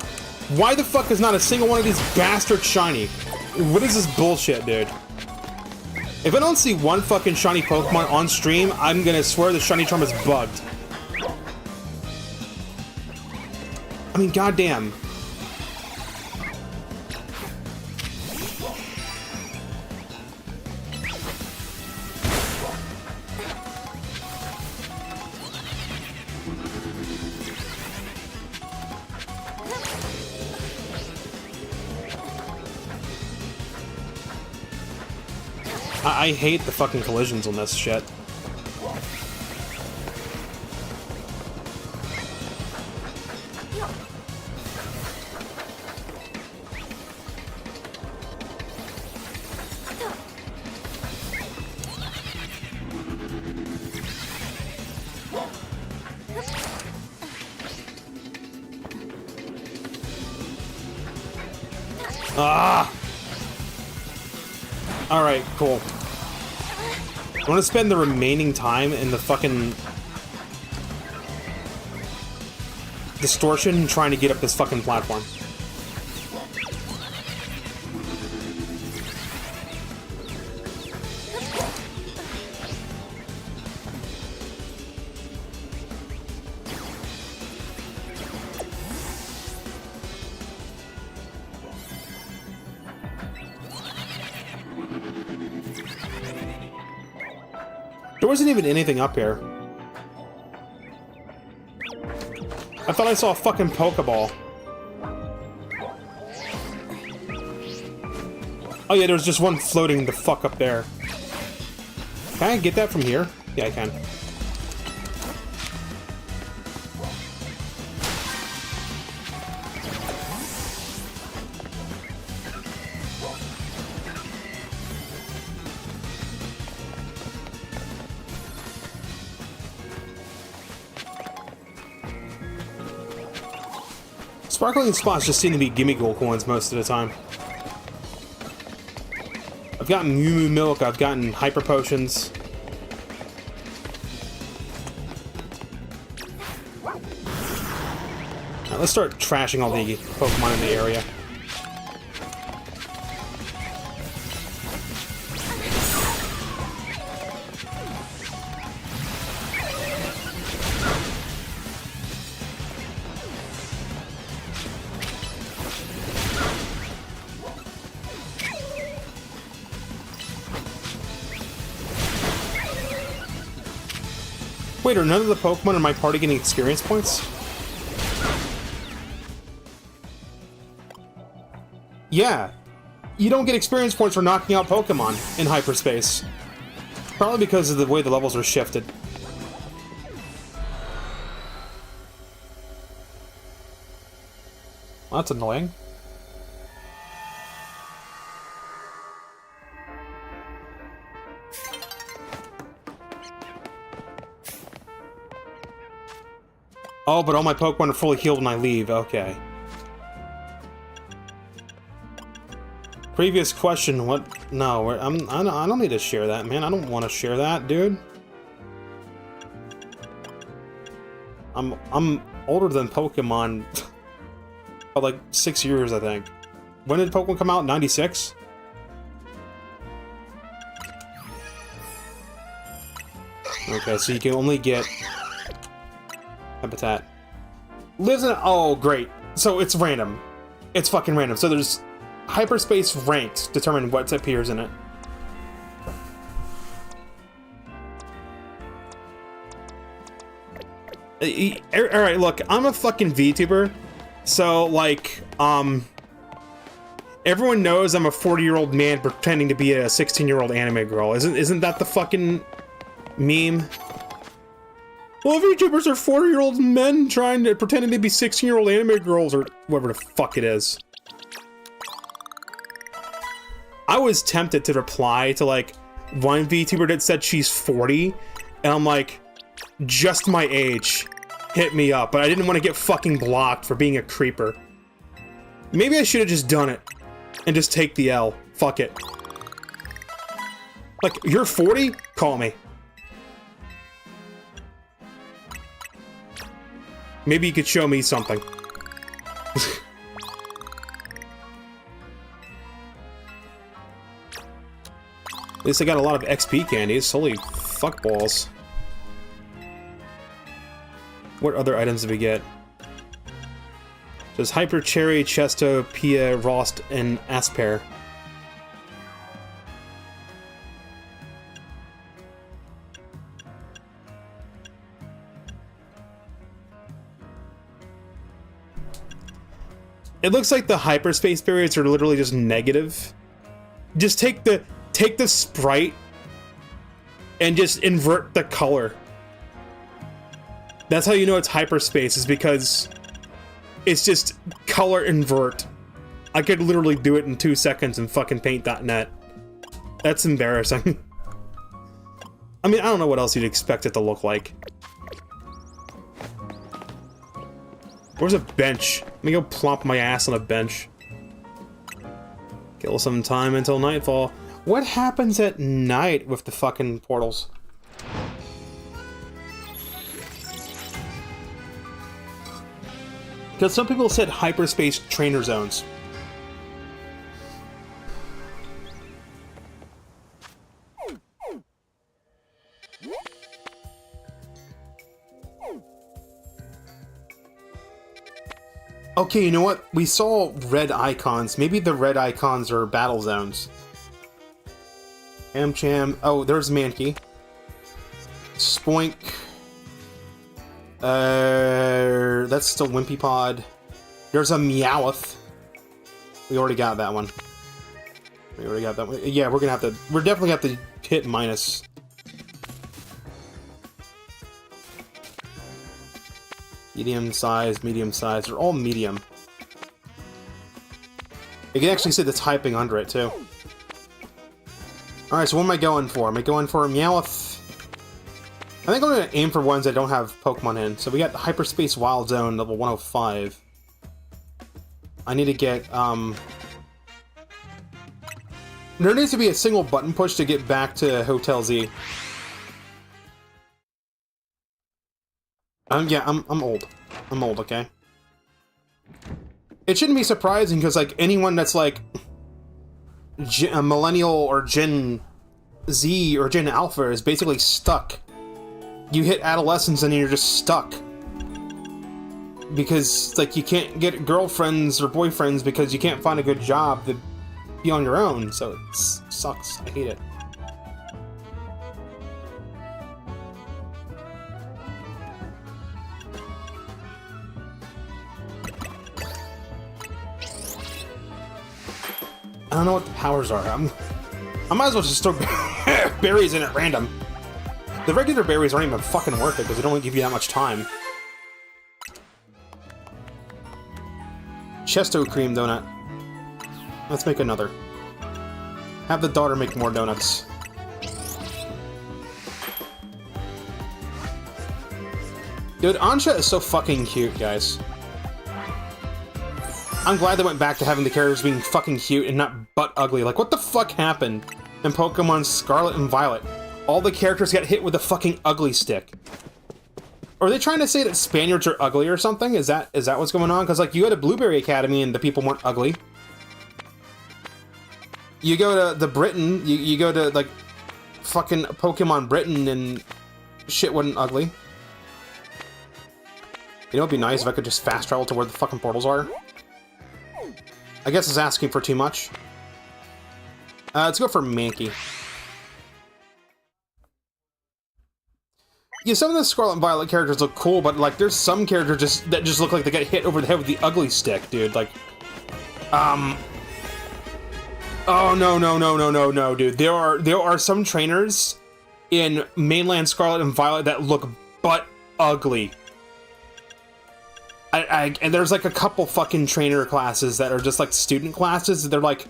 Speaker 1: Why the fuck is not a single one of these bastards shiny? What is this bullshit, dude? If I don't see one fucking shiny Pokemon on stream, I'm gonna swear the shiny charm is bugged. I mean, goddamn. I hate the fucking collisions on this shit. Ah! Alright, cool. I want to spend the remaining time in the fucking distortion trying to get up this fucking platform. There wasn't even anything up here. I thought I saw a fucking Pokeball. Oh yeah, there's just one floating the fuck up there. Can I get that from here? Yeah, I can. Sparkling spots just seem to be gimme gold coins most of the time. I've gotten Moo Moo Milk, I've gotten Hyper Potions. Alright, let's start trashing all the Pokemon in the area. Wait, are none of the Pokemon in my party getting experience points? Yeah. You don't get experience points for knocking out Pokemon in hyperspace. Probably because of the way the levels are shifted. Well, that's annoying. Oh, but all my Pokemon are fully healed when I leave. Okay. Previous question. What? No, I don't need to share that, man. I don't want to share that, dude. I'm older than Pokemon by like 6 years, I think. When did Pokemon come out? 96? Okay, so you can only get Habitat. Lives in... Oh, great. So it's random. It's fucking random. So there's hyperspace ranked, determine what appears in it. Alright, look, I'm a fucking VTuber. So, like, everyone knows I'm a 40-year-old man pretending to be a 16-year-old anime girl. Isn't that the fucking meme? Well, VTubers are 40-year-old men pretending to be 16-year-old anime girls, or whatever the fuck it is. I was tempted to reply to, like, one VTuber that said she's 40, and I'm like, just my age. Hit me up, but I didn't want to get fucking blocked for being a creeper. Maybe I should have just done it, and just take the L. Fuck it. Like, you're 40? Call me. Maybe you could show me something. At least I got a lot of XP candies. Holy fuckballs. What other items did we get? There's Hyper Cherry, Chesto, Pia, Rost, and Asper. It looks like the hyperspace barriers are literally just negative. Just take the sprite and just invert the color. That's how you know it's hyperspace, is because it's just color invert. I could literally do it in 2 seconds in fucking paint.net. That's embarrassing. I mean, I don't know what else you'd expect it to look like. Where's a bench? Let me go plop my ass on a bench. Kill some time until nightfall. What happens at night with the fucking portals? Because some people said hyperspace trainer zones. Okay, you know what? We saw red icons. Maybe the red icons are battle zones. Amcham. Oh, there's Mankey. Spoink. That's still Wimpy Pod. There's a Meowth. We already got that one. We already got that one. Yeah, we're definitely have to hit minus. Medium size, they're all medium. You can actually see the typing under it, too. Alright, so what am I going for? Am I going for a Meowth? I think I'm going to aim for ones that don't have Pokemon in. So we got Hyperspace Wild Zone, level 105. I need to get, there needs to be a single button push to get back to Hotel Z. Yeah, I'm old. I'm old, okay? It shouldn't be surprising, because, like, anyone that's, like, a millennial or Gen Z or Gen Alpha is basically stuck. You hit adolescence and you're just stuck. Because, like, you can't get girlfriends or boyfriends because you can't find a good job to be on your own, so it sucks. I hate it. I don't know what the powers are. I might as well just throw berries in at random. The regular berries aren't even fucking worth it because they don't give you that much time. Chesto cream donut. Let's make another. Have the daughter make more donuts. Dude, Ansha is so fucking cute, guys. I'm glad they went back to having the characters being fucking cute and not butt ugly. Like, what the fuck happened in Pokemon Scarlet and Violet? All the characters got hit with a fucking ugly stick. Are they trying to say that Spaniards are ugly or something? Is that what's going on? Because, like, you go to Blueberry Academy and the people weren't ugly. You go to the Britain, you go to, like, fucking Pokemon Britain and shit wasn't ugly. You know, it'd be nice if I could just fast travel to where the fucking portals are. I guess it's asking for too much. Let's go for Mankey. Yeah, some of the Scarlet and Violet characters look cool, but, like, there's some characters that just look like they got hit over the head with the ugly stick, dude. Like, oh, no, dude. There are some trainers in mainland Scarlet and Violet that look butt ugly. And there's, like, a couple fucking trainer classes that are just, like, student classes. They're, like,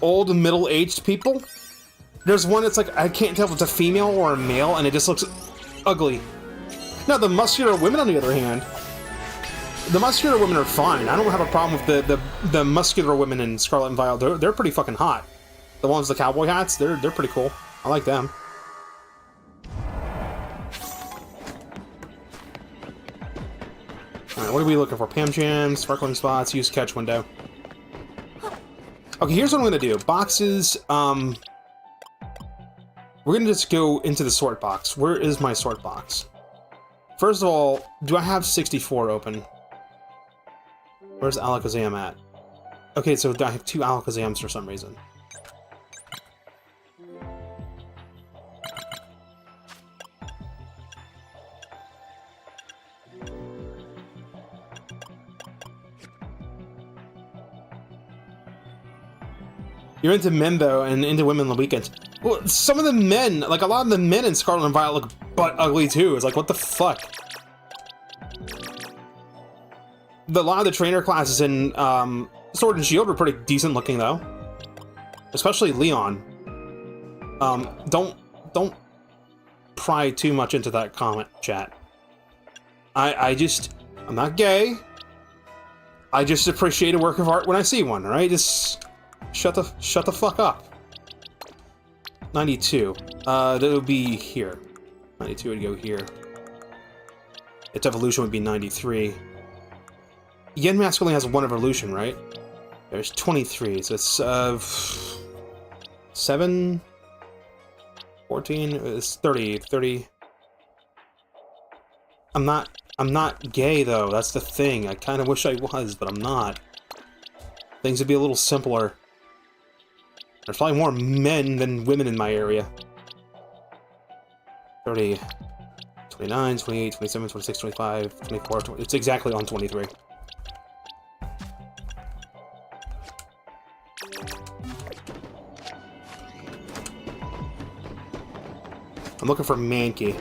Speaker 1: old, middle-aged people. There's one that's, like, I can't tell if it's a female or a male, and it just looks ugly. Now, the muscular women, on the other hand, the muscular women are fine. I don't have a problem with the muscular women in Scarlet and Violet. They're pretty fucking hot. The ones with the cowboy hats, they're pretty cool. I like them. Alright, what are we looking for? Pam Jams, Sparkling Spots, use catch window. Okay, here's what I'm gonna do. Boxes, we're gonna just go into the sort box. Where is my sort box? First of all, do I have 64 open? Where's Alakazam at? Okay, so I have 2 Alakazams for some reason. You're into men, though, and into women on the weekends. Well, some of the men, like, a lot of the men in Scarlet and Violet look butt ugly, too. It's like, what the fuck? A lot of the trainer classes in Sword and Shield were pretty decent looking, though. Especially Leon. Don't pry too much into that comment, chat. I'm not gay. I just appreciate a work of art when I see one, right? Just Shut the fuck up. 92. That would be here. 92 would go here. Its evolution would be 93. Yen Mask only has one evolution, right? There's 23, so it's 7, 14, it's 30, 30. I'm not gay though, that's the thing. I kind of wish I was, but I'm not. Things would be a little simpler. There's probably more men than women in my area. 30, 29, 28, 27, 26, 25, 24, 20, it's exactly on 23. I'm looking for Mankey.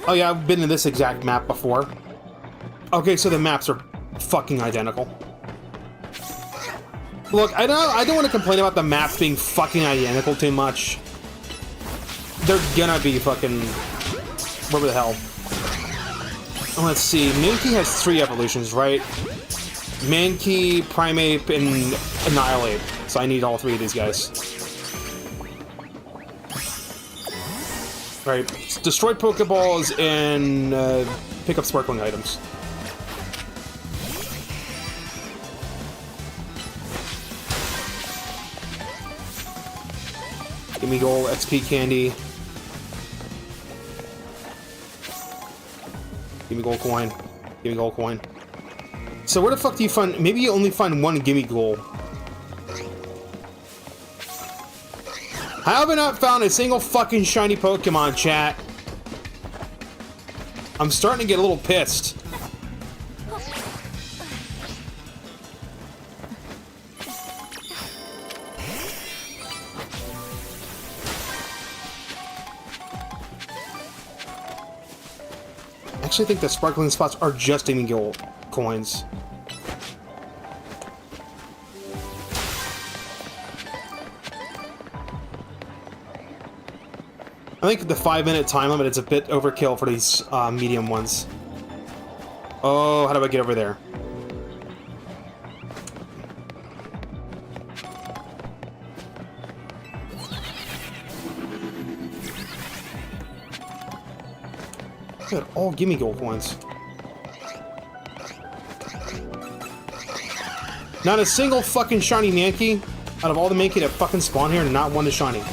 Speaker 1: Oh yeah, I've been in this exact map before. Okay, so the maps are fucking identical. Look, I don't want to complain about the maps being fucking identical too much. They're gonna be fucking... whatever the hell. Let's see, Mankey has 3 evolutions, right? Mankey, Primeape, and Annihilate. So I need all 3 of these guys. Right, destroy Pokeballs and pick up sparkling items. Give me gold, XP candy. Give me gold coin. Give me gold coin. So where the fuck do you find... maybe you only find 1 gimme gold. How have I not found a single fucking shiny Pokemon, chat? I'm starting to get a little pissed. I actually think the sparkling spots are just gimme gold coins. I think the 5-minute time limit is a bit overkill for these medium ones. Oh, how do I get over there? Look at all gimme gold coins. Not a single fucking shiny Mankey out of all the Mankey that fucking spawn here, and not one is shiny.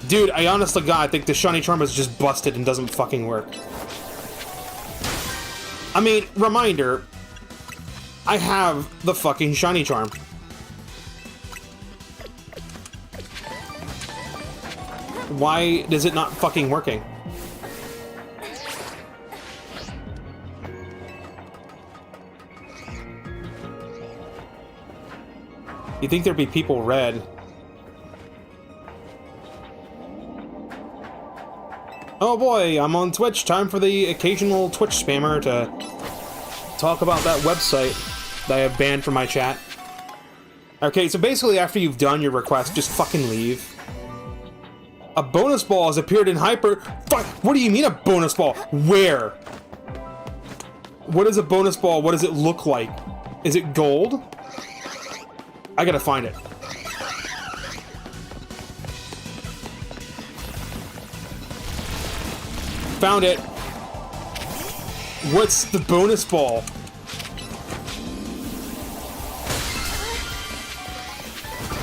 Speaker 1: Dude, I honestly God, I think the shiny charm is just busted and doesn't fucking work. I mean, reminder, I have the fucking shiny charm. Why is it not fucking working? You'd think there'd be people red. Oh boy, I'm on Twitch. Time for the occasional Twitch spammer to talk about that website that I have banned from my chat. Okay, so basically after you've done your request, just fucking leave. A bonus ball has appeared in Hyper... Fuck! What do you mean a bonus ball? Where? What is a bonus ball? What does it look like? Is it gold? I gotta find it. Found it. What's the bonus ball?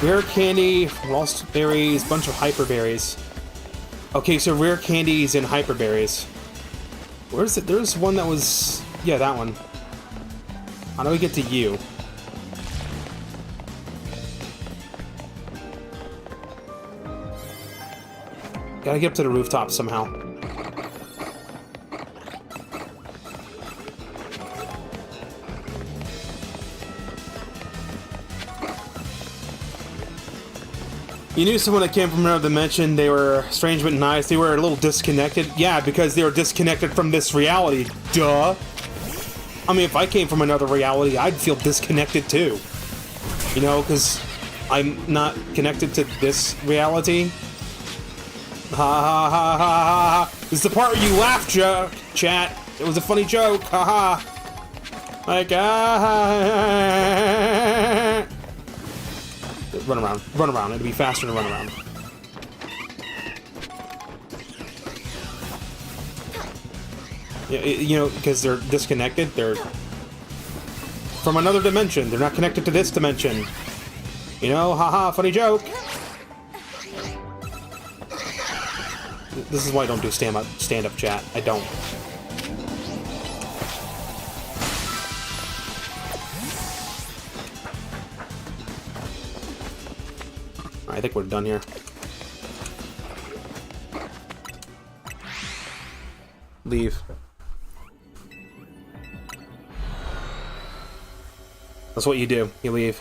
Speaker 1: Rare candy, lost berries, bunch of hyper berries. Okay, so rare candies and hyper berries. Where's it? There's one that was... yeah, that one. How do we get to you? Gotta get up to the rooftop somehow. You knew someone that came from another dimension, they were strange but nice, they were a little disconnected. Yeah, because they were disconnected from this reality, duh. I mean, if I came from another reality, I'd feel disconnected too. You know, because I'm not connected to this reality. Ha ha ha ha ha ha. This is the part where you laugh, chat. It was a funny joke. Haha. Like, Run around. Run around. It'd be faster to run around. Yeah, you know, because they're disconnected. They're from another dimension. They're not connected to this dimension. You know, haha, funny joke. This is why I don't do stand-up chat. I don't. I think we're done here. Leave. That's what you do. You leave.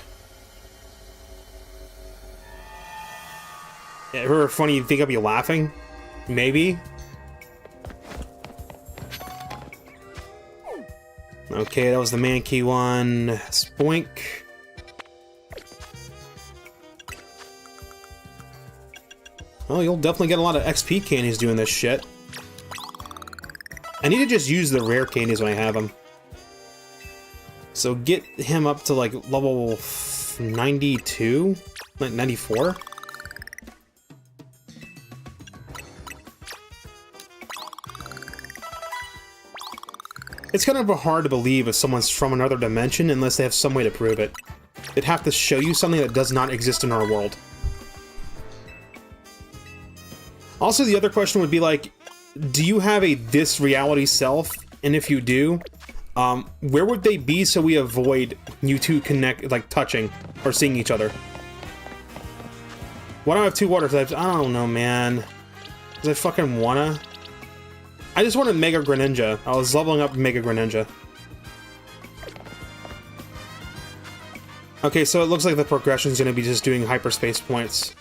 Speaker 1: Yeah, if it were funny, you'd think I'd be laughing? Maybe? Okay, that was the man key one. Spoink. Well, you'll definitely get a lot of XP candies doing this shit. I need to just use the rare candies when I have them. So get him up to like level 92? 94? It's kind of hard to believe if someone's from another dimension unless they have some way to prove it. They'd have to show you something that does not exist in our world. Also, the other question would be like, do you have a this reality self? And if you do, where would they be so we avoid you two touching or seeing each other? Why don't I have two water types? I don't know, man. Because I fucking wanna. I just wanted Mega Greninja. I was leveling up Mega Greninja. Okay, so it looks like the progression's gonna be just doing hyperspace points.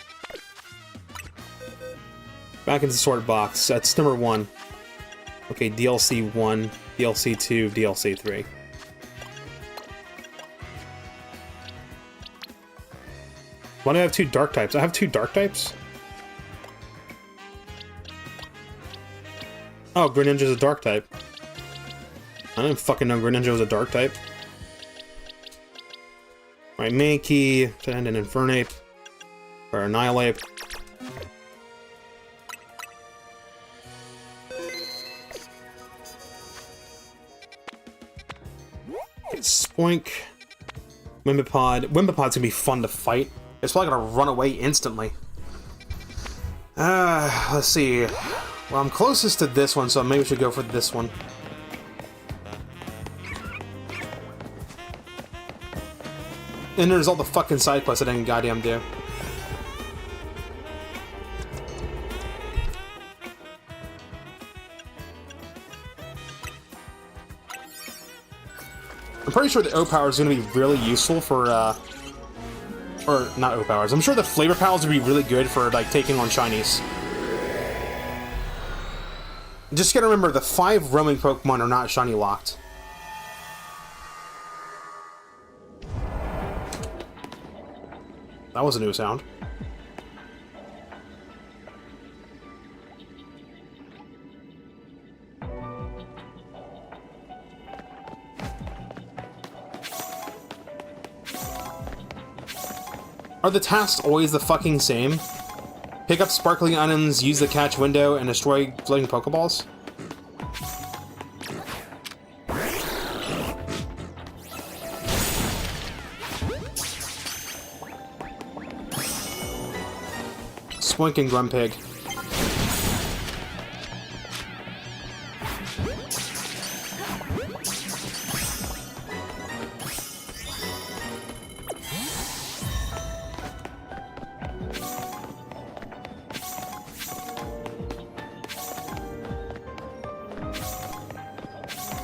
Speaker 1: Back into the sort box. That's number 1. Okay, DLC 1, DLC 2, DLC 3. Why do I have 2 dark types? I have 2 dark types? Oh, Greninja's a dark type. I didn't fucking know Greninja was a dark type. Alright, Mankey, and an Infernape. Or Annihilate. Spoink. Wimbipod. Wimbipod's gonna be fun to fight. It's probably gonna run away instantly. Let's see. Well, I'm closest to this one, so maybe we should go for this one. And there's all the fucking side quests I didn't goddamn do. I'm pretty sure the O-Power is going to be really useful for, or not O-Powers. I'm sure the Flavor Powers would be really good for, like, taking on shinies. Just gotta remember, the 5 roaming Pokemon are not shiny locked. That was a new sound. Are the tasks always the fucking same? Pick up sparkling items, use the catch window, and destroy floating Pokeballs? Spoink and Grumpig.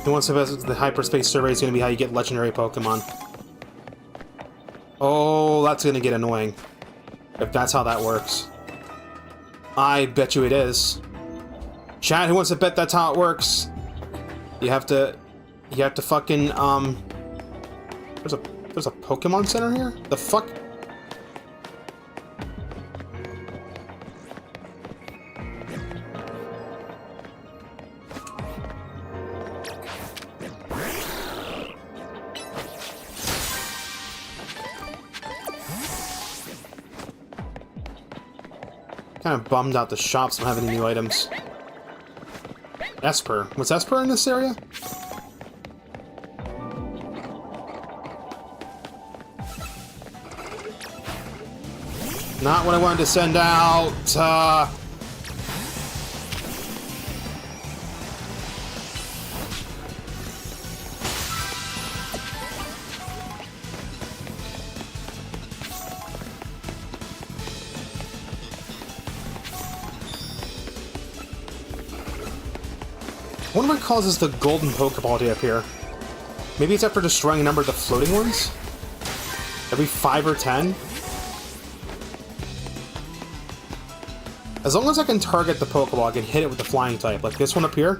Speaker 1: The one of the hyperspace survey is going to be how you get legendary Pokemon. Oh, that's going to get annoying. If that's how that works. I bet you it is. Chat, who wants to bet that's how it works? You have to fucking, there's a Pokemon Center here? The fuck? Kind of bummed out the shops don't have any new items. Esper. Was Esper in this area? Not what I wanted to send out. I wonder what causes the golden Pokeball to appear. Maybe it's after destroying a number of the floating ones? Every 5 or 10? As long as I can target the Pokeball, I can hit it with the flying type. Like this one up here.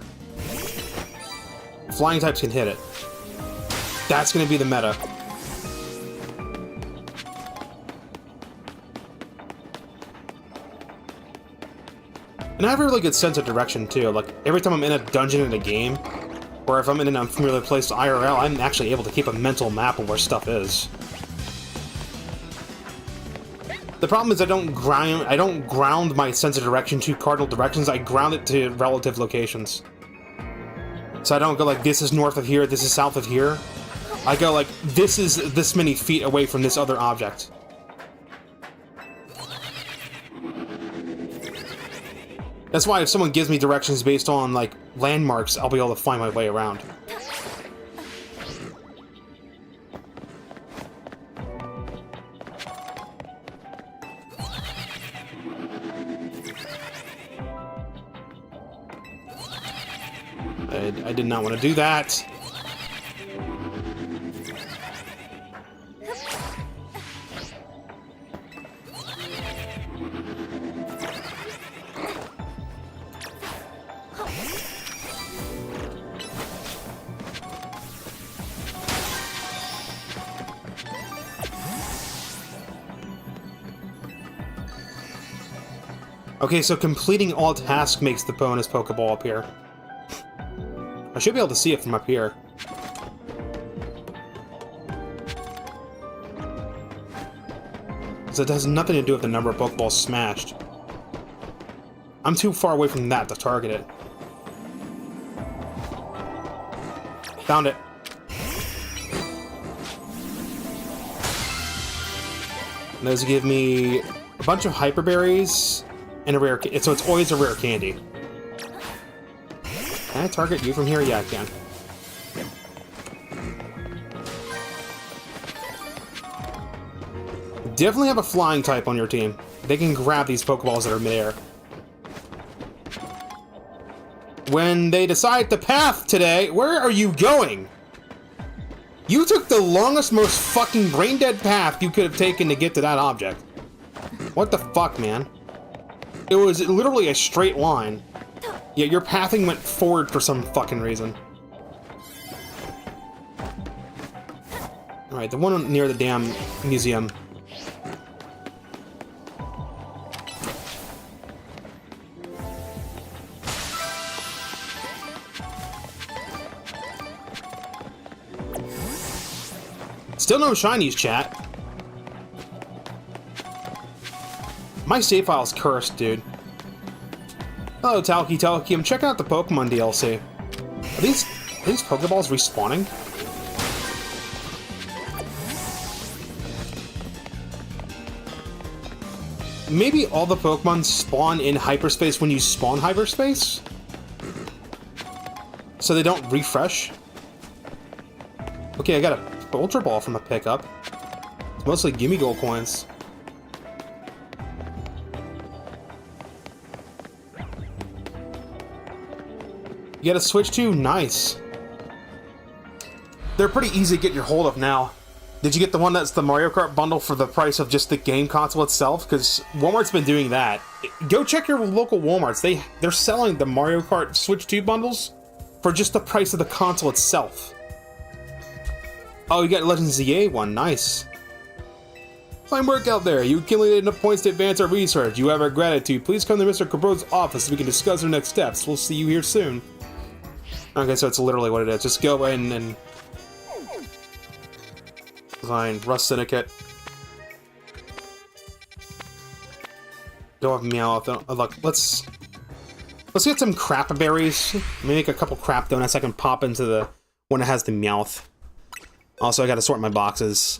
Speaker 1: Flying types can hit it. That's going to be the meta. And I have a really good sense of direction too. Like every time I'm in a dungeon in a game, or if I'm in an unfamiliar place IRL, I'm actually able to keep a mental map of where stuff is. The problem is I don't ground my sense of direction to cardinal directions. I ground it to relative locations. So I don't go like, this is north of here, this is south of here. I go like, this is this many feet away from this other object. That's why if someone gives me directions based on like landmarks, I'll be able to find my way around. I did not want to do that. Okay, so completing all tasks makes the bonus Pokeball appear. I should be able to see it from up here. So it has nothing to do with the number of Pokeballs smashed. I'm too far away from that to target it. Found it. And those give me a bunch of Hyper Berries and a rare. So it's always a rare candy. Can I target you from here? Yeah, I can. Definitely have a flying type on your team. They can grab these Pokeballs that are midair. When they decide to path today, where are you going? You took the longest, most fucking brain-dead path you could have taken to get to that object. What the fuck, man? It was literally a straight line. Yeah, your pathing went forward for some fucking reason. Alright, the one near the damn museum. Still no shinies, chat. My save file's cursed, dude. Hello, Talkie. I'm checking out the Pokemon DLC. Are these Pokeballs respawning? Maybe all the Pokemon spawn in hyperspace when you spawn hyperspace? So they don't refresh? Okay, I got a Ultra Ball from a pickup. It's mostly gimme gold coins. You got a Switch too? Nice. They're pretty easy to get your hold of now. Did you get the one that's the Mario Kart bundle for the price of just the game console itself? Because Walmart's been doing that. Go check your local Walmarts. They're selling the Mario Kart Switch 2 bundles for just the price of the console itself. Oh, you got Legends ZA one. Nice. Fine work out there. You accumulated enough points to advance our research. You have our gratitude. Please come to Mr. Cabro's office so we can discuss our next steps. We'll see you here soon. Okay, so it's literally what it is. Just go in and design Rust Syndicate. Don't have Meowth. Look, let's get some crap berries. Let me make a couple crap donuts I can pop into the one that has the Meowth. Also, I gotta sort my boxes.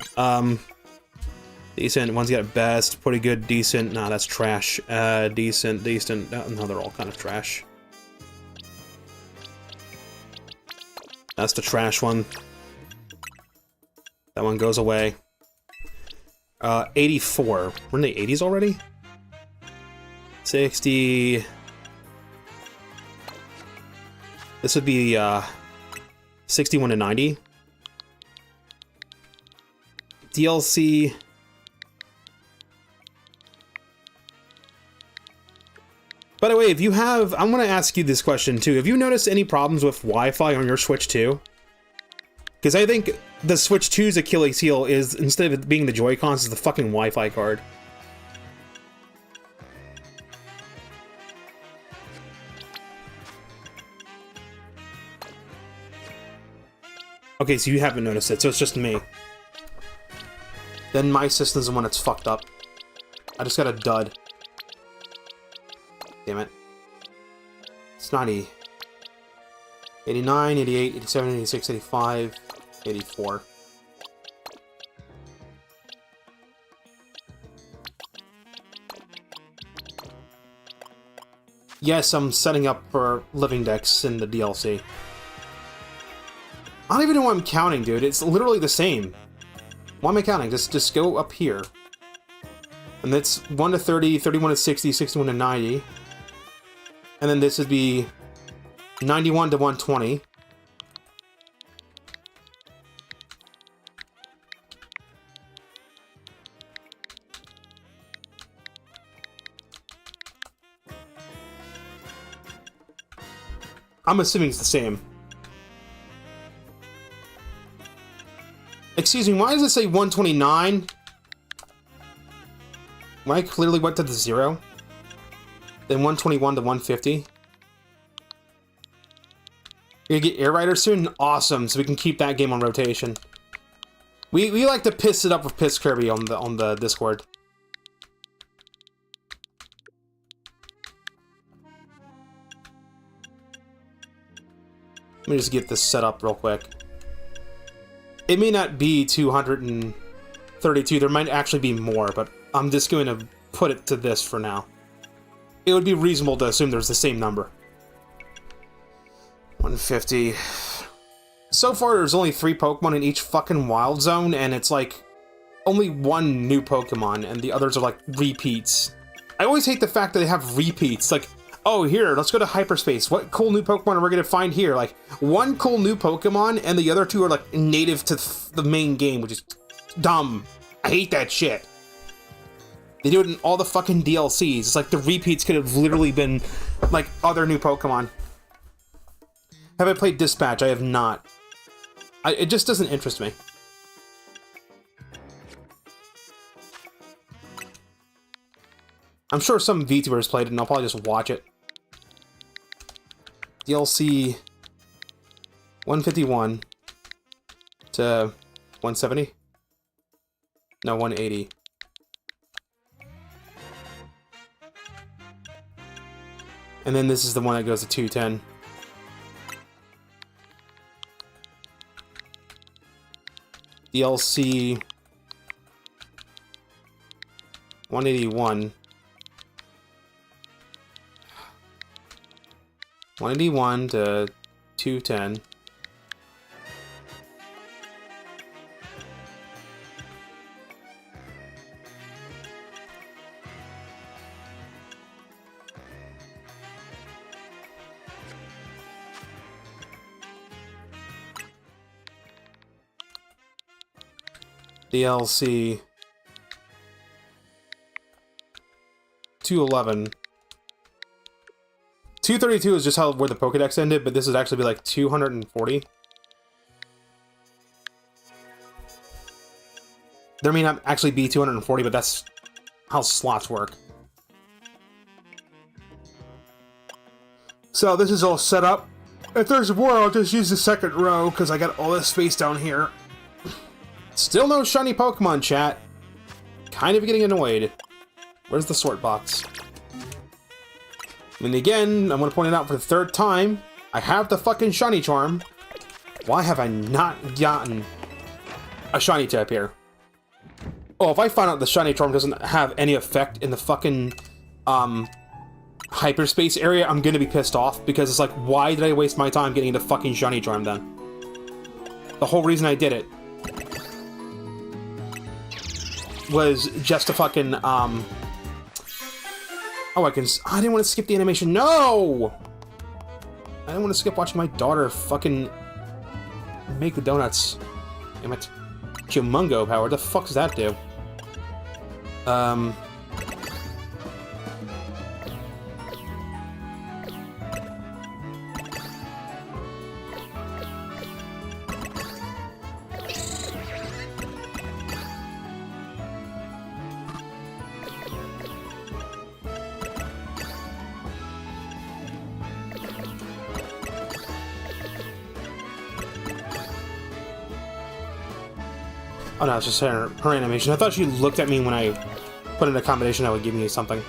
Speaker 1: Decent. One's got it best. Pretty good. Decent. Nah, that's trash. Decent. Decent. No, they're all kind of trash. That's the trash one. That one goes away. 84. We're in the 80s already? 60. This would be 61 to 90. DLC. By the way, if you have, I'm going to ask you this question too. Have you noticed any problems with Wi-Fi on your Switch 2? Because I think the Switch 2's Achilles heel is, instead of it being the Joy-Cons, is the fucking Wi-Fi card. Okay, so you haven't noticed it, so it's just me. Then my system's the one that's fucked up. I just got a dud. Damn it. It's 90. 89, 88, 87, 86, 85, 84. Yes, I'm setting up for living decks in the DLC. I don't even know what I'm counting, dude. It's literally the same. Why am I counting? Just go up here. And that's 1 to 30, 31 to 60, 61 to 90. And then this would be 91 to 120. I'm assuming it's the same. Excuse me, why does it say 129? When I clearly went to the 0? Then 121 to 150? You're gonna get Air Rider soon? Awesome, so we can keep that game on rotation. We like to piss it up with Piss Kirby on the Discord. Let me just get this set up real quick. It may not be 232, there might actually be more, but I'm just going to put it to this for now. It would be reasonable to assume there's the same number. 150. So far, there's only 3 Pokemon in each fucking Wild Zone, and it's like only 1 new Pokemon, and the others are like repeats. I always hate the fact that they have repeats. Like, oh, here, let's go to hyperspace. What cool new Pokemon are we going to find here? Like, 1 cool new Pokemon, and the other 2 are like native to the main game, which is dumb. I hate that shit. They do it in all the fucking DLCs. It's like the repeats could have literally been like other new Pokemon. Have I played Dispatch? I have not. It just doesn't interest me. I'm sure some VTubers played it, and I'll probably just watch it. DLC 151 to 170? No, 180. And then this is the one that goes to 210. DLC 181. 181 to 210. DLC 211. 232 is just where the Pokedex ended, but this would actually be like 240. There may not actually be 240, but that's how slots work. So this is all set up. If there's more, I'll just use the second row, because I got all this space down here. Still no shiny Pokemon, chat. Kind of getting annoyed. Where's the sort box? And again, I'm going to point it out for the third time. I have the fucking shiny charm. Why have I not gotten a shiny type here? Oh, if I find out the shiny charm doesn't have any effect in the fucking, hyperspace area, I'm gonna be pissed off, because it's like, why did I waste my time getting the fucking shiny charm then? The whole reason I did it was just to fucking, oh, I didn't want to skip the animation, no! I didn't want to skip watching my daughter fucking make the donuts. Damn it. Humongo power, what the fuck does that do? Oh no, it's just her animation. I thought she looked at me when I put in a combination that would give me something.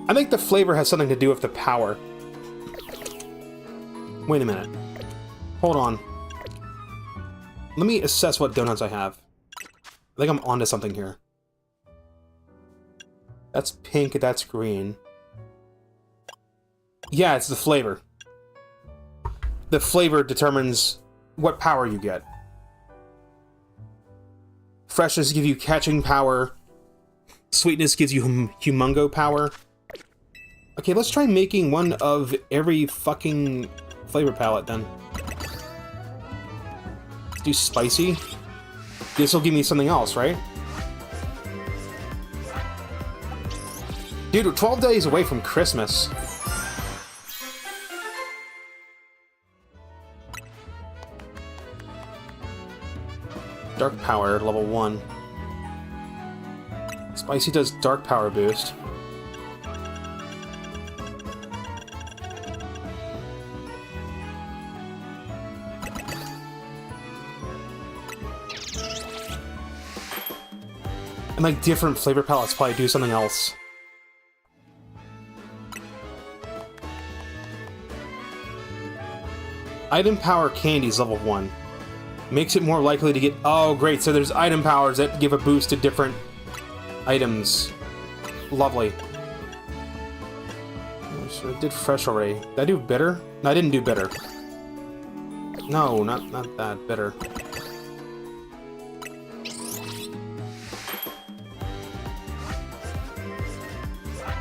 Speaker 1: I think the flavor has something to do with the power. Wait a minute. Hold on. Let me assess what donuts I have. I think I'm onto something here. That's pink, that's green. Yeah, it's the flavor. The flavor determines what power you get. Freshness gives you catching power. Sweetness gives you humongo power. Okay, let's try making one of every fucking flavor palette then. Let's do spicy. This will give me something else, right? Dude, we're 12 days away from Christmas. Dark power, level 1. Spicy does dark power boost. And like different flavor palettes probably do something else. Item power candies level 1. Makes it more likely to get... Oh, great. So there's item powers that give a boost to different items. Lovely. So I did fresh already. Did I do bitter? No, I didn't do bitter. No, not that. Bitter.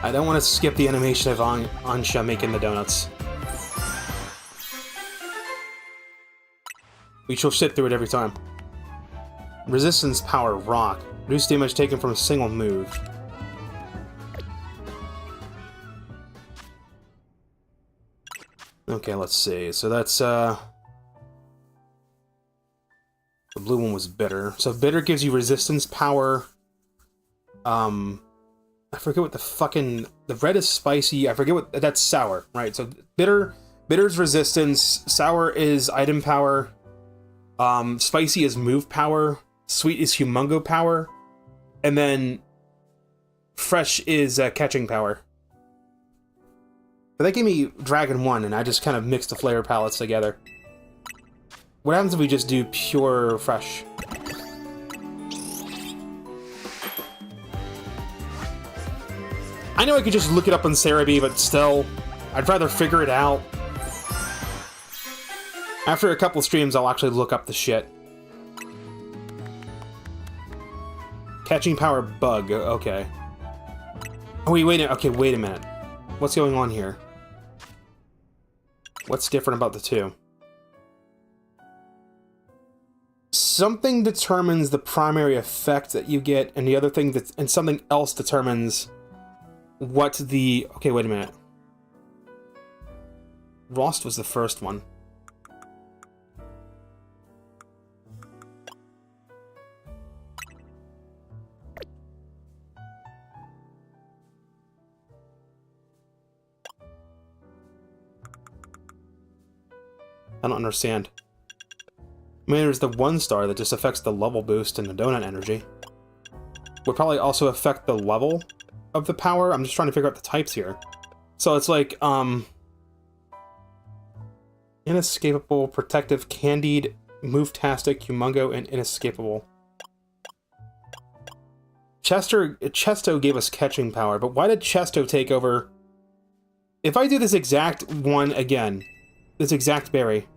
Speaker 1: I don't want to skip the animation of Ansha making the donuts. We shall sit through it every time. Resistance power, rock. Reduce damage taken from a single move. Okay, let's see. So that's, the blue one was bitter. So bitter gives you resistance power. I forget what the fucking... The red is spicy. I forget what... That's sour, right? So bitter's resistance. Sour is item power. Spicy is move power, sweet is humongo power, and then fresh is catching power. But that gave me Dragon 1, and I just kind of mixed the flavor palettes together. What happens if we just do pure fresh? I know I could just look it up on Cerebi, but still, I'd rather figure it out. After a couple streams, I'll actually look up the shit. Catching power bug, okay. Oh, wait a minute. What's going on here? What's different about the two? Something determines the primary effect that you get, and the other thing and something else determines what the... Okay, wait a minute. Rost was the first one. I don't understand. I mean, there's the 1-star that just affects the level boost and the donut energy. Would probably also affect the level of the power. I'm just trying to figure out the types here. So it's like, inescapable, protective, candied, move-tastic, humongo, and inescapable. Chesto gave us catching power, but why did Chesto take over? If I do this exact one again, this exact berry,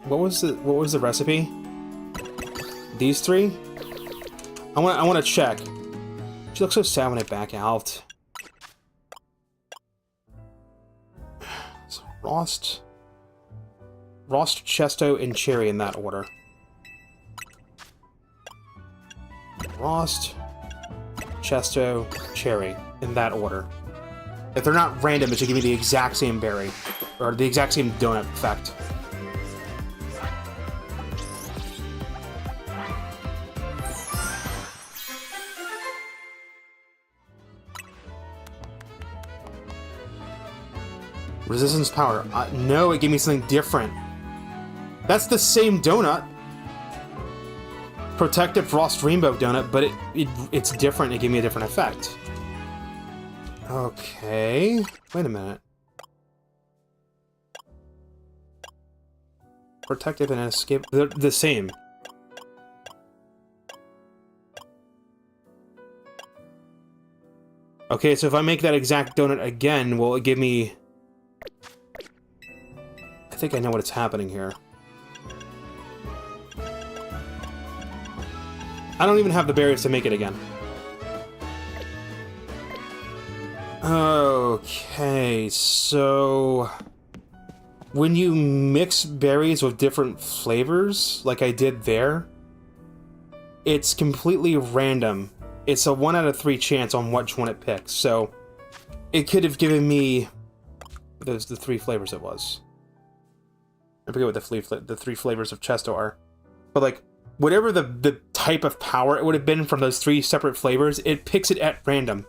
Speaker 1: what was the recipe? These three? I want to check. She looks so sad when I back out. So Rost, Chesto, and Cherry in that order. Rost, Chesto, Cherry in that order. If they're not random, it should give me the exact same berry, or the exact same donut effect. Resistance power. No, it gave me something different. That's the same donut. Protective Frost Rainbow donut, but it's different. It gave me a different effect. Okay. Wait a minute. Protective and escape. They're the same. Okay, so if I make that exact donut again, will it give me... I think I know what's happening here. I don't even have the berries to make it again. Okay, so... when you mix berries with different flavors, like I did there, it's completely random. It's a 1 out of 3 chance on which one it picks, so... it could have given me... the 3 flavors it was. I forget what the 3 flavors of Chesto are. But, like, whatever the type of power it would have been from those 3 separate flavors, it picks it at random.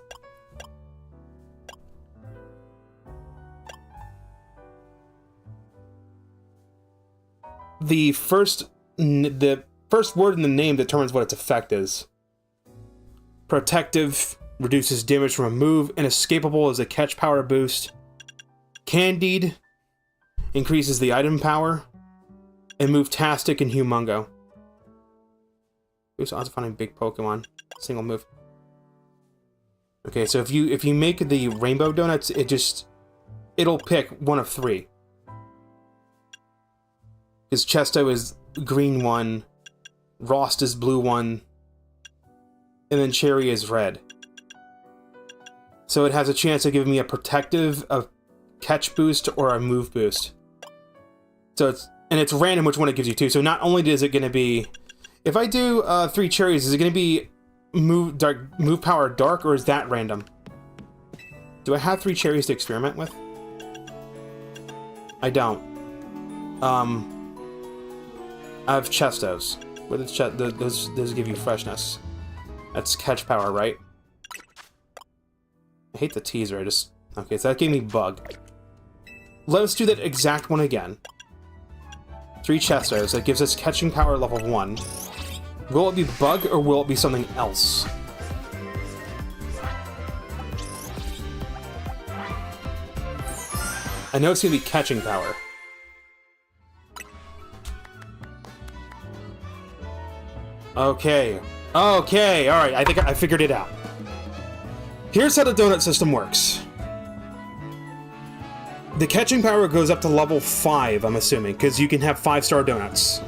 Speaker 1: The first word in the name determines what its effect is. Protective reduces damage from a move. Inescapable is a catch power boost. Candied increases the item power. And Move-tastic and Humongo. Boost odds of finding big Pokemon. Single move. Okay, so if you make the rainbow donuts, it'll pick one of 3. Because Chesto is green 1, Rost is blue 1, and then Cherry is red. So it has a chance of giving me a protective, a catch boost, or a move boost. So it's random which one it gives you too. So not only is it going to be, if I do 3 cherries, is it going to be move power dark, or is that random? Do I have 3 cherries to experiment with? I don't. I have Chestos. Where those give you freshness. That's catch power, right? I hate the teaser. Okay, so that gave me bug. Let's do that exact one again. 3 Chestos. That gives us catching power level 1. Will it be bug, or will it be something else? I know it's gonna be catching power. Okay. Okay, alright, I think I figured it out. Here's how the donut system works. The catching power goes up to level 5, I'm assuming, because you can have 5-star donuts.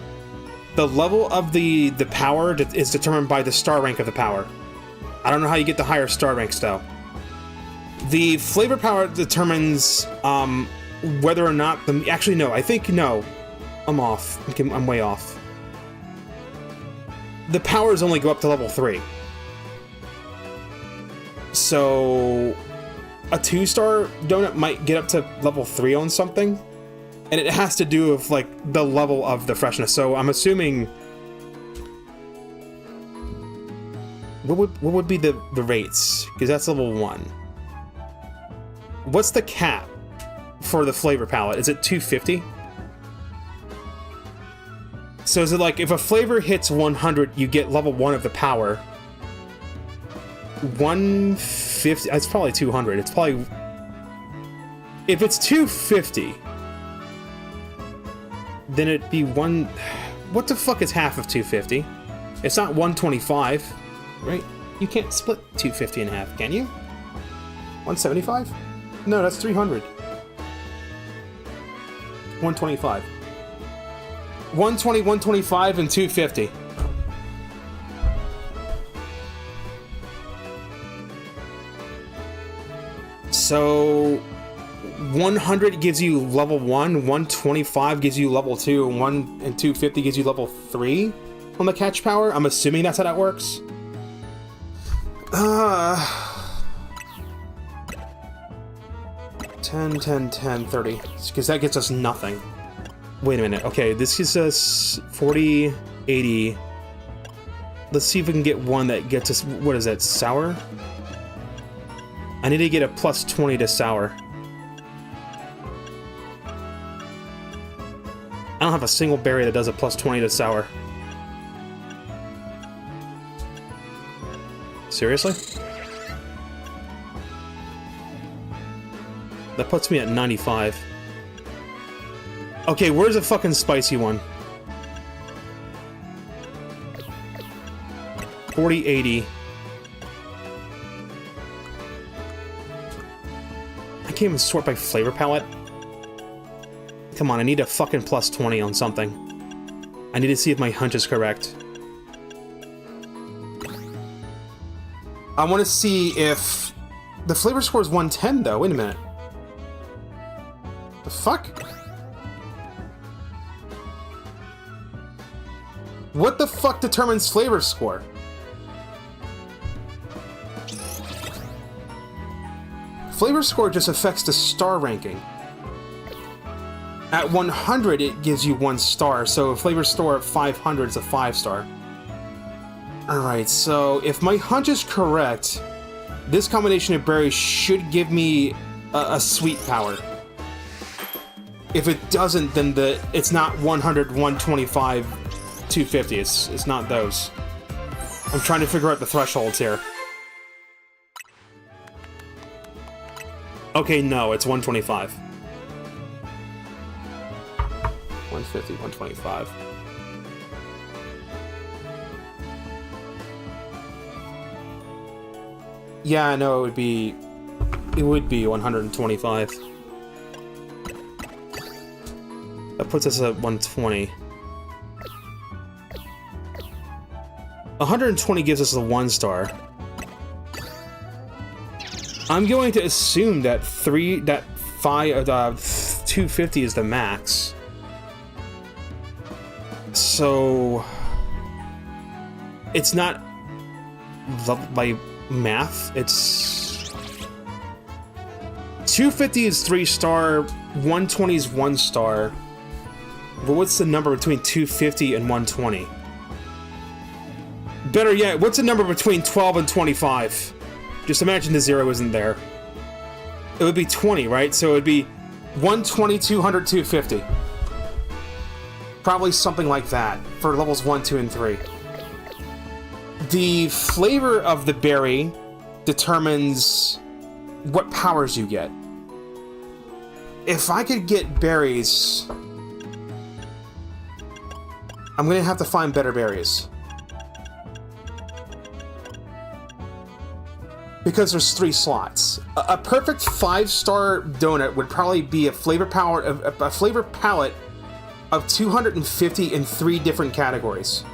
Speaker 1: The level of the power is determined by the star rank of the power. I don't know how you get the higher star ranks, though. The flavor power determines whether or not the... Actually, no. I think, no. I'm off. I'm way off. The powers only go up to level 3. So... a 2-star donut might get up to level 3 on something. And it has to do with, like, the level of the freshness. So I'm assuming... What would be the rates? Because that's level 1. What's the cap for the flavor palette? Is it 250? So is it like, if a flavor hits 100, you get level 1 of the power? 150, it's probably 200. It's probably... If it's 250, then it'd be one... What the fuck is half of 250? It's not 125, right? You can't split 250 in half, can you? 175? No, that's 300. 125. 120, 125, and 250. So 100 gives you level 1, 125 gives you level 2, and 250 gives you level 3 on the catch power? I'm assuming that's how that works. 10, 10, 10, 30. Because that gets us nothing. Wait a minute. Okay, this gives us 40, 80. Let's see if we can get one that gets us... What is that? Sour? I need to get a plus 20 to sour. I don't have a single berry that does a plus 20 to sour. Seriously? That puts me at 95. Okay, where's the fucking spicy one? 40, 80. I can't even sort by flavor palette. Come on, I need a fucking plus 20 on something. I need to see if my hunch is correct. I want to see if... The flavor score is 110, though. Wait a minute. The fuck? What the fuck determines flavor score? Flavor score just affects the star ranking. At 100, it gives you 1 star, so a flavor score at 500 is a 5-star. Alright, so if my hunch is correct, this combination of berries should give me a sweet power. If it doesn't, then it's not 100, 125, 250. It's not those. I'm trying to figure out the thresholds here. Okay, no, it's 125. 150, 125. Yeah, no, it would be 125. That puts us at 120. 120 gives us a 1-star. I'm going to assume that 250 is the max. So it's not by math. It's 250 is 3-star, 120 is 1-star. But what's the number between 250 and 120? Better yet, what's the number between 12 and 25? Just imagine the 0 isn't there. It would be 20, right? So it would be 120, 200, 250. Probably something like that for levels 1, 2, and 3. The flavor of the berry determines what powers you get. If I could get berries... I'm gonna have to find better berries. Because there's 3 slots. A perfect 5-star donut would probably be a flavor palette of 250 in 3 different categories.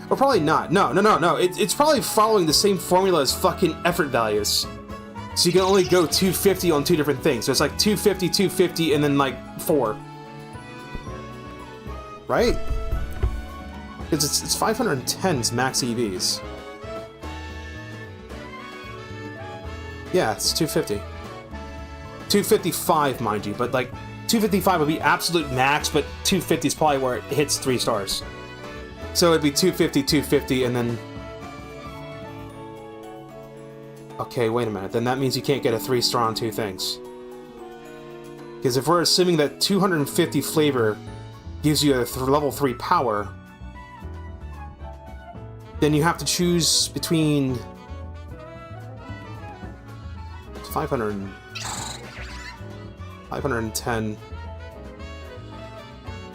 Speaker 1: Or probably not. No. It's probably following the same formula as fucking effort values. So you can only go 250 on 2 different things. So it's like 250, 250, and then like 4. Right? Because it's 510's max EVs. Yeah, it's 250. 255, mind you, but like 255 would be absolute max, but 250 is probably where it hits 3 stars. So it'd be 250, 250, and then... Okay, wait a minute. Then that means you can't get a 3-star on 2 things. Because if we're assuming that 250 flavor gives you a level 3 power, then you have to choose between 500, 510.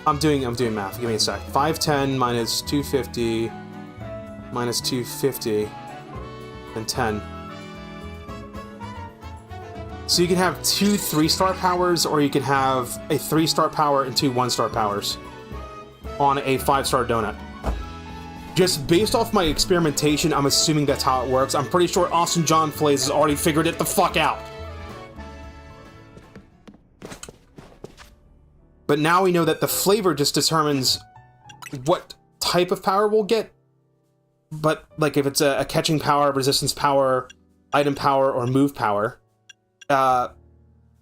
Speaker 1: I'm doing math. Give me a sec. 510 minus 250 minus 250 and 10. So you can have 2 3-star powers, or you can have a 3-star power and 2 1-star powers on a 5-star donut. Just based off my experimentation, I'm assuming that's how it works. I'm pretty sure Austin John Flays has already figured it the fuck out. But now we know that the flavor just determines what type of power we'll get. But, like, if it's a catching power, resistance power, item power, or move power,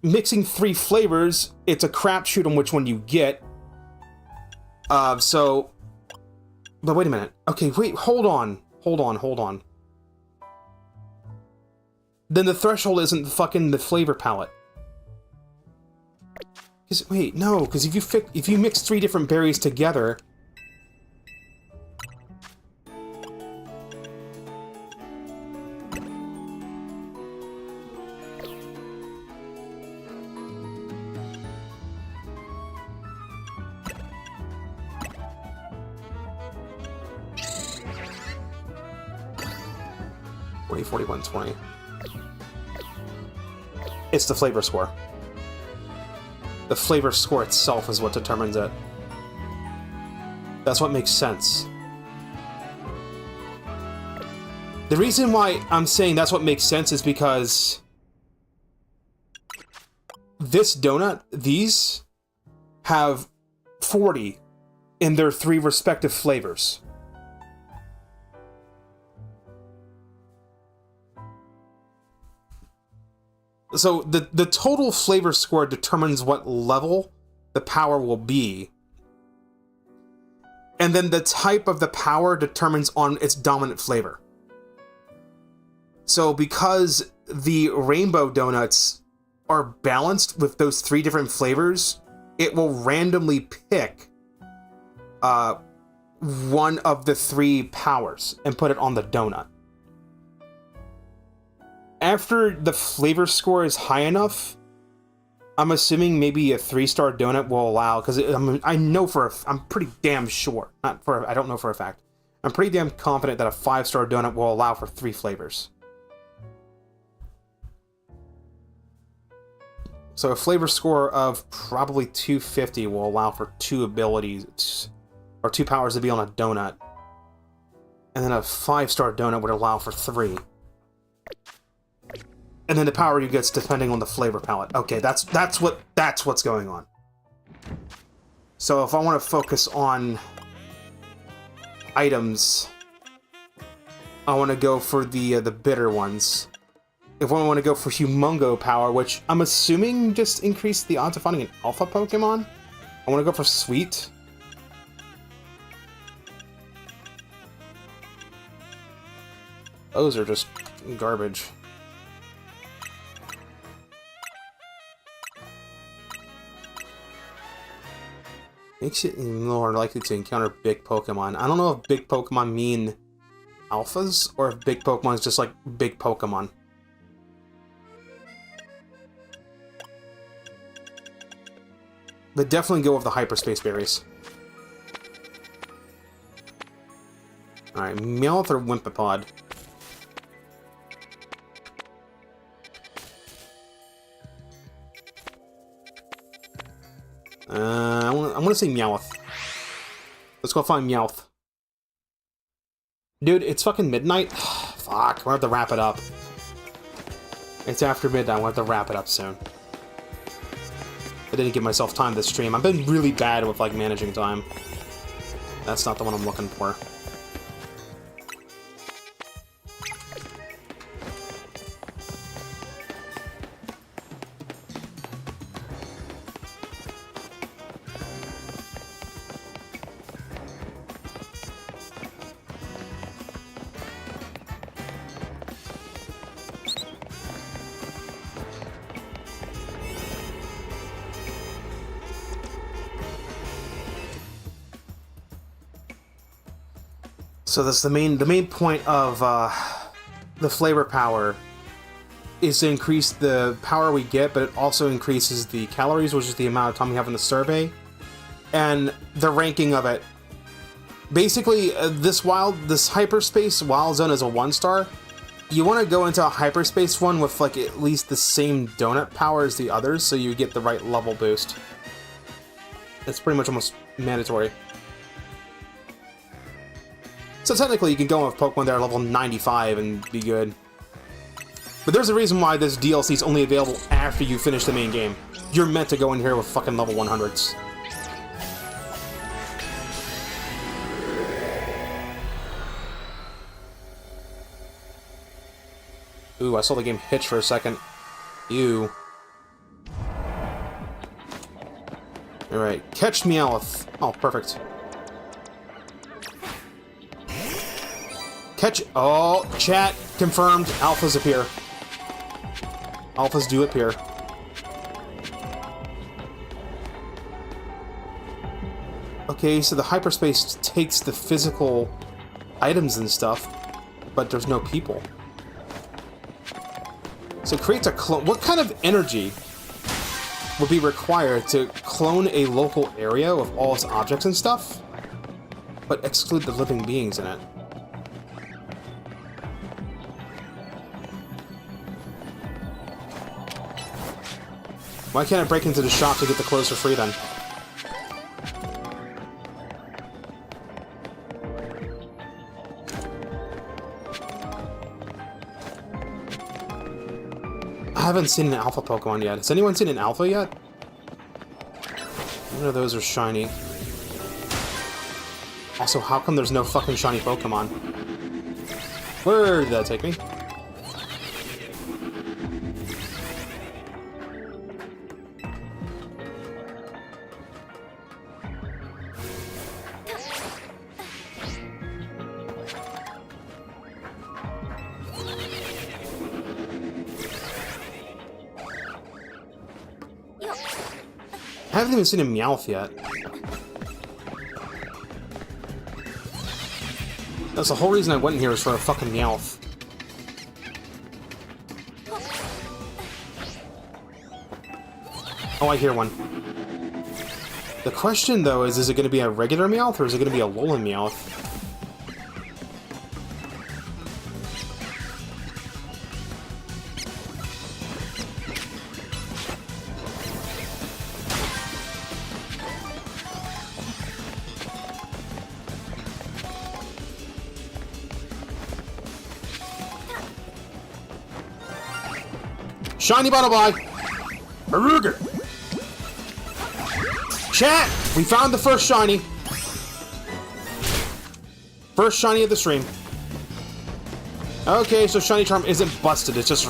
Speaker 1: mixing 3 flavors, it's a crapshoot on which one you get. But wait a minute. Okay, wait, hold on. Then the threshold isn't the flavor palette. Wait, no, because if you mix 3 different berries together... $40, $41, $20. It's the flavor score. The flavor score itself is what determines it. That's what makes sense. The reason why I'm saying that's what makes sense is because this donut, these have 40 in their 3 respective flavors. So the total flavor score determines what level the power will be. And then the type of the power determines on its dominant flavor. So because the rainbow donuts are balanced with those 3 different flavors, it will randomly pick one of the 3 powers and put it on the donut. After the flavor score is high enough, I'm assuming maybe a 3-star donut will allow, because I know I'm pretty damn sure, I don't know for a fact, I'm pretty damn confident that a 5-star donut will allow for 3 flavors. So a flavor score of probably 250 will allow for 2 abilities, or 2 powers to be on a donut. And then a 5-star donut would allow for 3. And then the power you get depending on the flavor palette. Okay, that's what's going on. So if I want to focus on items, I want to go for the bitter ones. If I want to go for Humongo power, which I'm assuming just increased the odds of finding an alpha Pokemon, I want to go for sweet. Those are just garbage. Makes it more likely to encounter big Pokemon. I don't know if big Pokemon mean alphas, or if big Pokemon is just like big Pokemon. But definitely go with the hyperspace berries. Alright, Meowth or Wimpapod? I want to say Meowth. Let's go find Meowth. Dude, it's fucking midnight. Fuck, we're gonna have to wrap it up. It's after midnight, we'll have to wrap it up soon. I didn't give myself time to stream. I've been really bad with, like, managing time. That's not the one I'm looking for. So that's the main point of the flavor power is to increase the power we get, but it also increases the calories, which is the amount of time we have in the survey, and the ranking of it. Basically, this hyperspace wild zone is a 1-star. You want to go into a hyperspace one with like at least the same donut power as the others, so you get the right level boost. It's pretty much almost mandatory. So technically, you can go with Pokemon that are level 95 and be good. But there's a reason why this DLC is only available after you finish the main game. You're meant to go in here with fucking level 100s. Ooh, I saw the game hitch for a second. Ew. Alright, catch Meowth. Oh, perfect. Catch. Oh, chat confirmed. Alphas appear. Alphas do appear. Okay, so the hyperspace takes the physical items and stuff, but there's no people. So it creates a clone. What kind of energy would be required to clone a local area with all its objects and stuff, but exclude the living beings in it? Why can't I break into the shop to get the clothes for free then? I haven't seen an alpha Pokemon yet. Has anyone seen an alpha yet? None of those are shiny. Also, how come there's no fucking shiny Pokemon? Where did that take me? I haven't even seen a Meowth yet. That's the whole reason I went in here was for a fucking Meowth. Oh, I hear one. The question, though, is it going to be a regular Meowth, or is it going to be a Alolan Meowth? Shiny Butterfly! Aruga! Chat! We found the first shiny. First shiny of the stream. Okay, so Shiny Charm isn't busted, it's just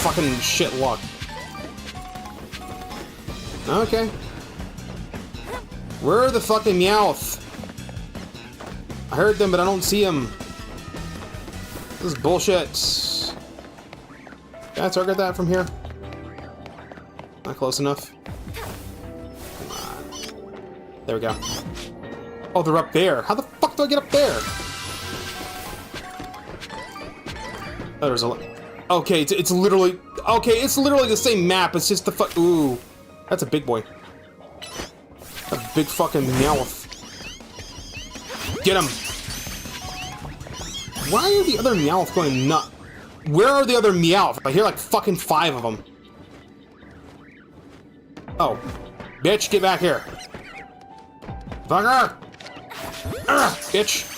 Speaker 1: fucking shit luck. Okay. Where are the fucking Meowth? I heard them, but I don't see them. This is bullshit. Can I target that from here? Not close enough. Come on. There we go. Oh, they're up there. How the fuck do I get up there? Oh, there's a... Okay, it's literally... Okay, it's literally the same map. It's just the fuck... Ooh. That's a big boy. A big fucking Meowth. Get him! Why are the other Meowth going nuts? Where are the other Meowth? I hear like fucking 5 of them. Oh. Bitch, get back here. Fucker! Bitch.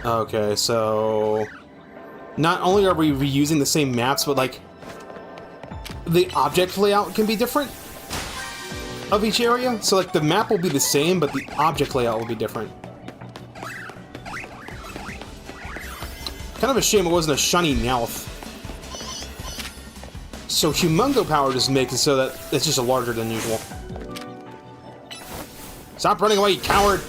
Speaker 1: Okay, so... Not only are we reusing the same maps, but like... The object layout can be different of each area. So like the map will be the same, but the object layout will be different. Kind of a shame it wasn't a shiny Meowth. So Humongo Power just makes it so that it's just a larger than usual. Stop running away, you coward!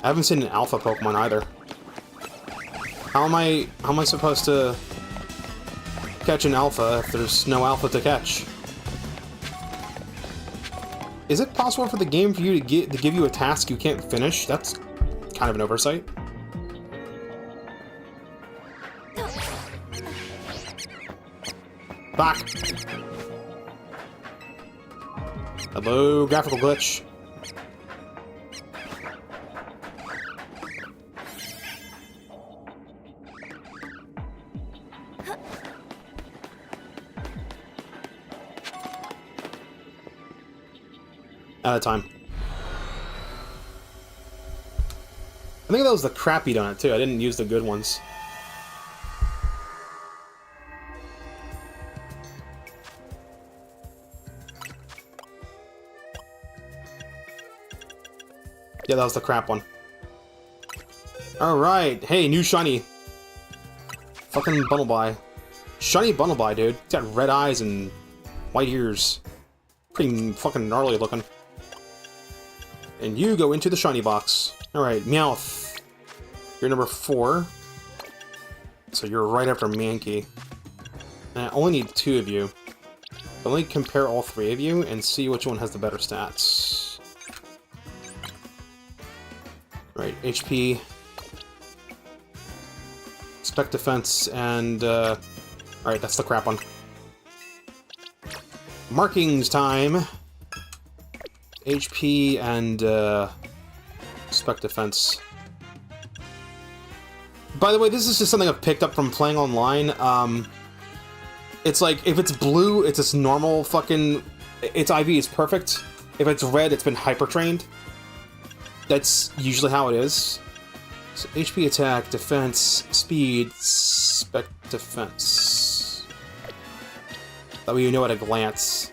Speaker 1: I haven't seen an alpha Pokemon either. How am I supposed to catch an alpha if there's no alpha to catch? Is it possible for the game for you to give you a task you can't finish? That's kind of an oversight. Back. Hello, graphical glitch. Out of time. I think that was the crappy donut too. I didn't use the good ones. Yeah, that was the crap one. Alright. Hey, new shiny. Fucking Bumblebee. Shiny Bumblebee, dude. He's got red eyes and white ears. Pretty fucking gnarly looking. And you go into the shiny box. Alright, Meowth. You're number 4. So you're right after Mankey. And I only need 2 of you. So let me compare all 3 of you and see which one has the better stats. Right, HP. Spec defense and... Alright, that's the crap one. Markings time. HP and spec defense. By the way, this is just something I've picked up from playing online. It's like, if it's blue, it's just normal fucking... Its IV is perfect. If it's red, it's been hyper-trained. That's usually how it is. So HP, attack, defense, speed, spec defense. That way you know at a glance.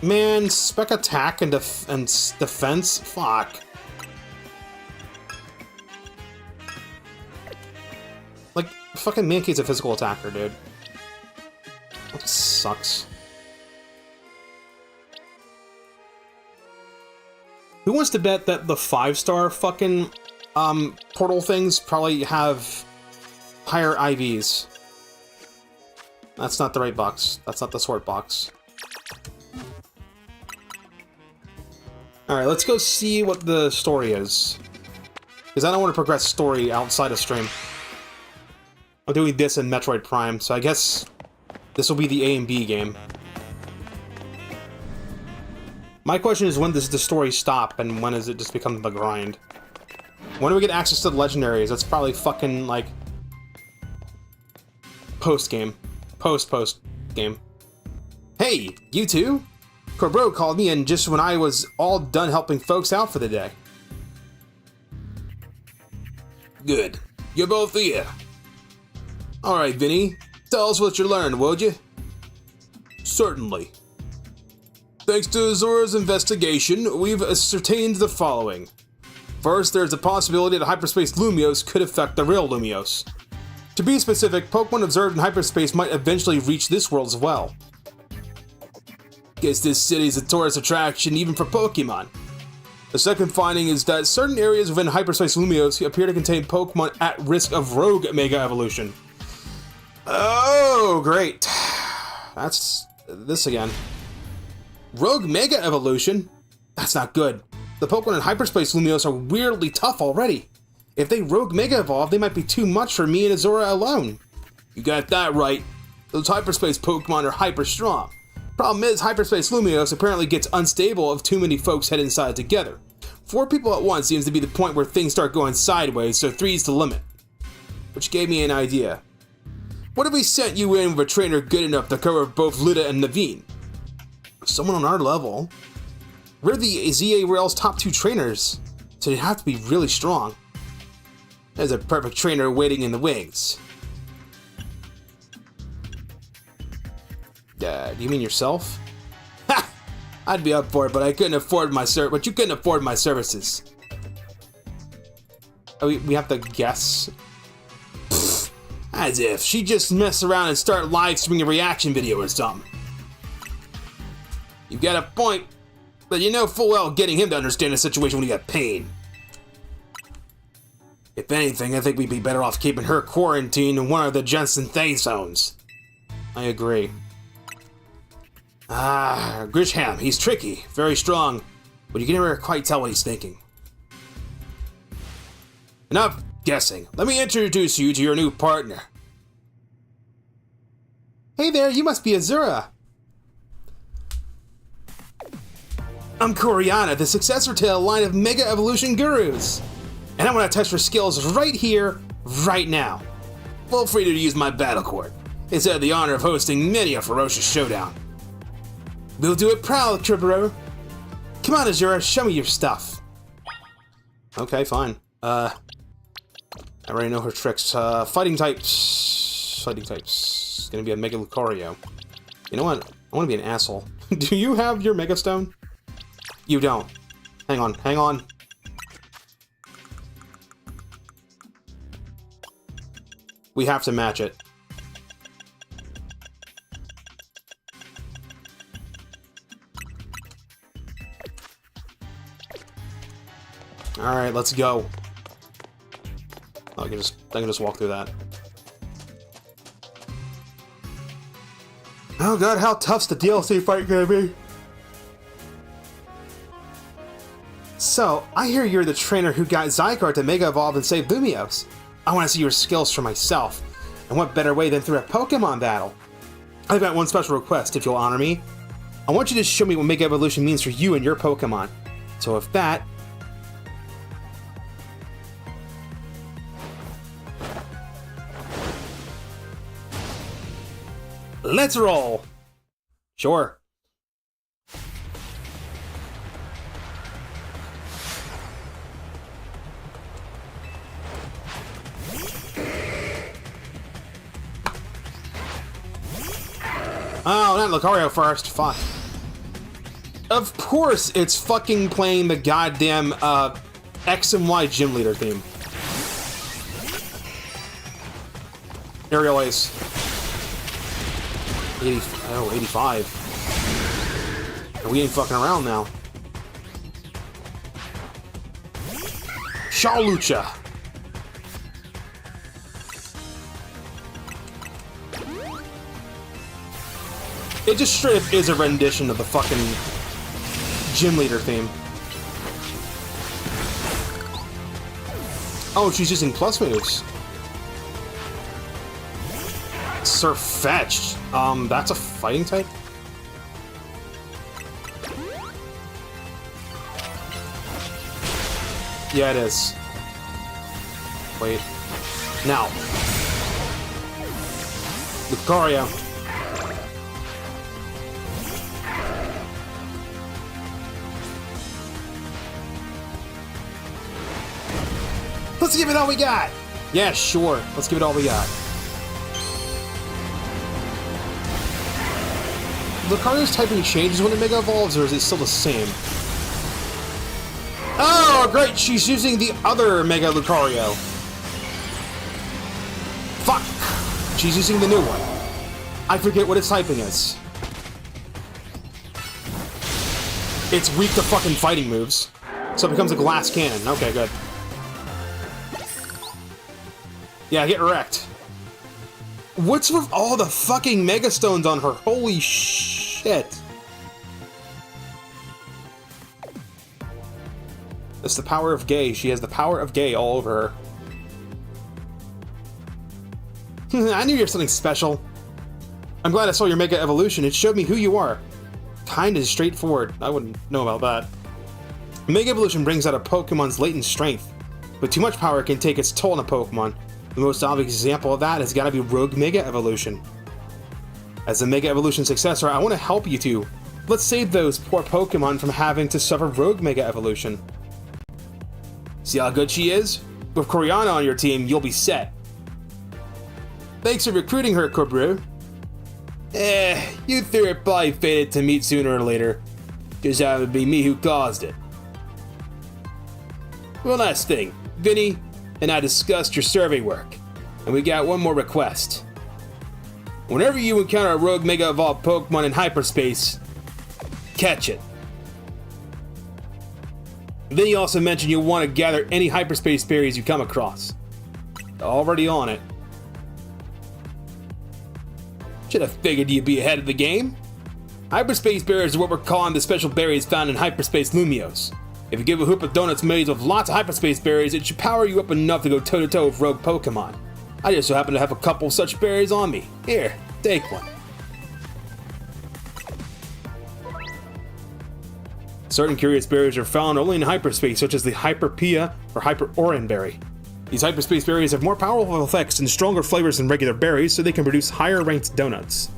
Speaker 1: Man, spec attack and defense? Fuck. Like, fucking Mankey's a physical attacker, dude. That sucks. Who wants to bet that the 5-star fucking portal things probably have higher IVs? That's not the right box. That's not the sort box. Alright, let's go see what the story is. Because I don't want to progress story outside of stream. I'm doing this in Metroid Prime, so I guess this will be the A and B game. My question is, when does the story stop, and when does it just become the grind? When do we get access to the legendaries? That's probably fucking, like... post-game. Post-game. Hey, you two? Corbro called me in just when I was all done helping folks out for the day. Good. You're both here. Alright, Vinny. Tell us what you learned, would you? Certainly. Thanks to Azura's investigation, we've ascertained the following. First, there's a possibility that hyperspace Lumiose could affect the real Lumiose. To be specific, Pokemon observed in hyperspace might eventually reach this world as well. Guess this city's a tourist attraction even for Pokemon. The second finding is that certain areas within hyperspace Lumiose appear to contain Pokemon at risk of rogue Mega Evolution. Oh, great. That's this again. Rogue Mega Evolution? That's not good. The Pokemon in hyperspace Lumiose are weirdly tough already. If they Rogue Mega Evolve, they might be too much for me and Azura alone. You got that right. Those hyperspace Pokemon are hyper strong. Problem is, hyperspace Lumiose apparently gets unstable if too many folks head inside together. 4 people at once seems to be the point where things start going sideways, so 3's the limit. Which gave me an idea. What if we sent you in with a trainer good enough to cover both Luda and Naveen? Someone on our level. We're the ZA Rail's top 2 trainers, so they'd have to be really strong. There's a perfect trainer waiting in the wings. Do you mean yourself? Ha! I'd be up for it, but I couldn't afford my but you couldn't afford my services. Oh, we have to guess. Pfft, as if she'd just mess around and start live streaming a reaction video or something. You got a point. But you know full well getting him to understand the situation would get pain. If anything, I think we'd be better off keeping her quarantined in one of the Jensen Thay zones. I agree. Grisham, he's tricky, very strong, but you can never quite tell what he's thinking. Enough guessing. Let me introduce you to your new partner. Hey there, you must be Azura. I'm Koreana, the successor to a line of Mega Evolution gurus. And I want to test your skills right here, right now. Feel free to use my battle court. It's had the honor of hosting many a ferocious showdown. We'll do it proud, Tripper. Come on, Azura, show me your stuff. Okay, fine. I already know her tricks. Fighting types. Fighting types. It's gonna be a Mega Lucario. You know what? I want to be an asshole. Do you have your Mega Stone? You don't. Hang on, hang on. We have to match it. Alright, let's go. I can just walk through that. Oh god, how tough's the DLC fight gonna be? So, I hear you're the trainer who got Zygarde to Mega Evolve and save Lumiose. I want to see your skills for myself. And what better way than through a Pokemon battle? I've got one special request, if you'll honor me. I want you to show me what Mega Evolution means for you and your Pokemon. So if that... Let's roll! Sure. Oh, not Lucario first. Fuck. Of course it's fucking playing the goddamn, X and Y gym leader theme. Aerial Ace. 85. We ain't fucking around now. Shawlucha. It just straight up is a rendition of the fucking gym leader theme. Oh, she's using plus moves. Surfetched. That's a fighting type? Yeah, it is. Wait. Now. Lucario. Let's give it all we got! Yeah, sure. Let's give it all we got. Lucario's typing changes when it Mega Evolves, or is it still the same? Oh, great! She's using the other Mega Lucario. Fuck! She's using the new one. I forget what its typing is. It's weak to fucking fighting moves. So it becomes a glass cannon. Okay, good. Yeah, get wrecked. What's with all the fucking Mega Stones on her? Holy shit. It's the power of gay. She has the power of gay all over her. I knew you were something special. I'm glad I saw your Mega Evolution. It showed me who you are. Kinda straightforward. I wouldn't know about that. Mega Evolution brings out a Pokemon's latent strength, but too much power can take its toll on a Pokemon. The most obvious example of that has got to be Rogue Mega Evolution. As a Mega Evolution successor, I want to help you two. Let's save those poor Pokemon from having to suffer Rogue Mega Evolution. See how good she is? With Koreana on your team, you'll be set. Thanks for recruiting her, Kobru. You three are probably fated to meet sooner or later. Just happened to be me who caused it. One last thing, Vinny and I discussed your survey work, and we got one more request. Whenever you encounter a Rogue Mega Evolved Pokemon in hyperspace, catch it. Then you also mentioned you'll want to gather any hyperspace berries you come across. Already on it. Should have figured you'd be ahead of the game. Hyperspace berries are what we're calling the special berries found in hyperspace Lumios. If you give a hoop of donuts made with lots of hyperspace berries, it should power you up enough to go toe-to-toe with rogue Pokemon. I just so happen to have a couple such berries on me. Here, take one. Certain curious berries are found only in hyperspace, such as the Hyperpea or Hyperoran berry. These hyperspace berries have more powerful effects and stronger flavors than regular berries, so they can produce higher ranked donuts.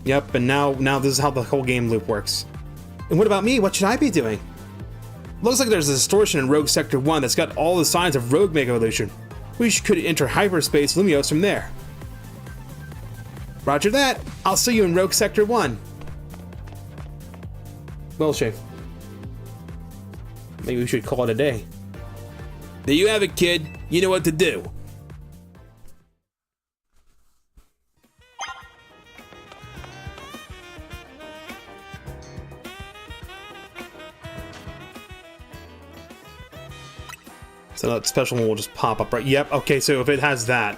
Speaker 1: Yep, and now this is how the whole game loop works. And what about me? What should I be doing? Looks like there's a distortion in Rogue Sector 1 that's got all the signs of Rogue Mega Evolution. We could enter hyperspace Lumios from there. Roger that. I'll see you in Rogue Sector 1. Well, Shay. Maybe we should call it a day. There you have it, kid. You know what to do. So that special one will just pop up, right? Yep, okay, so if it has that.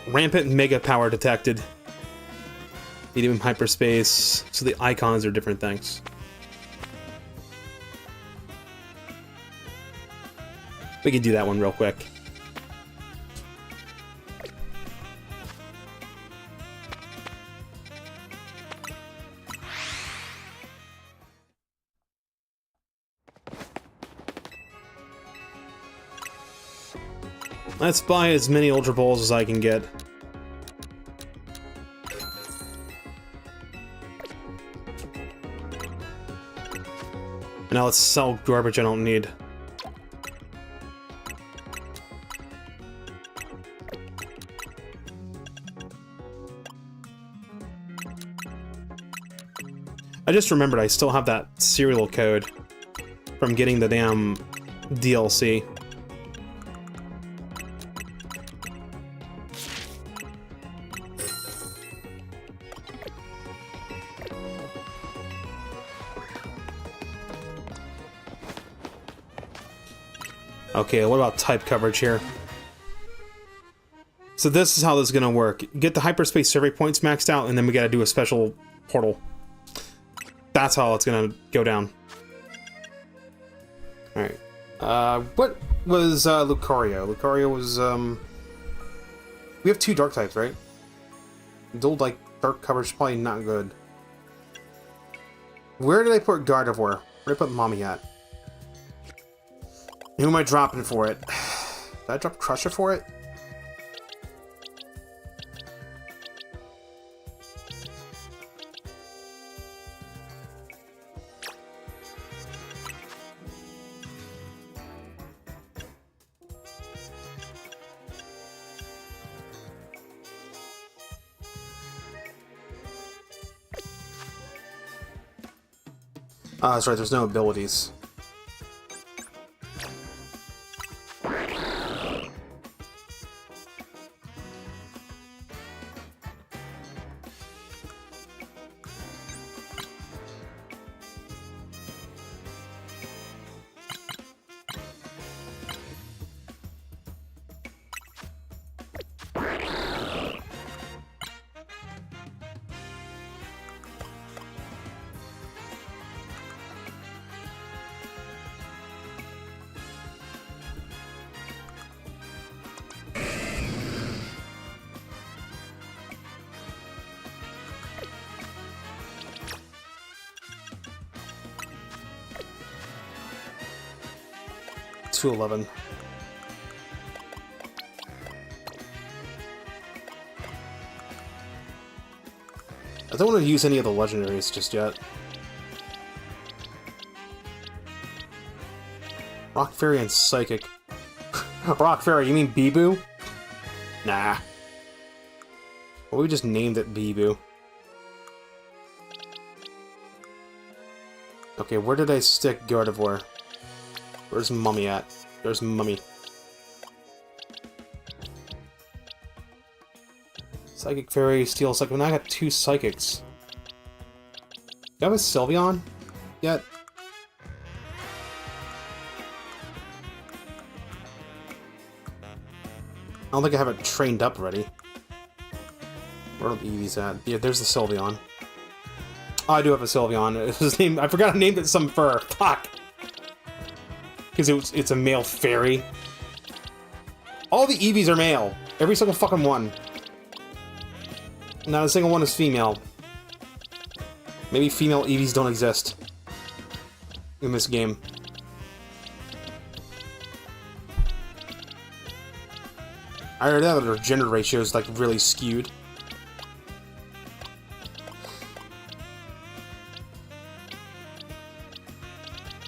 Speaker 1: Rampant Mega Power detected. Medium hyperspace. So the icons are different things. We can do that one real quick. Let's buy as many Ultra Balls as I can get. And now let's sell garbage I don't need. I just remembered I still have that serial code from getting the damn DLC. Okay, what about type coverage here? So this is how this is gonna work. Get the hyperspace survey points maxed out, and then we gotta do a special portal. That's how it's gonna go down. Alright. What was Lucario? Lucario was, we have 2 dark types, right? Dual, like, dark coverage is probably not good. Where did I put Gardevoir? Where did I put Mommy at? Who am I dropping for it? Did I drop Crusher for it? That's right, there's no abilities. $211. I don't want to use any of the legendaries just yet. Rock Fairy and Psychic. Rock Fairy, you mean Biboo? Nah. Well, we just named it Biboo. Okay, where did I stick Gardevoir? Where's Mummy at? There's Mummy. Psychic Fairy, Steel Psychic. Now I got 2 Psychics. Do I have a Sylveon? yet. I don't think I have it trained up already. Where are the Eevees at? Yeah, there's the Sylveon. Oh, I do have a Sylveon. His name, I forgot I named it some fur. Fuck! Because it's a male fairy. All the Eevees are male. Every single fucking one. Not a single one is female. Maybe female Eevees don't exist in this game. I heard that their gender ratio is like really skewed.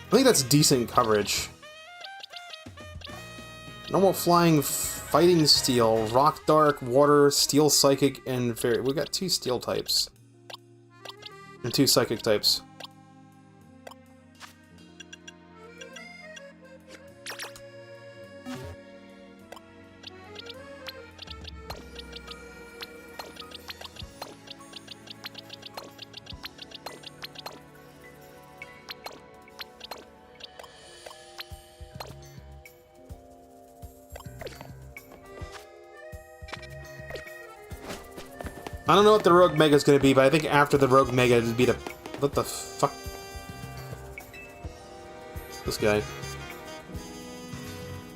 Speaker 1: I think that's decent coverage. Normal flying, fighting steel, rock dark, water, steel psychic, and fairy. We got 2 steel types. And 2 psychic types. I don't know what the Rogue Mega is going to be, but I think after the Rogue Mega it'd be the... What the fuck? This guy.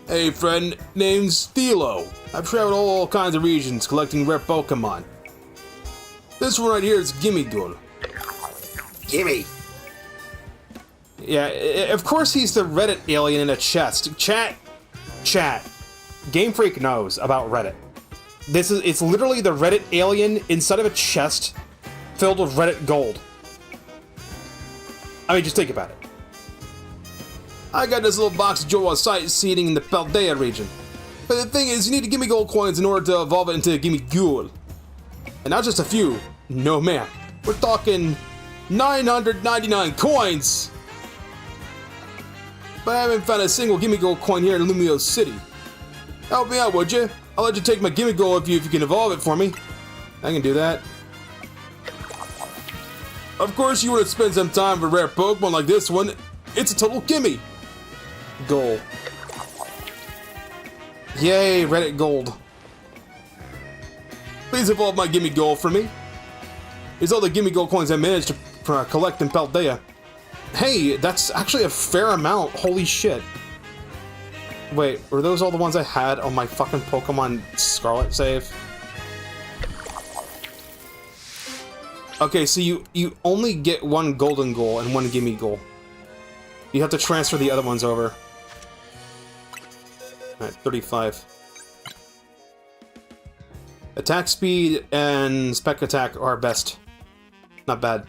Speaker 1: Hey friend, name's Thelo. I've traveled all kinds of regions collecting rare Pokemon. This one right here is Gimmighoul. Gimme! Yeah, of course he's the Reddit alien in a chest. Chat. Game Freak knows about Reddit. It's literally the Reddit alien inside of a chest filled with Reddit gold. I mean, just think about it. I got this little box of Joa sightseeing in the PLZA region. But the thing is, you need to give me gold coins in order to evolve it into Gimmighoul. And not just a few. No man. We're talking 999 coins! But I haven't found a single Gimmighoul coin here in Lumio City. Help me out, would you? I'll let you take my Gimmighoul if you can evolve it for me. I can do that. Of course you want to spend some time with a rare Pokemon like this one. It's a total gimme. Goal. Yay, Reddit gold. Please evolve my Gimmighoul for me. Here's all the Gimmighoul coins I managed to collect in PLZA. Hey, that's actually a fair amount. Holy shit. Wait, were those all the ones I had on my fucking Pokemon Scarlet save? Okay, so you only get 1 Golden Ghoul and 1 Gimmighoul. You have to transfer the other ones over. Alright, 35. Attack speed and spec attack are best. Not bad.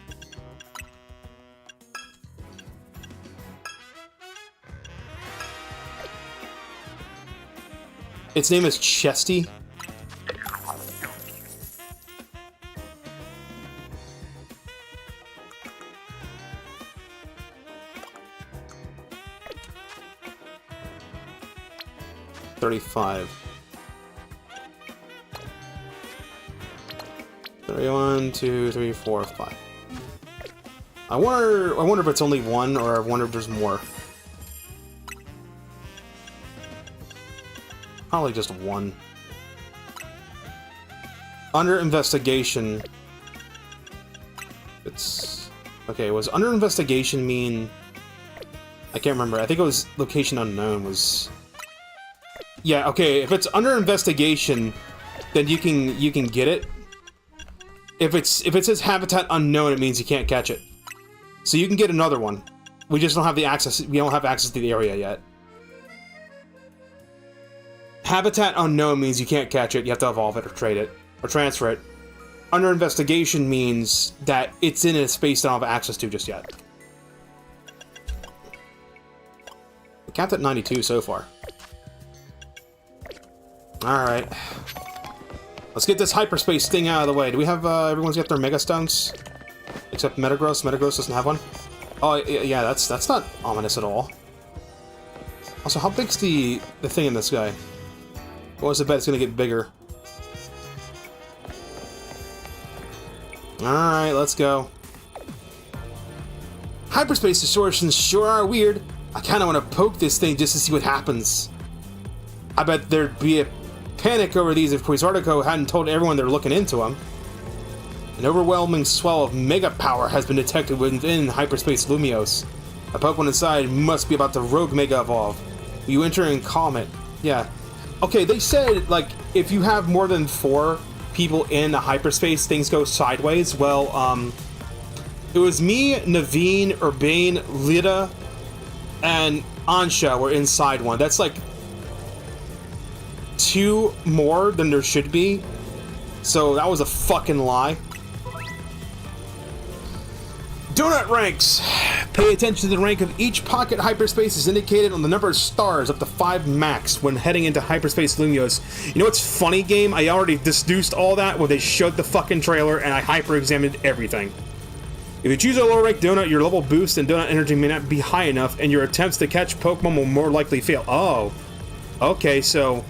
Speaker 1: Its name is Chesty. $35. 31, 2, 3, 4, 5. I wonder if it's only 1, or I wonder if there's more. Probably just 1. Under investigation. It's... Okay, was under investigation mean... I can't remember. I think it was location unknown was... Yeah, okay, if it's under investigation, then you can get it. If it says habitat unknown, it means you can't catch it. So you can get another one. We just don't have the access. We don't have access to the area yet. Habitat unknown means you can't catch it. You have to evolve it or trade it or transfer it. Under investigation means that it's in a space that I don't have access to just yet. We capped at 92 so far. Alright. Let's get this hyperspace thing out of the way. Do we have, everyone's got their Mega Stones? Except Metagross. Metagross doesn't have one. Oh, yeah, that's not ominous at all. Also, how big's the thing in this guy? What's the bet it's gonna get bigger? Alright, let's go. Hyperspace distortions sure are weird. I kinda wanna poke this thing just to see what happens. I bet there'd be a panic over these if Quasartico hadn't told everyone they're looking into them. An overwhelming swell of mega power has been detected within Hyperspace Lumios. A Pokemon inside must be about to rogue mega evolve. You enter and calm it. Yeah. Okay, they said, like, if you have more than 4 people in a hyperspace, things go sideways. Well, it was me, Naveen, Urbane, Lita, and Ansha were inside one. That's like 2 more than there should be. So that was a fucking lie. Donut ranks. Pay attention to the rank of each pocket hyperspace is indicated on the number of stars, up to 5 max when heading into Hyperspace Lumios. You know what's funny, game? I already deduced all that when they showed the fucking trailer and I hyper-examined everything. If you choose a lower rank donut, your level boost and donut energy may not be high enough and your attempts to catch Pokemon will more likely fail. Oh. Okay, so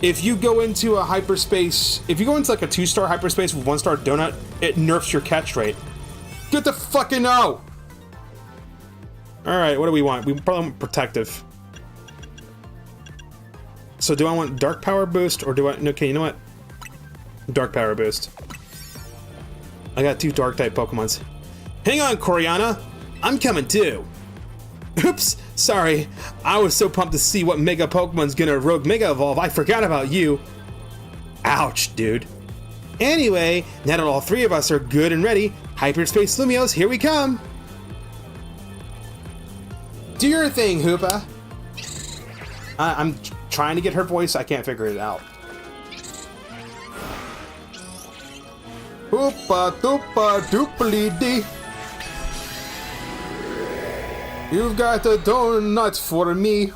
Speaker 1: if you go into a hyperspace, if you go into like a 2-star hyperspace with 1-star donut, it nerfs your catch rate. Good to fucking know! Alright, what do we want? We probably want protective. So do I want dark power boost or do I... Okay, you know what? Dark power boost. I got 2 dark type Pokemons. Hang on, Coriana! I'm coming too! Oops! Sorry. I was so pumped to see what Mega Pokemon's gonna rogue Mega Evolve, I forgot about you. Ouch, dude. Anyway, now that all 3 of us are good and ready, Hyperspace Lumios, here we come! Do your thing, Hoopa! I'm trying to get her voice, I can't figure it out. Hoopa doopa doopily dee. You've got a donut for me.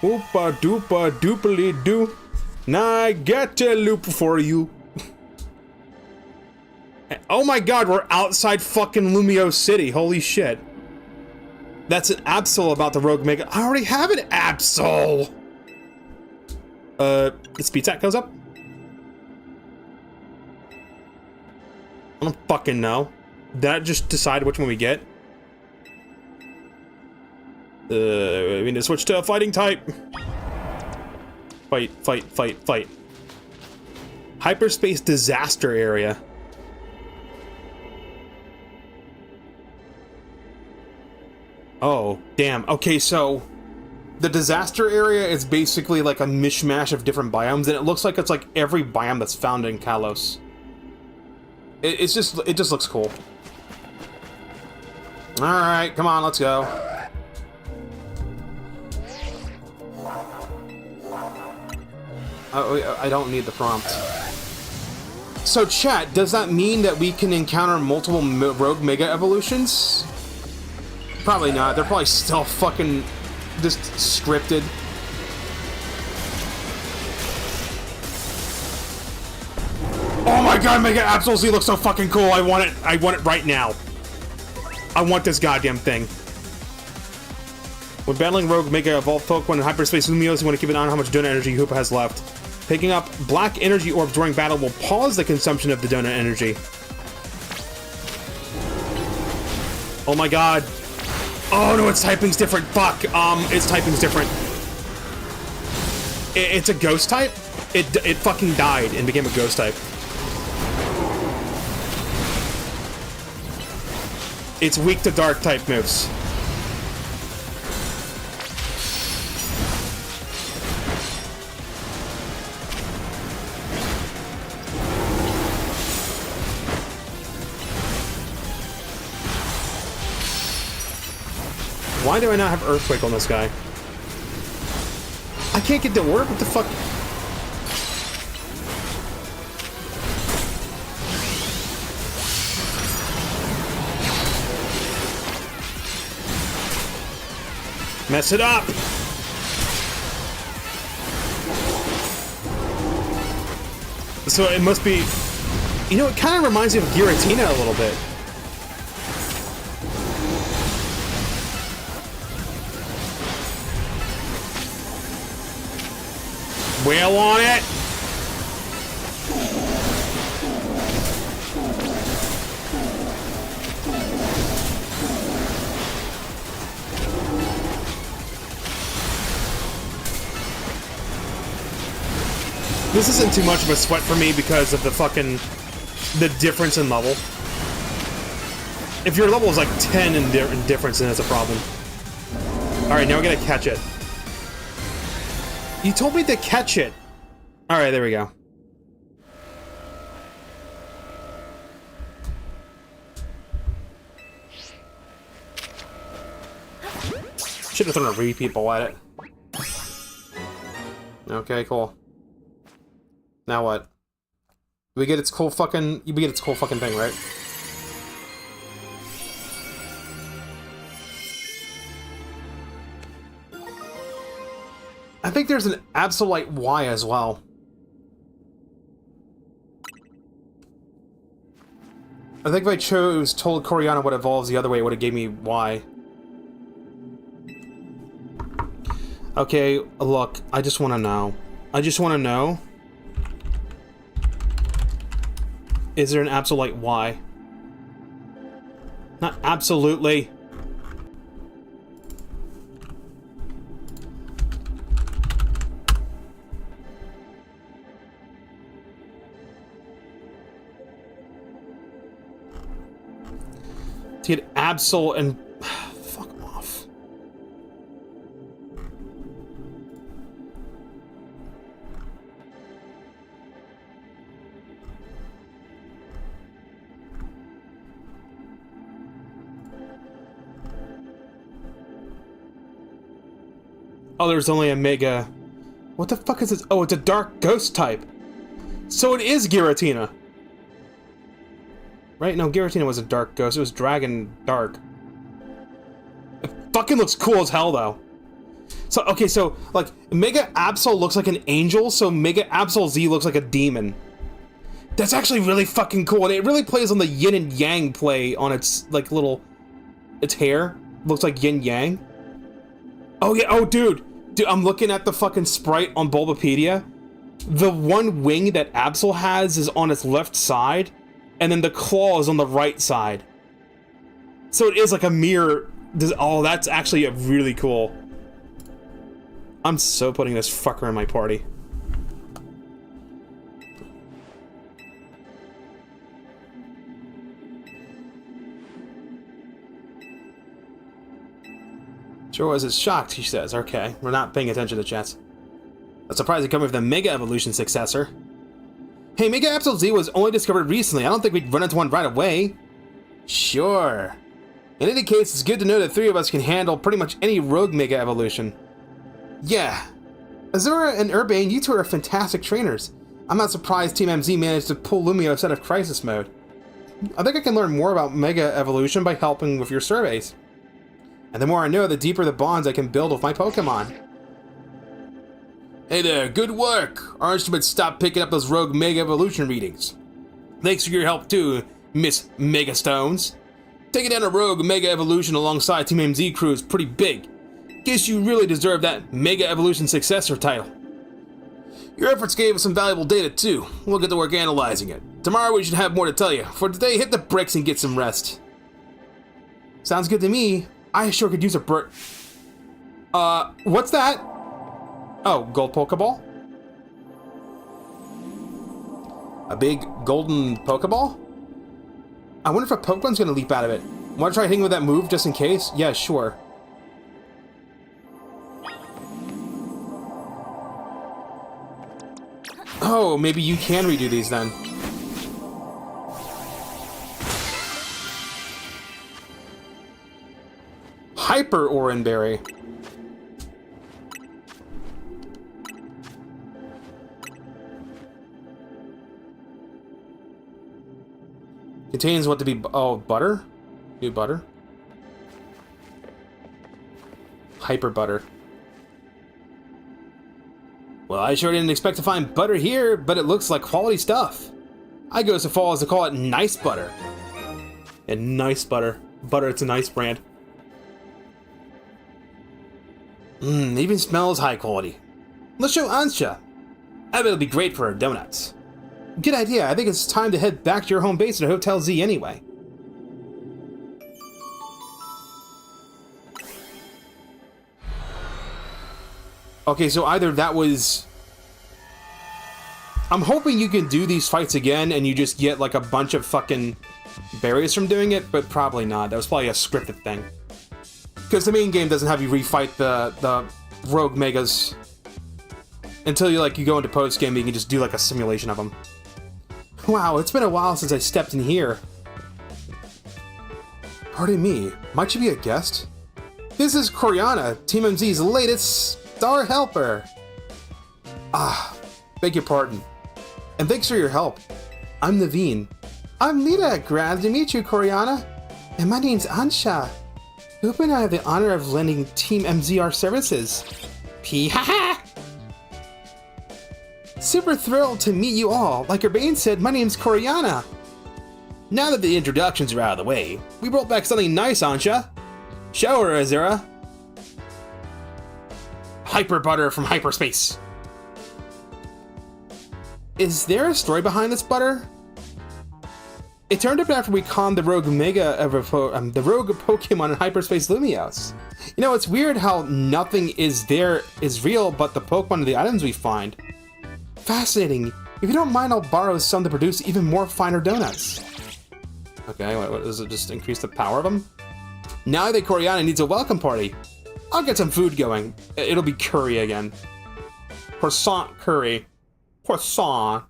Speaker 1: Hoopa doopa doopily doo. Now I got a loop for you. Oh my god, we're outside fucking Lumio City. Holy shit. That's an Absol about the Rogue Mega. I already have an Absol! The speed tech goes up? I don't fucking know. Did I just decide which one we get? We need to switch to a fighting type. Fight, fight, fight, fight. Hyperspace disaster area. Oh, damn. Okay, so the disaster area is basically like a mishmash of different biomes, and it looks like it's like every biome that's found in Kalos. It just looks cool. Alright, come on, let's go. Oh, I don't need the prompt. So chat, does that mean that we can encounter multiple rogue mega evolutions? Probably not. They're probably still fucking just scripted. Oh my god, Mega Absol Z looks so fucking cool. I want it. I want it right now. I want this goddamn thing. When battling rogue Mega Evolved Pokemon in Hyperspace Lumios, you want to keep an eye on how much donut energy Hoopa has left. Picking up black energy orbs during battle will pause the consumption of the donut energy. Oh my god. Oh no, its typing's different. Fuck. Its typing's different. It's a ghost type? It fucking died and became a ghost type. It's weak to dark type moves. Why do I not have Earthquake on this guy? I can't get to work? What the fuck? Mess it up! So it must be... You know, it kind of reminds me of Giratina a little bit. Whale on it! This isn't too much of a sweat for me because of the difference in level. If your level is like 10 in difference, then it's a problem. Alright, now we gotta catch it. You told me to catch it. Alright, there we go. Should have thrown a repeat ball at it. Okay, cool. Now what? We get its cool fucking... We get its cool fucking thing, right? I think there's an Absolute Y as well. I think if I told Coriana what evolves the other way, it would have gave me Y. Okay, look, I just want to know. I just want to know. Is there an Absolute Y? Not absolutely. To get Absol and... Fuck off. Oh, there's only a Mega... What the fuck is this? Oh, it's a Dark Ghost type. So it is Giratina. Right? No, Giratina was a Dark Ghost. It was Dragon Dark. It fucking looks cool as hell, though. So, okay, so, like, Mega Absol looks like an angel, so Mega Absol Z looks like a demon. That's actually really fucking cool, and it really plays on the yin and yang play on its, like, little... Its hair. Looks like yin-yang. Oh, yeah, oh, dude! Dude, I'm looking at the fucking sprite on Bulbapedia. The one wing that Absol has is on its left side, and then the claw is on the right side. So it is like a mirror. Oh, that's actually really cool. I'm so putting this fucker in my party. Sure was shocked, he says. Okay, we're not paying attention to chats. A surprising coming from the Mega Evolution successor. Hey, Mega Absol Z was only discovered recently. I don't think we'd run into one right away. Sure. In any case, it's good to know that three of us can handle pretty much any rogue Mega Evolution. Yeah. Azura and Urbane, you two are fantastic trainers. I'm not surprised Team MZ managed to pull Lumia out of crisis mode. I think I can learn more about Mega Evolution by helping with your surveys. And the more I know, the deeper the bonds I can build with my Pokemon. Hey there, good work! Our instruments stopped picking up those rogue Mega Evolution readings. Thanks for your help too, Miss Mega Stones. Taking down a rogue Mega Evolution alongside Team MZ crew is pretty big. Guess you really deserve that Mega Evolution successor title. Your efforts gave us some valuable data too. We'll get to work analyzing it. Tomorrow we should have more to tell you. For today, hit the bricks and get some rest. Sounds good to me. I sure could use a break. What's that? Oh, gold Pokeball? A big golden Pokeball? I wonder if a Pokemon's gonna leap out of it. Wanna try hitting with that move just in case? Yeah, sure. Oh, maybe you can redo these then. Hyper Oranberry. Contains what to be... Oh, butter? New butter? Hyper butter. Well, I sure didn't expect to find butter here, but it looks like quality stuff. I go so far as to call it nice butter. And nice butter. Butter, it's a nice brand. Even smells high quality. Let's show Ansha. I bet it'll be great for her donuts. Good idea. I think it's time to head back to your home base at Hotel Z anyway. Okay, so either that was... I'm hoping you can do these fights again and you just get like a bunch of fucking berries from doing it, but probably not. That was probably a scripted thing. Because the main game doesn't have you refight the rogue megas until you go into post game. You can just do like a simulation of them. Wow, it's been a while since I stepped in here. Pardon me, might you be a guest? This is Koreana, Team MZ's latest star helper. Ah, beg your pardon. And thanks for your help. I'm Naveen. I'm Nita, glad to meet you, Koreana. And my name's Ansha. Hoop and I have the honor of lending Team MZ our services. P-ha-ha! Super thrilled to meet you all. Like Urbane said, my name's Koreana. Now that the introductions are out of the way, we brought back something nice, Ansha. Show her, Azura. Hyper butter from hyperspace. Is there a story behind this butter? It turned up after we conned the rogue the rogue Pokemon in hyperspace Lumios. You know, it's weird how nothing is real but the Pokemon and the items we find. Fascinating. If you don't mind, I'll borrow some to produce even more finer donuts. Okay, what does it just increase the power of them? Now that Koreana needs a welcome party, I'll get some food going. It'll be curry again. Croissant curry. Croissant.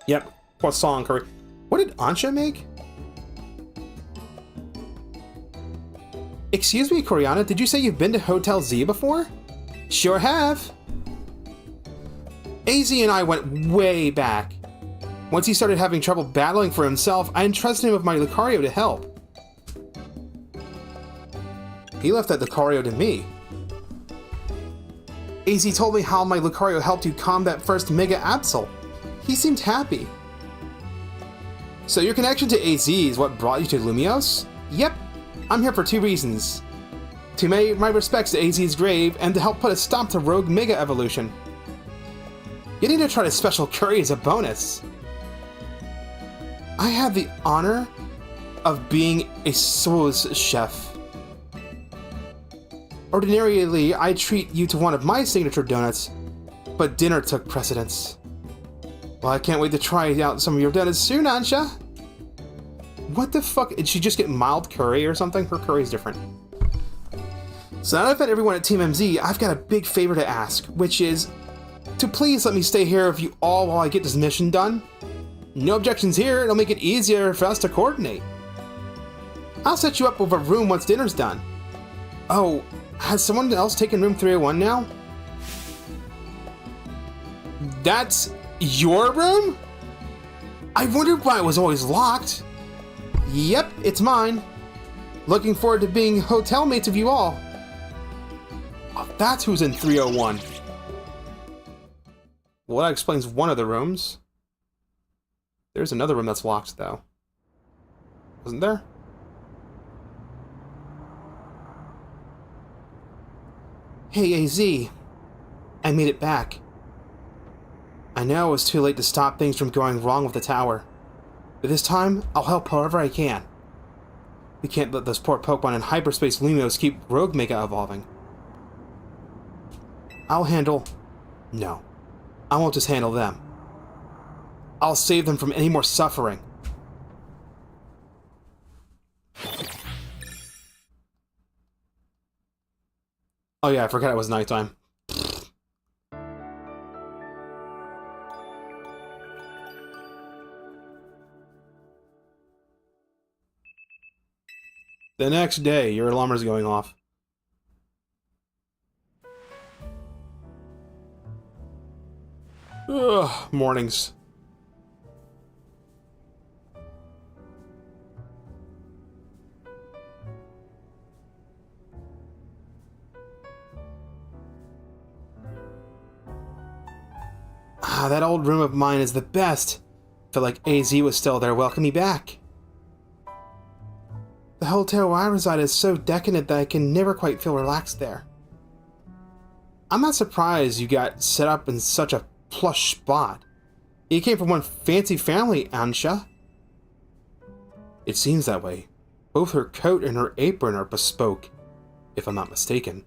Speaker 1: Yep, croissant curry. What did Ansha make? Excuse me, Koreana, did you say you've been to Hotel Z before? Sure have. AZ and I went way back. Once he started having trouble battling for himself, I entrusted him with my Lucario to help. He left that Lucario to me. AZ told me how my Lucario helped you calm that first Mega Absol. He seemed happy. So your connection to AZ is what brought you to Lumios? Yep, I'm here for two reasons. To pay my respects to AZ's grave, and to help put a stop to Rogue Mega Evolution. Getting to try the special curry is a bonus. I have the honor of being a sauce chef. Ordinarily, I treat you to one of my signature donuts, but dinner took precedence. Well, I can't wait to try out some of your donuts soon, Ansha. What the fuck? Did she just get mild curry or something? Her curry's different. So now that I've met everyone at Team MZ, I've got a big favor to ask, which is to please let me stay here with you all while I get this mission done. No objections here, it'll make it easier for us to coordinate. I'll set you up with a room once dinner's done. Oh, has someone else taken room 301 now? That's your room? I wondered why it was always locked. Yep, it's mine. Looking forward to being hotel mates with you all. Oh, that's who's in 301. Well, that explains one of the rooms. There's another room that's locked, though. Wasn't there? Hey, AZ. I made it back. I know it was too late to stop things from going wrong with the tower. But this time, I'll help however I can. We can't let those poor Pokemon in hyperspace Lumios keep Rogue Mega evolving. I'll handle... No. I won't just handle them. I'll save them from any more suffering. Oh yeah, I forgot it was nighttime. The next day, your alarm is going off. Ugh, mornings. Ah, that old room of mine is the best. Felt like AZ was still there welcoming me back. The hotel where I reside is so decadent that I can never quite feel relaxed there. I'm not surprised you got set up in such a plush spot. You came from one fancy family, Ansha. It seems that way. Both her coat and her apron are bespoke, if I'm not mistaken.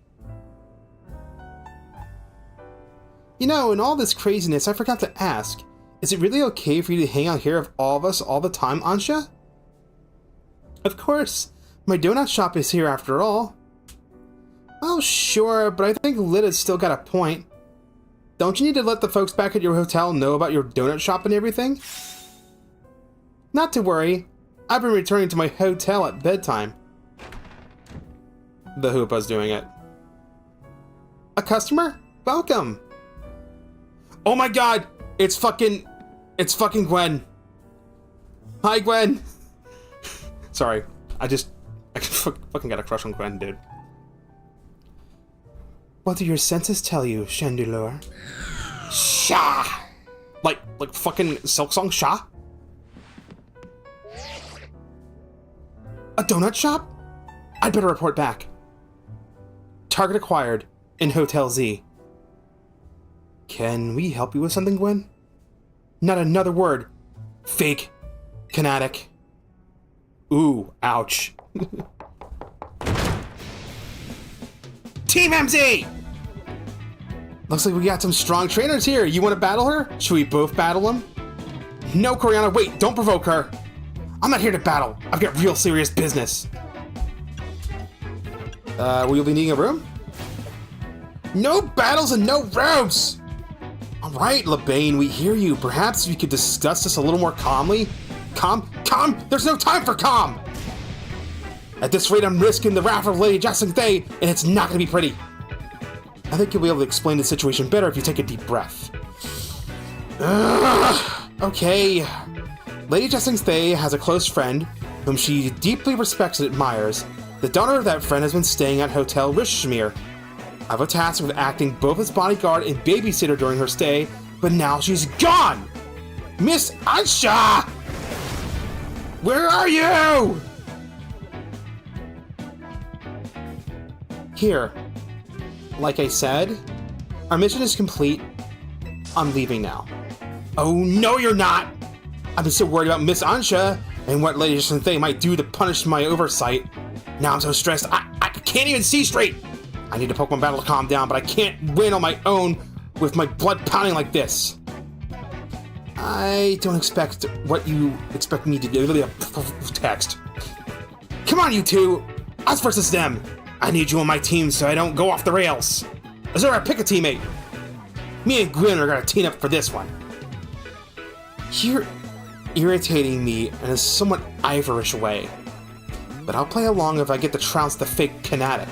Speaker 1: You know, in all this craziness, I forgot to ask, is it really okay for you to hang out here with all of us all the time, Ansha? Of course. My donut shop is here after all. Oh, sure, but I think Lyta's still got a point. Don't you need to let the folks back at your hotel know about your donut shop and everything? Not to worry. I've been returning to my hotel at bedtime. The Hoopa's doing it. A customer? Welcome. Oh my god! It's fucking Gwen. Hi, Gwen. Sorry, I fucking got a crush on Gwen, dude. What do your senses tell you, Chandelure? Sha! Like fucking Silksong Sha? A donut shop? I'd better report back. Target acquired in Hotel Z. Can we help you with something, Gwen? Not another word. Fake. Canatic. Ooh, ouch. Team MZ! Looks like we got some strong trainers here. You want to battle her? Should we both battle them? No, Coriana, wait, don't provoke her. I'm not here to battle. I've got real serious business. Will you be needing a room? No battles and no rooms! Alright, Lebane, we hear you. Perhaps we could discuss this a little more calmly? Calm? There's no time for calm! At this rate, I'm risking the wrath of Lady Jackson Day, and it's not gonna be pretty. I think you'll be able to explain the situation better if you take a deep breath. Okay. Lady Jackson Day has a close friend whom she deeply respects and admires. The daughter of that friend has been staying at Hotel Rishmir. I have a task with acting both as bodyguard and babysitter during her stay, but now she's gone! Miss Ansha! Where are you? Here. Like I said, our mission is complete. I'm leaving now. Oh, no you're not! I've been so worried about Miss Ansha and what Lady Jacinthia might do to punish my oversight. Now I'm so stressed, I can't even see straight! I need a Pokemon battle to calm down, but I can't win on my own with my blood pounding like this. I don't expect what you expect me to do. Literally a text. Come on, you two! Us versus them! I need you on my team so I don't go off the rails. Azura, pick a teammate. Me and Gwen are gonna team up for this one. You're irritating me in a somewhat Ivorish way, but I'll play along if I get to trounce the fake Canatic.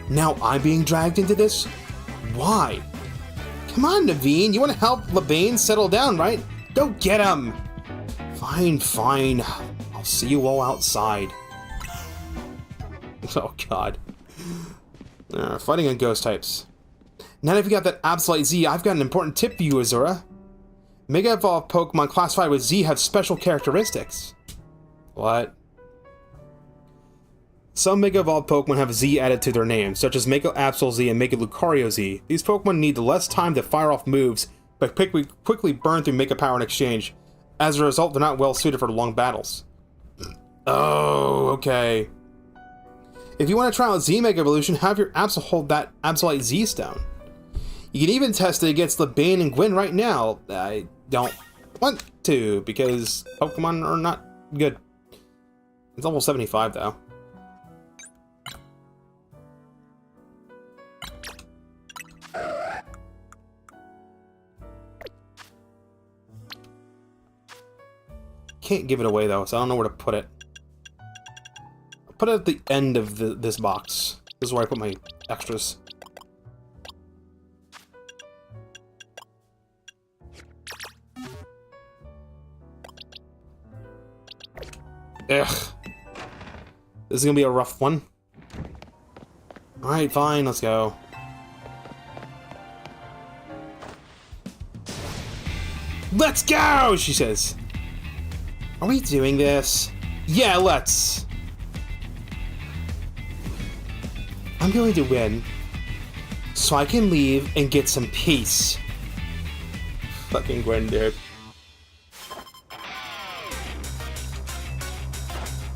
Speaker 1: Now I'm being dragged into this? Why? Come on, Naveen, you want to help Lebane settle down, right? Go get him! Fine. I'll see you all outside. Oh god. Fighting on ghost types. Now that you got that Absolute Z, I've got an important tip for you, Azura. Mega Evolved Pokemon classified with Z have special characteristics. What? Some Mega Evolved Pokemon have Z added to their names, such as Mega Absol Z and Mega Lucario Z. These Pokemon need less time to fire off moves, but quickly burn through Mega Power in exchange. As a result, they're not well suited for long battles. Oh, okay. If you want to try out Z Mega Evolution, have your Absol hold that Absolute Z Stone. You can even test it against Lebane and Gwen right now. I don't want to, because Pokemon are not good. It's almost 75, though. Can't give it away, though, so I don't know where to put it. I'll put it at the end of this box. This is where I put my extras. Ugh. This is gonna be a rough one. Alright, fine, let's go. Let's go, she says. Are we doing this? Yeah, let's. I'm going to win, so I can leave and get some peace. Fucking Gwen, dude.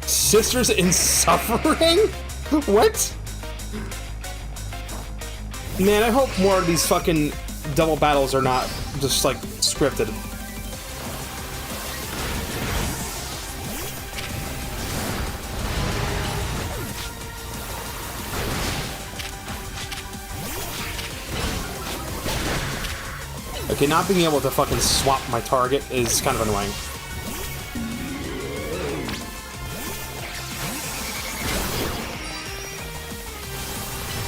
Speaker 1: Sisters in suffering? What? Man, I hope more of these fucking double battles are not just like scripted. Okay, not being able to fucking swap my target is kind of annoying.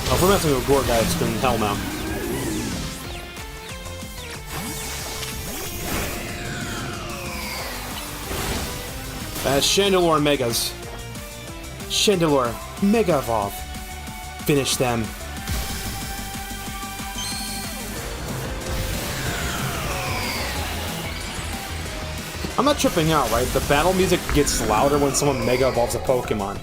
Speaker 1: Oh, if we're messing with Gore guys, then hell no. Chandelure Megas. Chandelure Mega Evolve. Finish them. I'm not tripping out, right? The battle music gets louder when someone Mega Evolves a Pokemon.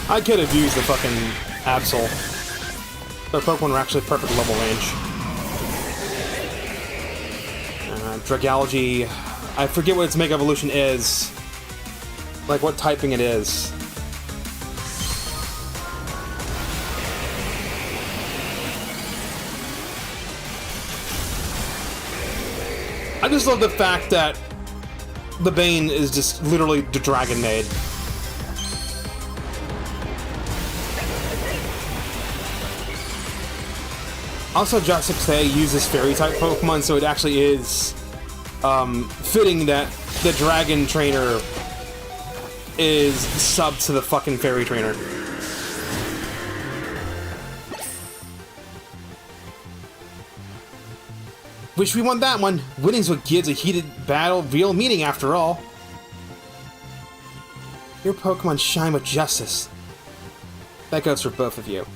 Speaker 1: I could have used the fucking Absol. Their Pokemon were actually perfect level range. Dragalge, I forget what its Mega Evolution is. Like what typing it is. I just love the fact that the Bane is just literally the Dragon Maid. Also, Jatsukse uses Fairy-type Pokemon, so it actually is fitting that the Dragon Trainer is sub to the fucking Fairy Trainer. Wish we won that one. Winning's what gives a heated battle real meaning, after all. Your Pokemon shine with justice. That goes for both of you.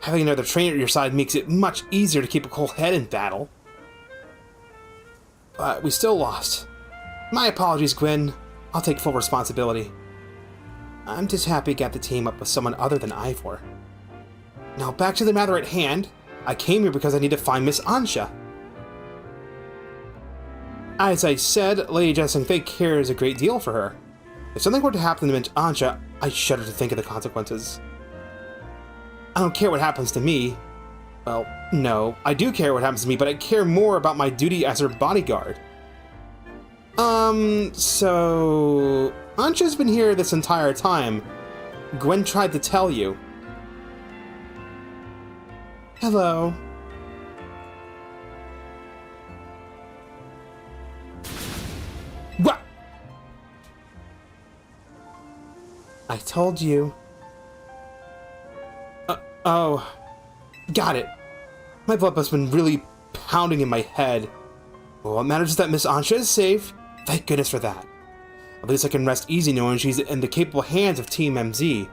Speaker 1: Having another trainer at your side makes it much easier to keep a cool head in battle. But we still lost. My apologies, Gwen. I'll take full responsibility. I'm just happy to get the team up with someone other than Ivor. Now back to the matter at hand. I came here because I need to find Miss Ansha. As I said, Lady Jessamine cares a great deal for her. If something were to happen to Miss Ansha, I shudder to think of the consequences. I don't care what happens to me. Well, no, I do care what happens to me, but I care more about my duty as her bodyguard. So... Ansha's been here this entire time. Gwen tried to tell you. Hello. What? I told you. Oh. Got it. My blood has been really pounding in my head. Well, what matters is that Miss Ansha is safe. Thank goodness for that. At least I can rest easy knowing she's in the capable hands of Team MZ.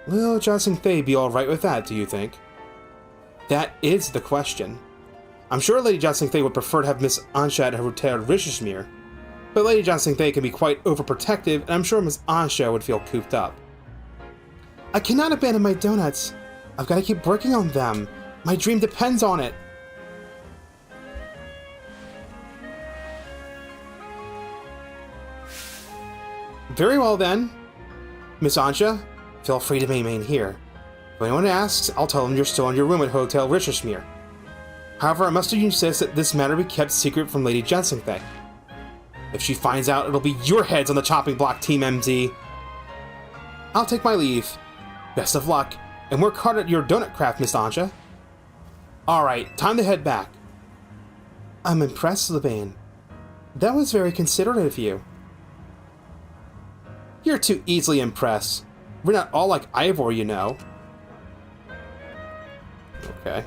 Speaker 1: Will Johnson Fay be alright with that, do you think? That is the question. I'm sure Lady Johnson Fay would prefer to have Miss Ansha at her hotel at Richishmere, but Lady Johnson Fay can be quite overprotective, and I'm sure Miss Ansha would feel cooped up. I cannot abandon my donuts. I've got to keep working on them. My dream depends on it. Very well then. Miss Ansha, feel free to remain here. If anyone asks, I'll tell them you're still in your room at Hotel Richishmere. However, I must insist that this matter be kept secret from Lady Jensingthai. If she finds out, it'll be your heads on the chopping block, Team MZ. I'll take my leave. Best of luck, and work hard at your donut craft, Miss Ansha. Alright, time to head back. I'm impressed, Lebane. That was very considerate of you. You're too easily impressed. We're not all like Ivor, you know. Okay.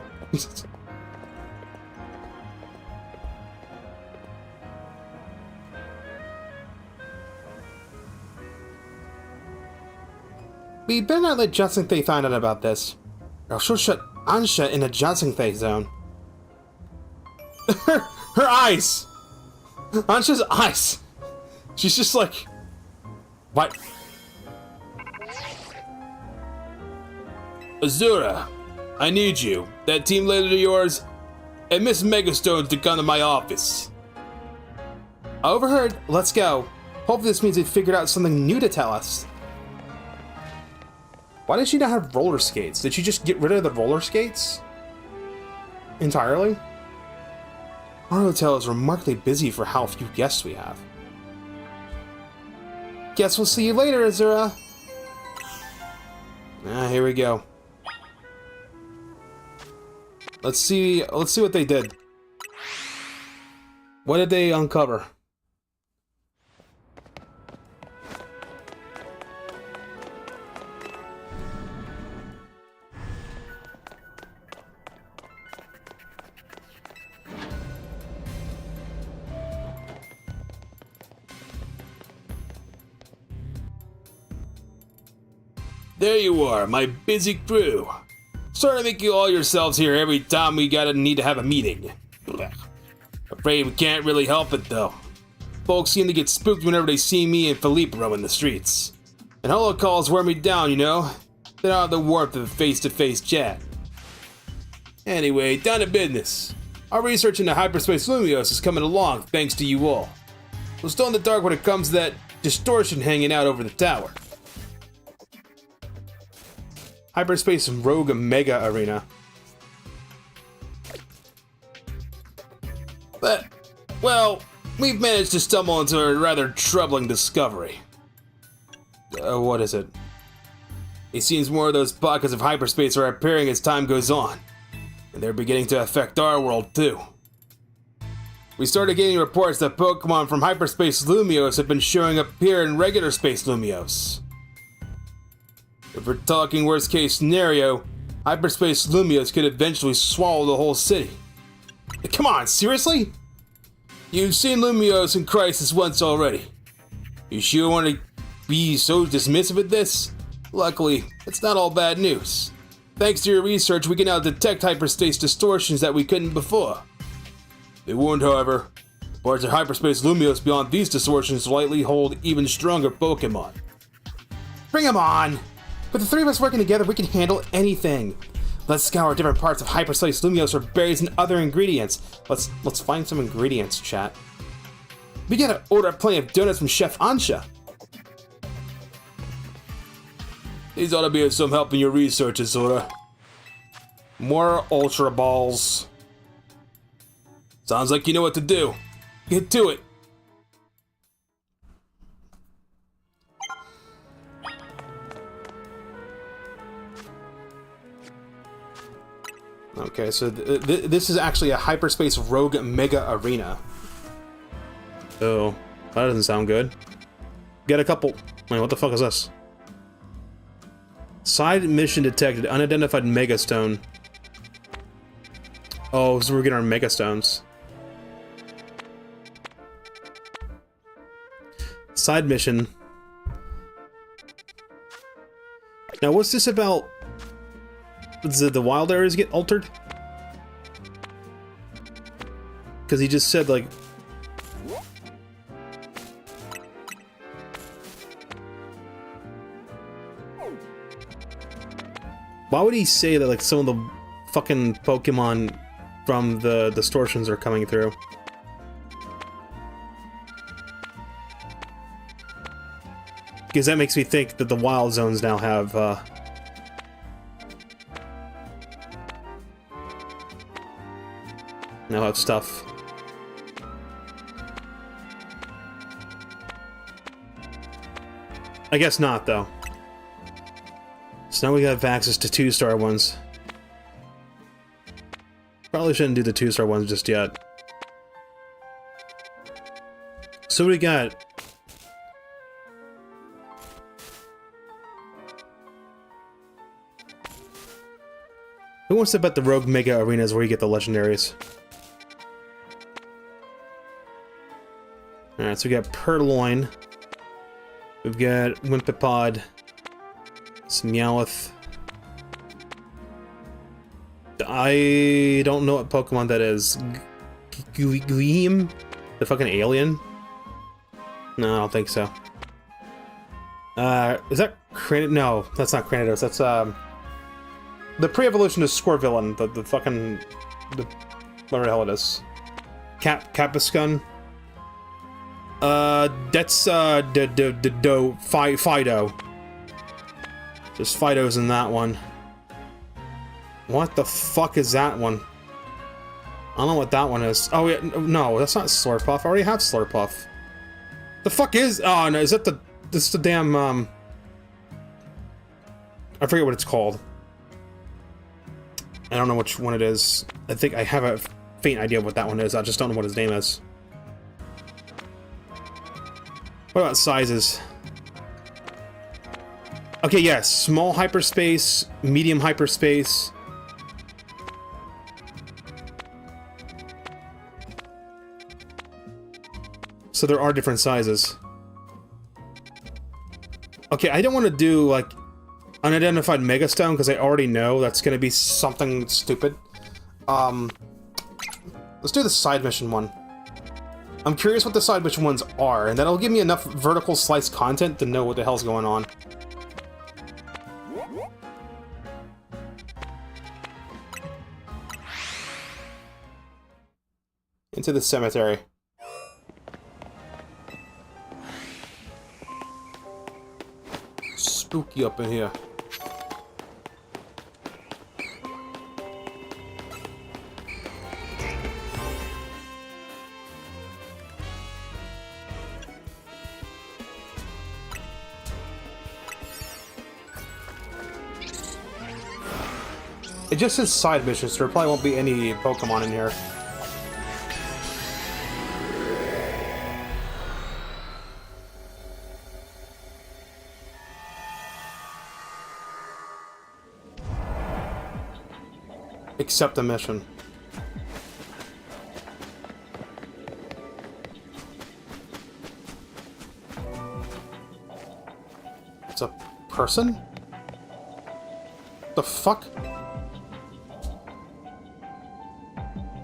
Speaker 1: We better not let Jensingthai find out about this, or she'll shut Ansha in a Jensingthai zone. Her eyes! Ansha's eyes! She's just like... What? Azura, I need you, that team leader of yours, and Miss Megastone to come to my office. I overheard. Let's go. Hopefully this means they figured out something new to tell us. Why does she not have roller skates? Did she just get rid of the roller skates? Entirely? Our hotel is remarkably busy for how few guests we have. Guess we'll see you later, Azura. Here we go. Let's see what they did. What did they uncover? There you are, my busy crew. Sorry to make you all yourselves here every time we need to have a meeting. Afraid we can't really help it though. Folks seem to get spooked whenever they see me and Philippe roaming the streets. And holo calls wear me down, you know? They don't have the warmth of a face-to-face chat. Anyway, down to business. Our research into hyperspace Lumios is coming along thanks to you all. We're still in the dark when it comes to that distortion hanging out over the tower. Hyperspace Rogue Mega Arena. But, well, we've managed to stumble into a rather troubling discovery. What is it? It seems more of those pockets of hyperspace are appearing as time goes on. And they're beginning to affect our world too. We started getting reports that Pokemon from hyperspace Lumios have been showing up here in regular space Lumios. If we're talking worst case scenario, hyperspace Lumios could eventually swallow the whole city. Come on, seriously? You've seen Lumios in crisis once already. You sure want to be so dismissive of this? Luckily, it's not all bad news. Thanks to your research, we can now detect hyperspace distortions that we couldn't before. Be warned, however, parts of hyperspace Lumios beyond these distortions likely hold even stronger Pokemon. Bring 'em on! With the three of us working together, we can handle anything. Let's scour different parts of hyperspace Lumios for berries and other ingredients. Let's find some ingredients, chat. We gotta order plenty of donuts from Chef Ansha. These ought to be of some help in your research, Azura. More Ultra Balls. Sounds like you know what to do. Get to it. Okay, so this is actually a hyperspace rogue mega arena. Oh, that doesn't sound good. Get a couple. Wait, what the fuck is this? Side mission detected. Unidentified megastone. Oh, so we're getting our megastones. Side mission. Now, what's this about? Did the wild areas get altered? Because he just said, like... Why would he say that, like, some of the fucking Pokemon from the distortions are coming through? Because that makes me think that the wild zones now have, stuff. I guess not, though. So now we have access to 2-star ones. Probably shouldn't do the 2-star ones just yet. So what do we got? Who wants to bet the Rogue Mega Arena is where you get the legendaries? Alright, so we got Purloin. We've got Wimpipod. Some Meowth. I don't know what Pokemon that is. Gleam? The fucking alien? No, I don't think so. Is that No, that's not Cranidos. That's, The pre-evolution is Scorvillain, the fucking... whatever the hell it is. Capuscun. That's, Fido. There's Fidos in that one. What the fuck is that one? I don't know what that one is. Oh, yeah, no, that's not Slurpuff. I already have Slurpuff. The fuck is... Oh, no, is that the... This is the damn, I forget what it's called. I don't know which one it is. I think I have a faint idea of what that one is. I just don't know what his name is. What about sizes? Okay, yes. Small hyperspace, medium hyperspace. So there are different sizes. Okay, I don't want to do, like, unidentified Megastone, because I already know that's going to be something stupid. Let's do the side mission one. I'm curious what the side mission ones are, and that'll give me enough vertical slice content to know what the hell's going on. Into the cemetery. Spooky up in here. It just says side missions, so there probably won't be any Pokemon in here. Accept the mission. It's a person? The fuck?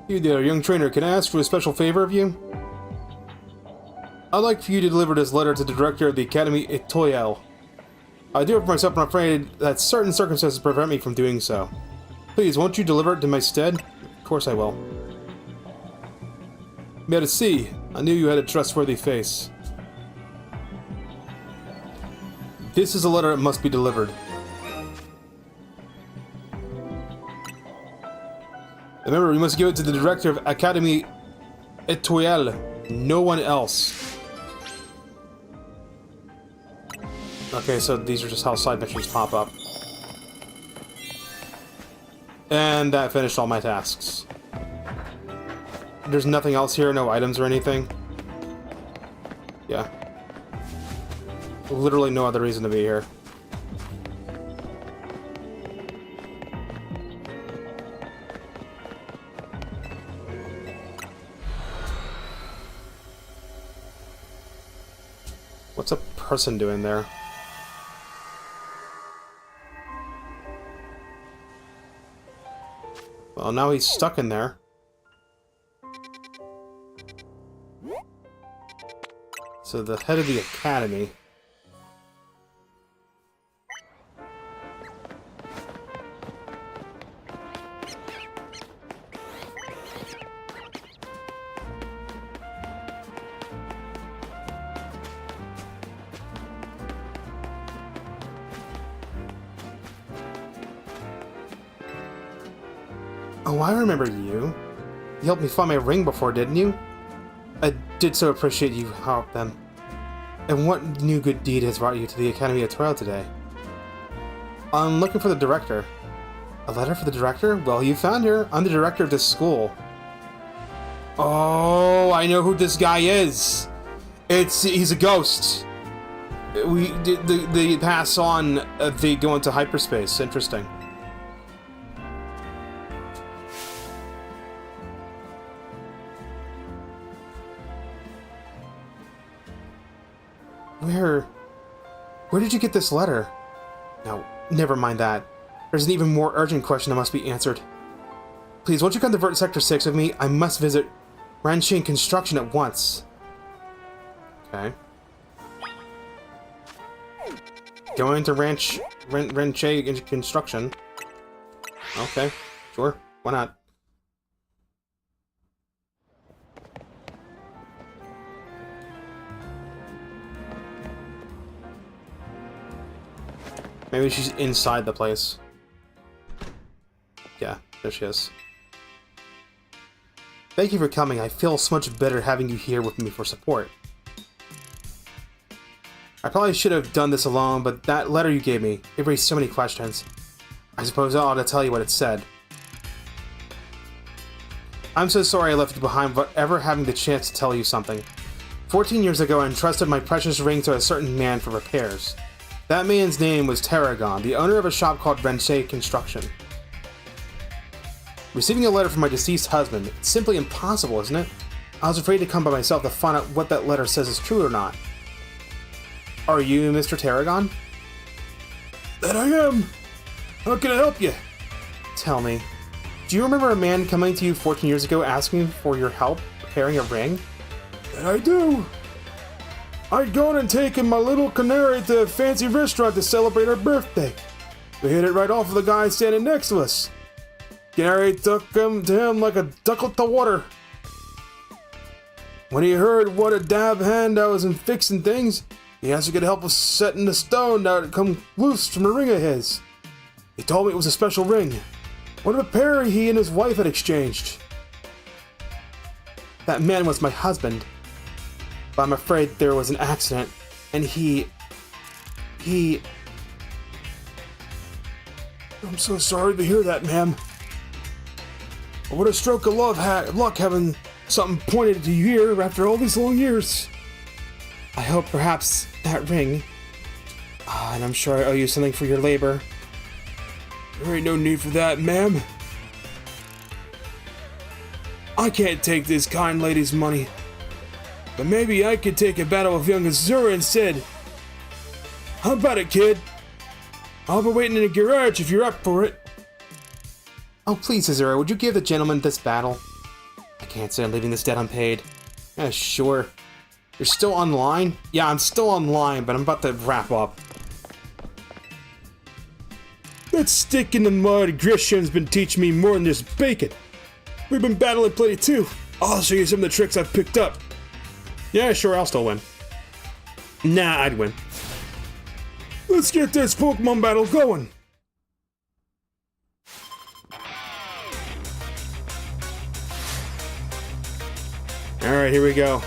Speaker 1: You there, young trainer, can I ask for a special favor of you? I'd like for you to deliver this letter to the director of the Academy Etoile. I do it for myself, but I'm afraid that certain circumstances prevent me from doing so. Please, won't you deliver it to my stead? Of course I will. Merci. I knew you had a trustworthy face. This is a letter that must be delivered. Remember, you must give it to the director of Academy Etoile. No one else. Okay, so these are just how side missions pop up. And that finished all my tasks. There's nothing else here, no items or anything. Yeah. Literally no other reason to be here. What's a person doing there? Well, now he's stuck in there. So the head of the academy. Oh, I remember you. You helped me find my ring before, didn't you? I did so appreciate you help them. And what new good deed has brought you to the Academy of Etoile today? I'm looking for the director. A letter for the director? Well, you found her. I'm the director of this school. Oh, I know who this guy is. He's a ghost. They pass on, they go into hyperspace. Interesting. Where did you get this letter? No, never mind that. There's an even more urgent question that must be answered. Please, won't you come to Vert Sector 6 with me? I must visit Ranchain Construction at once. Okay. Going to Ranchain Construction. Okay, sure. Why not? Maybe she's inside the place. Yeah, there she is. Thank you for coming. I feel so much better having you here with me for support. I probably should have done this alone, but that letter you gave me, it raised so many questions. I suppose I ought to tell you what it said. I'm so sorry I left you behind without ever having the chance to tell you something. 14 years ago, I entrusted my precious ring to a certain man for repairs. That man's name was Tarragon, the owner of a shop called Rensei Construction. Receiving a letter from my deceased husband, it's simply impossible, isn't it? I was afraid to come by myself to find out what that letter says is true or not. Are you Mr. Tarragon? That I am! How can I help you? Tell me, do you remember a man coming to you 14 years ago asking for your help repairing a ring? That I do! I'd gone and taken my little canary to a fancy restaurant to celebrate her birthday. We hit it right off of the guy standing next to us. Canary took him to him like a ducklet to water. When he heard what a dab hand I was in fixing things, he asked if he could help us setting the stone that had come loose from a ring of his. He told me it was a special ring, one of a pair he and his wife had exchanged. That man was my husband. But I'm afraid there was an accident, and he... I'm so sorry to hear that, ma'am. What a stroke of luck having something pointed to you here after all these long years. I hope perhaps that ring... and I'm sure I owe you something for your labor. There ain't no need for that, ma'am. I can't take this kind lady's money. But maybe I could take a battle with young Azura instead. How about it, kid? I'll be waiting in the garage if you're up for it. Oh, please, Azura, would you give the gentleman this battle? I can't say I'm leaving this debt unpaid. Yeah, sure. You're still online? Yeah, I'm still online, but I'm about to wrap up. That stick in the mud Grisham's been teaching me more than just bacon. We've been battling plenty too. I'll show you some of the tricks I've picked up. Yeah, sure, I'll still win. Nah, I'd win. Let's get this Pokemon battle going. Alright, here we go.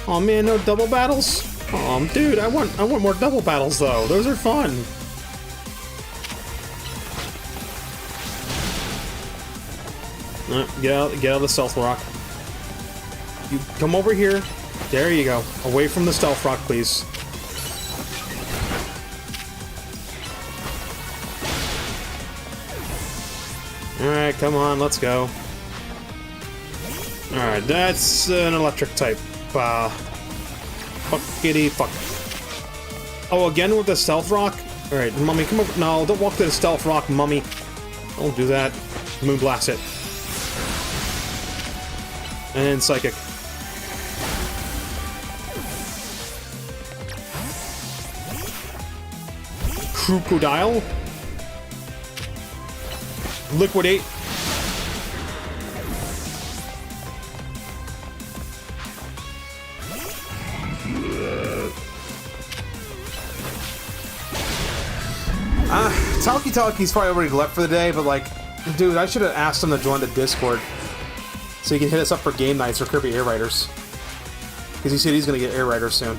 Speaker 1: Oh man, no double battles? Oh, dude, I want more double battles though. Those are fun. Get out of the stealth rock. You come over here. There you go. Away from the stealth rock, please. Alright, come on, let's go. Alright, that's an electric type. Fuckity fuck. Oh, again with the stealth rock? Alright, mummy, come over. No, don't walk to the stealth rock, mummy. Don't do that. Moonblast it. And psychic. Crocodile. Liquidate. Talkie's probably already left for the day, but like, dude, I should have asked him to join the Discord so he can hit us up for game nights or Kirby Air Riders. Because he said he's gonna get Air Riders soon.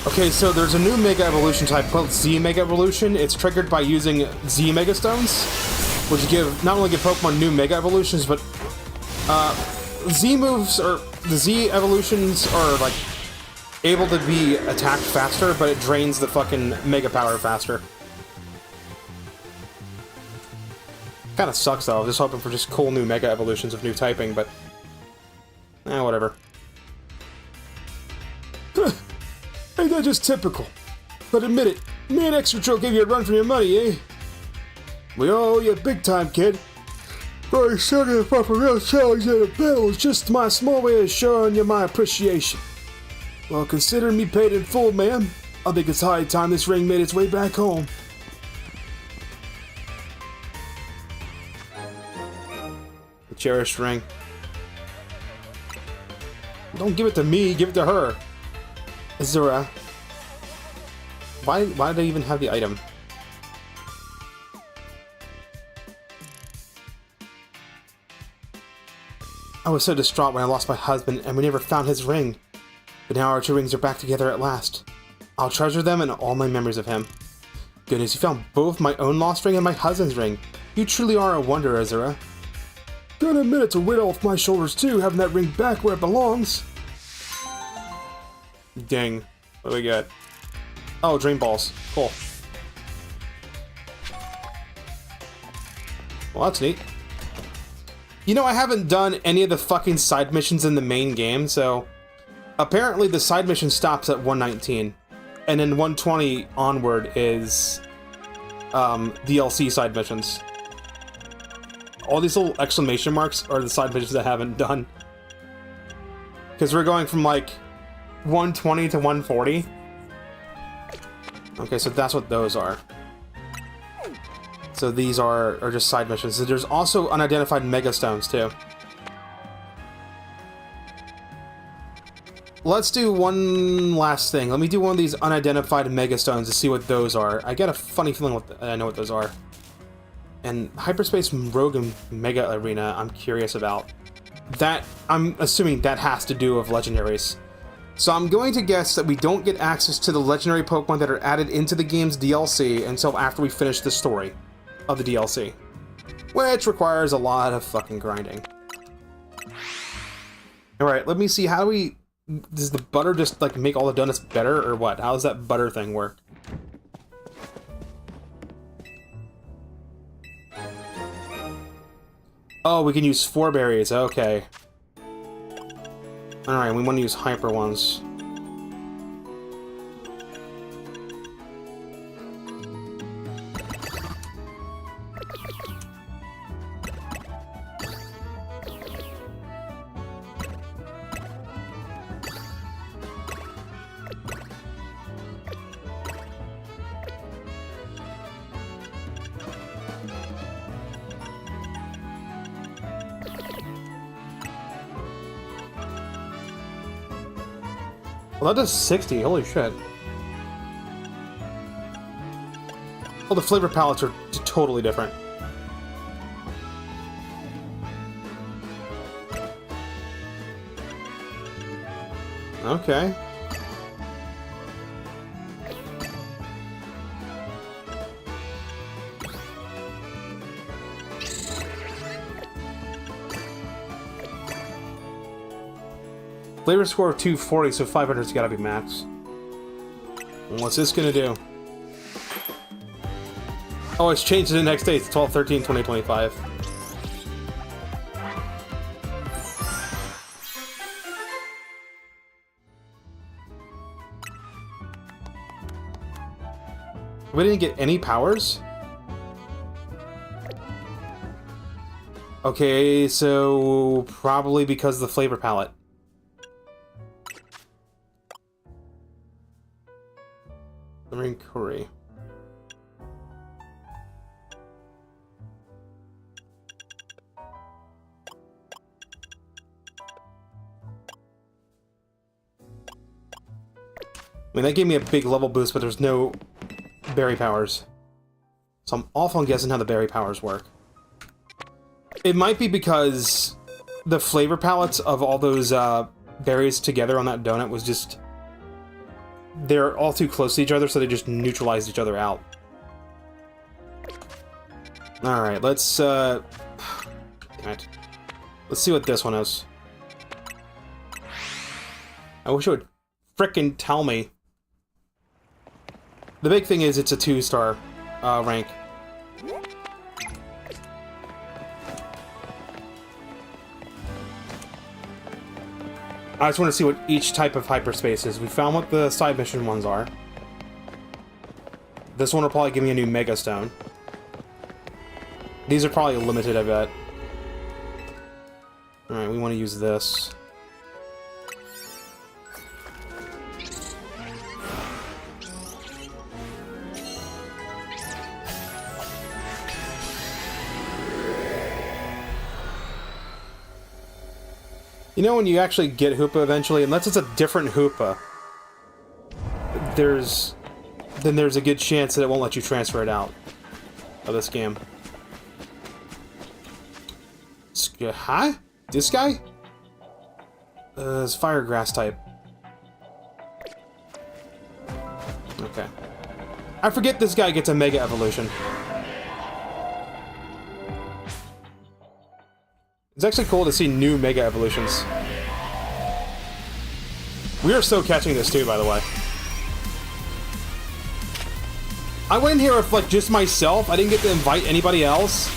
Speaker 1: Okay, so there's a new Mega Evolution type called Z Mega Evolution. It's triggered by using Z Mega Stones, which not only give Pokemon new Mega Evolutions, but Z moves, or the Z evolutions are like able to be attacked faster, but it drains the fucking Mega power faster. Kinda sucks though. I was just hoping for just cool new Mega Evolutions of new typing, but whatever. Ain't that just typical? But admit it, me and Extra gave you a run for your money, eh? We owe you big time, kid. But showing up for a real challenge at a battle is just my small way of showing you my appreciation. Well, considering me paid in full, ma'am, I think it's high time this ring made its way back home. The cherished ring. Don't give it to me, give it to her. Azura. Why did I even have the item? I was so distraught when I lost my husband and we never found his ring. But now our two rings are back together at last. I'll treasure them and all my memories of him. Goodness, you found both my own lost ring and my husband's ring. You truly are a wonder, Azura. Gonna admit it's a weight off my shoulders too, having that ring back where it belongs. Dang. What do we got? Oh, dream balls. Cool. Well, that's neat. You know, I haven't done any of the fucking side missions in the main game, so... Apparently the side mission stops at 119. And then 120 onward is... DLC side missions. All these little exclamation marks are the side missions I haven't done. Because we're going from, like, 120 to 140. Okay, so that's what those are. So these are just side missions. So there's also unidentified mega stones too. Let's do one last thing. Let me do one of these unidentified mega stones to see what those are. I get a funny feeling I know what those are. And Hyperspace Rogue and Mega Arena, I'm curious about. That, I'm assuming that has to do with legendaries. So I'm going to guess that we don't get access to the legendary Pokemon that are added into the game's DLC until after we finish the story of the DLC. Which requires a lot of fucking grinding. Alright, let me see, how do we... Does the butter just, like, make all the donuts better, or what? How does that butter thing work? Oh, we can use 4 berries, okay. Alright, we want to use hyper ones. Well, that does 60, holy shit. Oh, the flavor palettes are totally different. Okay. Flavor score of 240, so 500's gotta be max. What's this gonna do? Oh, it's changed to the next day. It's 12/13/2025. We didn't get any powers? Okay, so probably because of the flavor palette. Marine Curry. I mean, that gave me a big level boost, but there's no berry powers. So I'm off on guessing how the berry powers work. It might be because the flavor palettes of all those berries together on that donut was just... They're all too close to each other, so they just neutralized each other out. Alright, let's, damn it. Let's see what this one is. I wish it would frickin' tell me. The big thing is it's a 2-star rank. I just want to see what each type of hyperspace is. We found what the side mission ones are. This one will probably give me a new Mega Stone. These are probably limited, I bet. Alright, we want to use this. You know when you actually get Hoopa eventually, unless it's a different Hoopa, there's a good chance that it won't let you transfer it out of this game. Huh? This guy? It's fire grass type. Okay. I forget this guy gets a Mega Evolution. It's actually cool to see new Mega Evolutions. We are so catching this too, by the way. I went in here with, like, just myself. I didn't get to invite anybody else.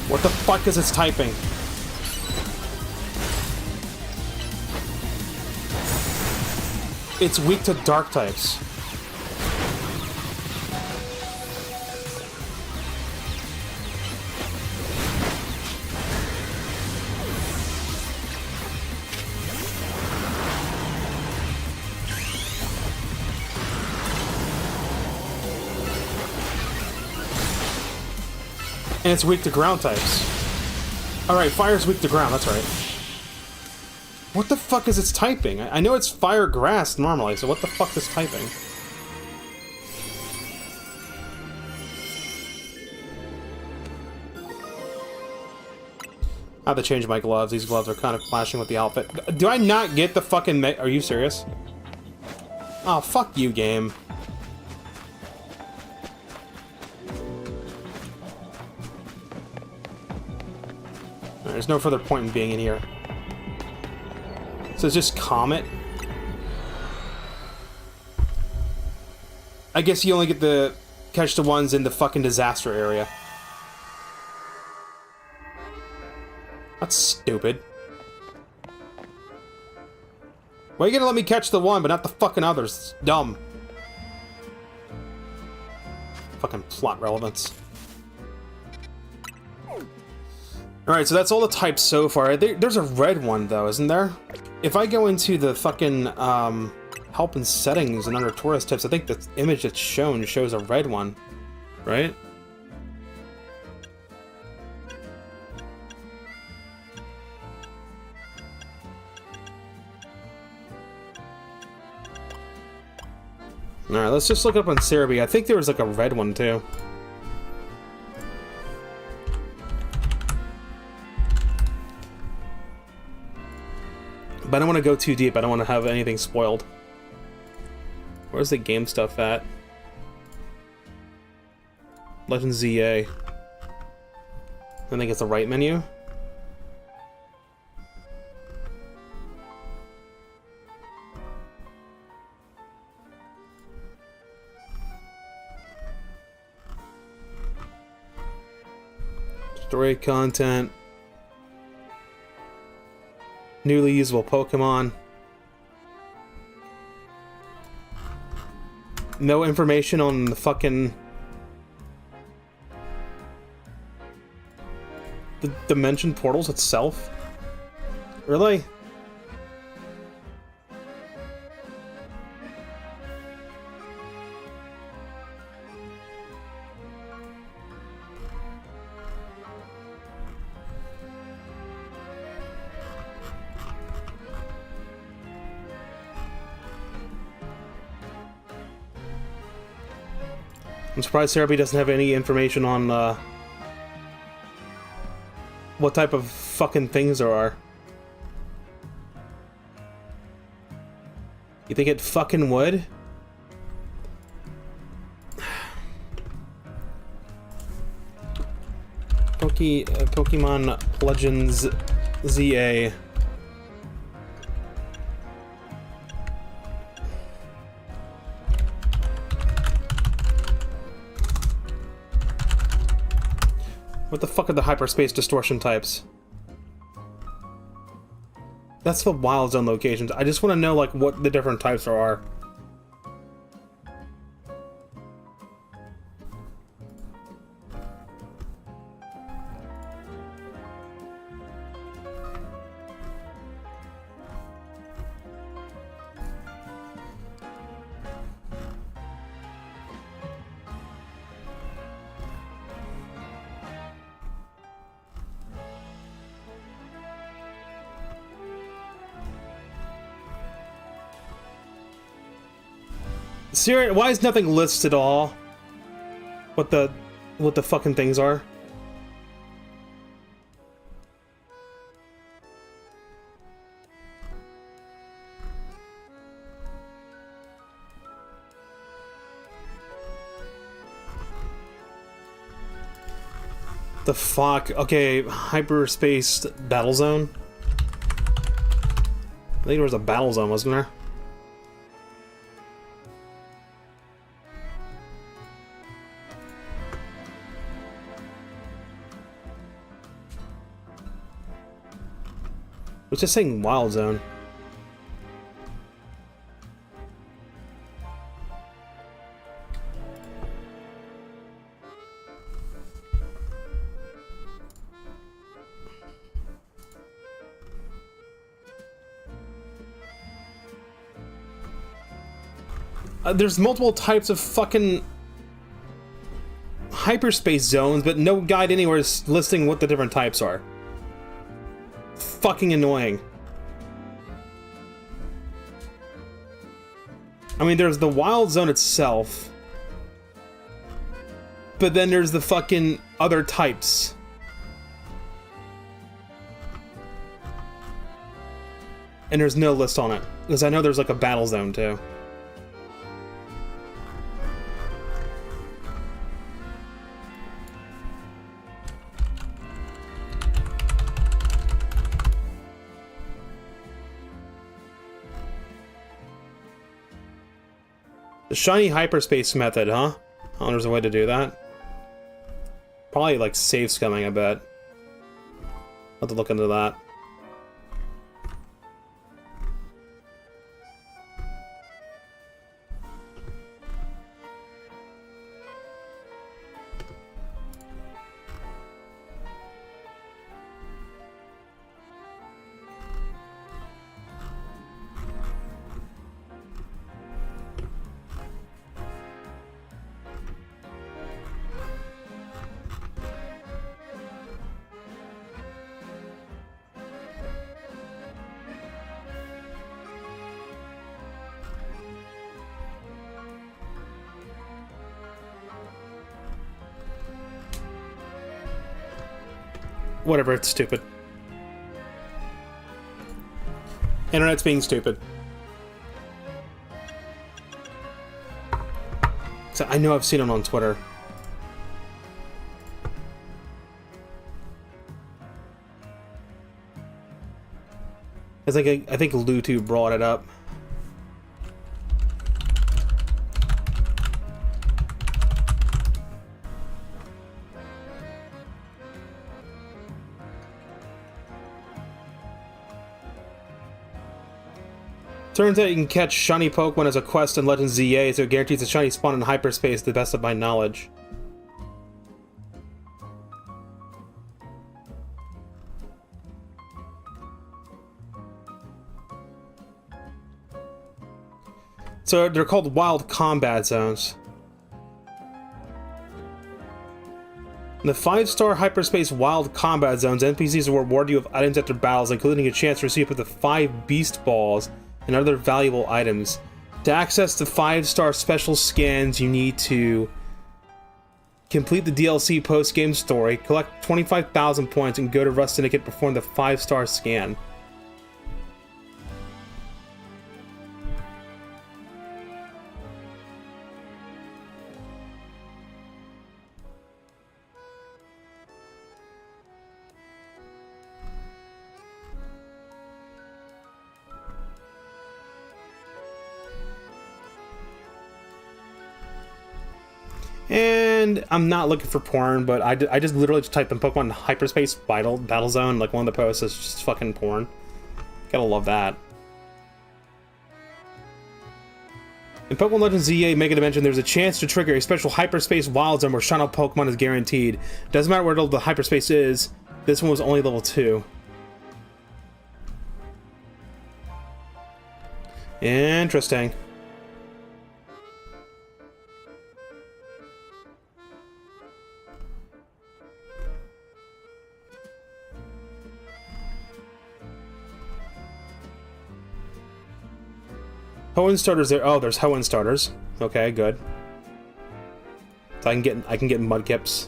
Speaker 1: What the fuck is its typing? It's weak to dark types. And it's weak to ground types. Alright, fire's weak to ground, that's right. What the fuck is its typing? I know it's fire grass normally, so what the fuck is typing? I have to change my gloves. These gloves are kind of clashing with the outfit. Do I not get the fucking Are you serious? Oh, fuck you, game. There's no further point in being in here. So it's just Comet. I guess you only get to catch the ones in the fucking disaster area. That's stupid. Why are you gonna let me catch the one, but not the fucking others? It's dumb. Fucking plot relevance. Alright, so that's all the types so far. There's a red one, though, isn't there? If I go into the fucking, help and settings and under tourist tips, I think the image that's shown shows a red one. Right? Alright, let's just look up on Cerebi. I think there was, like, a red one, too. But I don't want to go too deep. I don't want to have anything spoiled. Where's the game stuff at? Legend ZA. I think it's the right menu. Story content. Newly usable Pokemon. No information on the fucking... the dimension portals itself? Really? I'm surprised Cerebi doesn't have any information on, what type of fucking things there are. You think it fucking would? Pokemon Legends ZA. What the fuck are the hyperspace distortion types? That's the wild zone locations. I just want to know, like, what the different types are. Seriously, why is nothing listed at all? What the fucking things are? The fuck? Okay, hyperspace battle zone. I think there was a battle zone, wasn't there? It's just saying wild zone. There's multiple types of fucking hyperspace zones, but no guide anywhere is listing what the different types are. Fucking annoying. I mean, there's the wild zone itself, but then there's the fucking other types. And there's no list on it, because I know there's like a battle zone too. The shiny hyperspace method, huh? Oh, there's a way to do that. Probably like save scumming, I bet. I'll have to look into that. Whatever, it's stupid. Internet's being stupid. So I know I've seen it on Twitter. I think Lutu brought it up. Turns out you can catch shiny Pokemon as a quest in Legends ZA, so it guarantees a shiny spawn in hyperspace to the best of my knowledge. So they're called wild combat zones. In the 5-star hyperspace wild combat zones, NPCs will reward you with items after battles, including a chance to receive up to 5 beast balls and other valuable items. To access the 5-star special scans, you need to complete the DLC post-game story, collect 25,000 points, and go to Rust Syndicate to perform the 5-star scan. And I'm not looking for porn, but I just literally just typed in Pokemon Hyperspace Battle Zone. Like, one of the posts is just fucking porn. Gotta love that. In Pokemon Legends ZA Mega Dimension, there's a chance to trigger a special Hyperspace Wild Zone where Shine Up Pokemon is guaranteed. Doesn't matter where the Hyperspace is, this one was only level 2. Interesting. Hoenn starters there. Oh, there's Hoenn starters. Okay, good. So I can get Mudkips.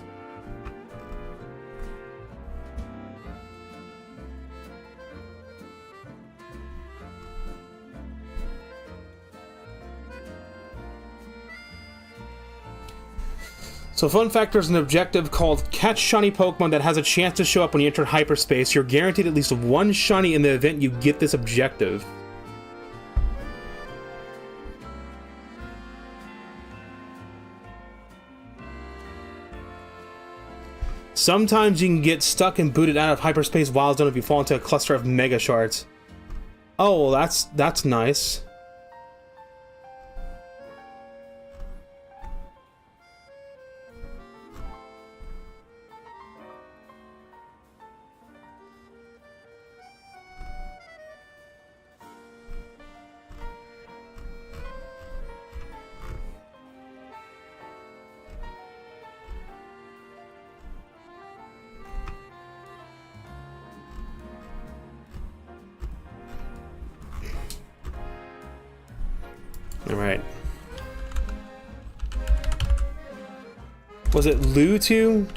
Speaker 1: So fun fact, there's an objective called Catch Shiny Pokemon that has a chance to show up when you enter hyperspace. You're guaranteed at least one shiny in the event you get this objective. Sometimes you can get stuck and booted out of Hyperspace Wild Zone if you fall into a cluster of Mega Shards. Oh, well, that's nice. Alright. Was it Lutu?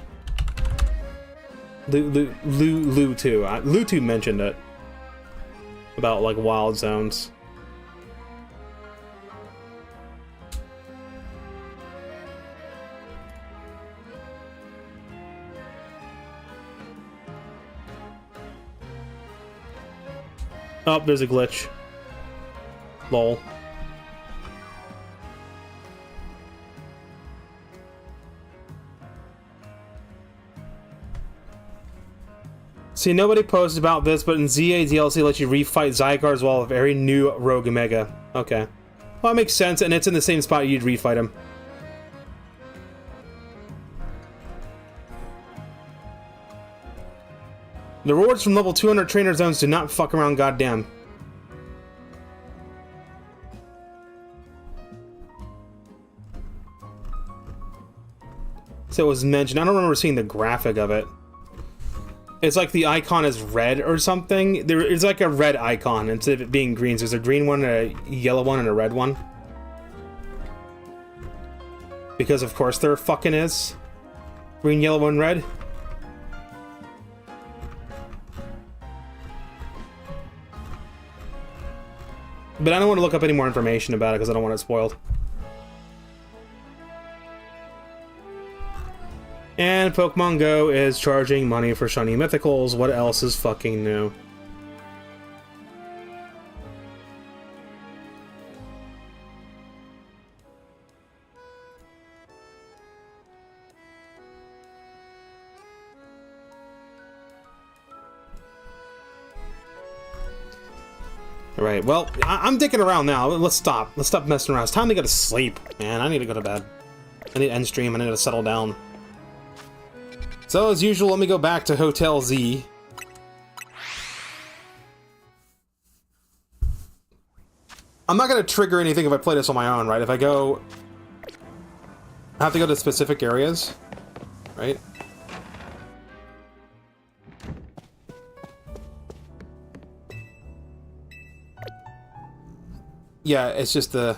Speaker 1: Lutu. Lutu mentioned it. About, like, wild zones. Oh, there's a glitch. Lol. See, nobody posted about this, but in ZA DLC lets you refight Zygarde as well with every new Rogue Omega. Okay. Well, that makes sense, and it's in the same spot you'd refight him. The rewards from level 200 trainer zones do not fuck around, goddamn. So it was mentioned. I don't remember seeing the graphic of it. It's like the icon is red or something. There's like a red icon instead of it being green. So there's a green one, a yellow one, and a red one. Because of course there fucking is. Green, yellow, and red. But I don't want to look up any more information about it because I don't want it spoiled. And Pokemon Go is charging money for shiny mythicals. What else is fucking new? Alright, well, I'm dicking around now. Let's stop. Let's stop messing around. It's time to go to sleep, man. I need to go to bed. I need to end stream. I need to settle down. So, as usual, let me go back to Hotel Z. I'm not going to trigger anything if I play this on my own, right? If I go... I have to go to specific areas, right? Yeah, it's just the...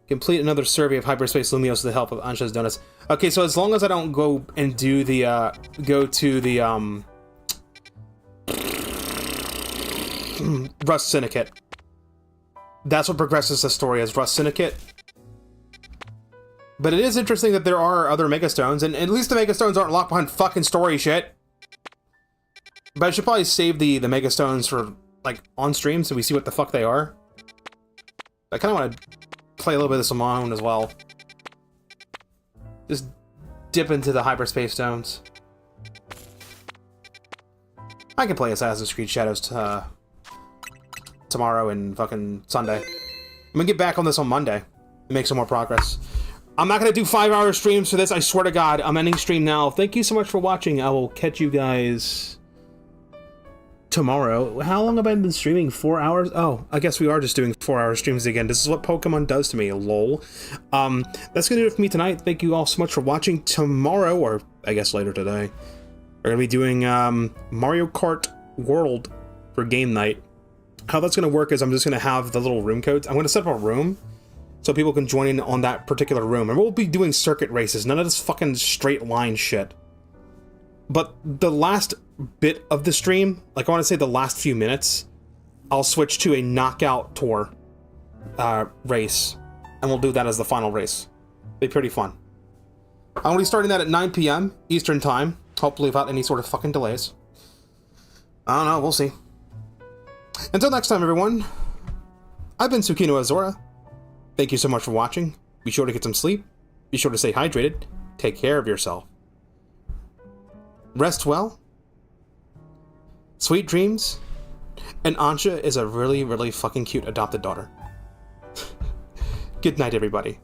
Speaker 1: Complete another survey of Hyperspace Lumios with the help of Ansha's donuts. Okay, so as long as I don't go and do the, go to the, Rust Syndicate. That's what progresses the story as Rust Syndicate. But it is interesting that there are other Megastones, and at least the Megastones aren't locked behind fucking story shit. But I should probably save the Megastones for, like, on stream so we see what the fuck they are. I kind of want to play a little bit of this on my own as well. Just dip into the hyperspace zones. I can play Assassin's Creed Shadows tomorrow and fucking Sunday. I'm gonna get back on this on Monday and make some more progress. I'm not gonna do 5-hour streams for this, I swear to God. I'm ending stream now. Thank you so much for watching. I will catch you guys tomorrow. How long have I been streaming? 4 hours? Oh, I guess we are just doing 4-hour streams again. This is what Pokemon does to me, lol. That's gonna do it for me tonight. Thank you all so much for watching. Tomorrow, or I guess later today, we're gonna be doing Mario Kart World for game night. How that's gonna work is I'm just gonna have the little room codes. I'm gonna set up a room so people can join in on that particular room. And we'll be doing circuit races. None of this fucking straight line shit. But the last bit of the stream, like I want to say the last few minutes, I'll switch to a knockout tour race. And we'll do that as the final race. Be pretty fun. I'm going to be starting that at 9 p.m. Eastern Time. Hopefully without any sort of fucking delays. I don't know, we'll see. Until next time, everyone. I've been Tsukino Azura. Thank you so much for watching. Be sure to get some sleep. Be sure to stay hydrated. Take care of yourself. Rest well. Sweet dreams. And Ansha is a really, really fucking cute adopted daughter. Good night, everybody.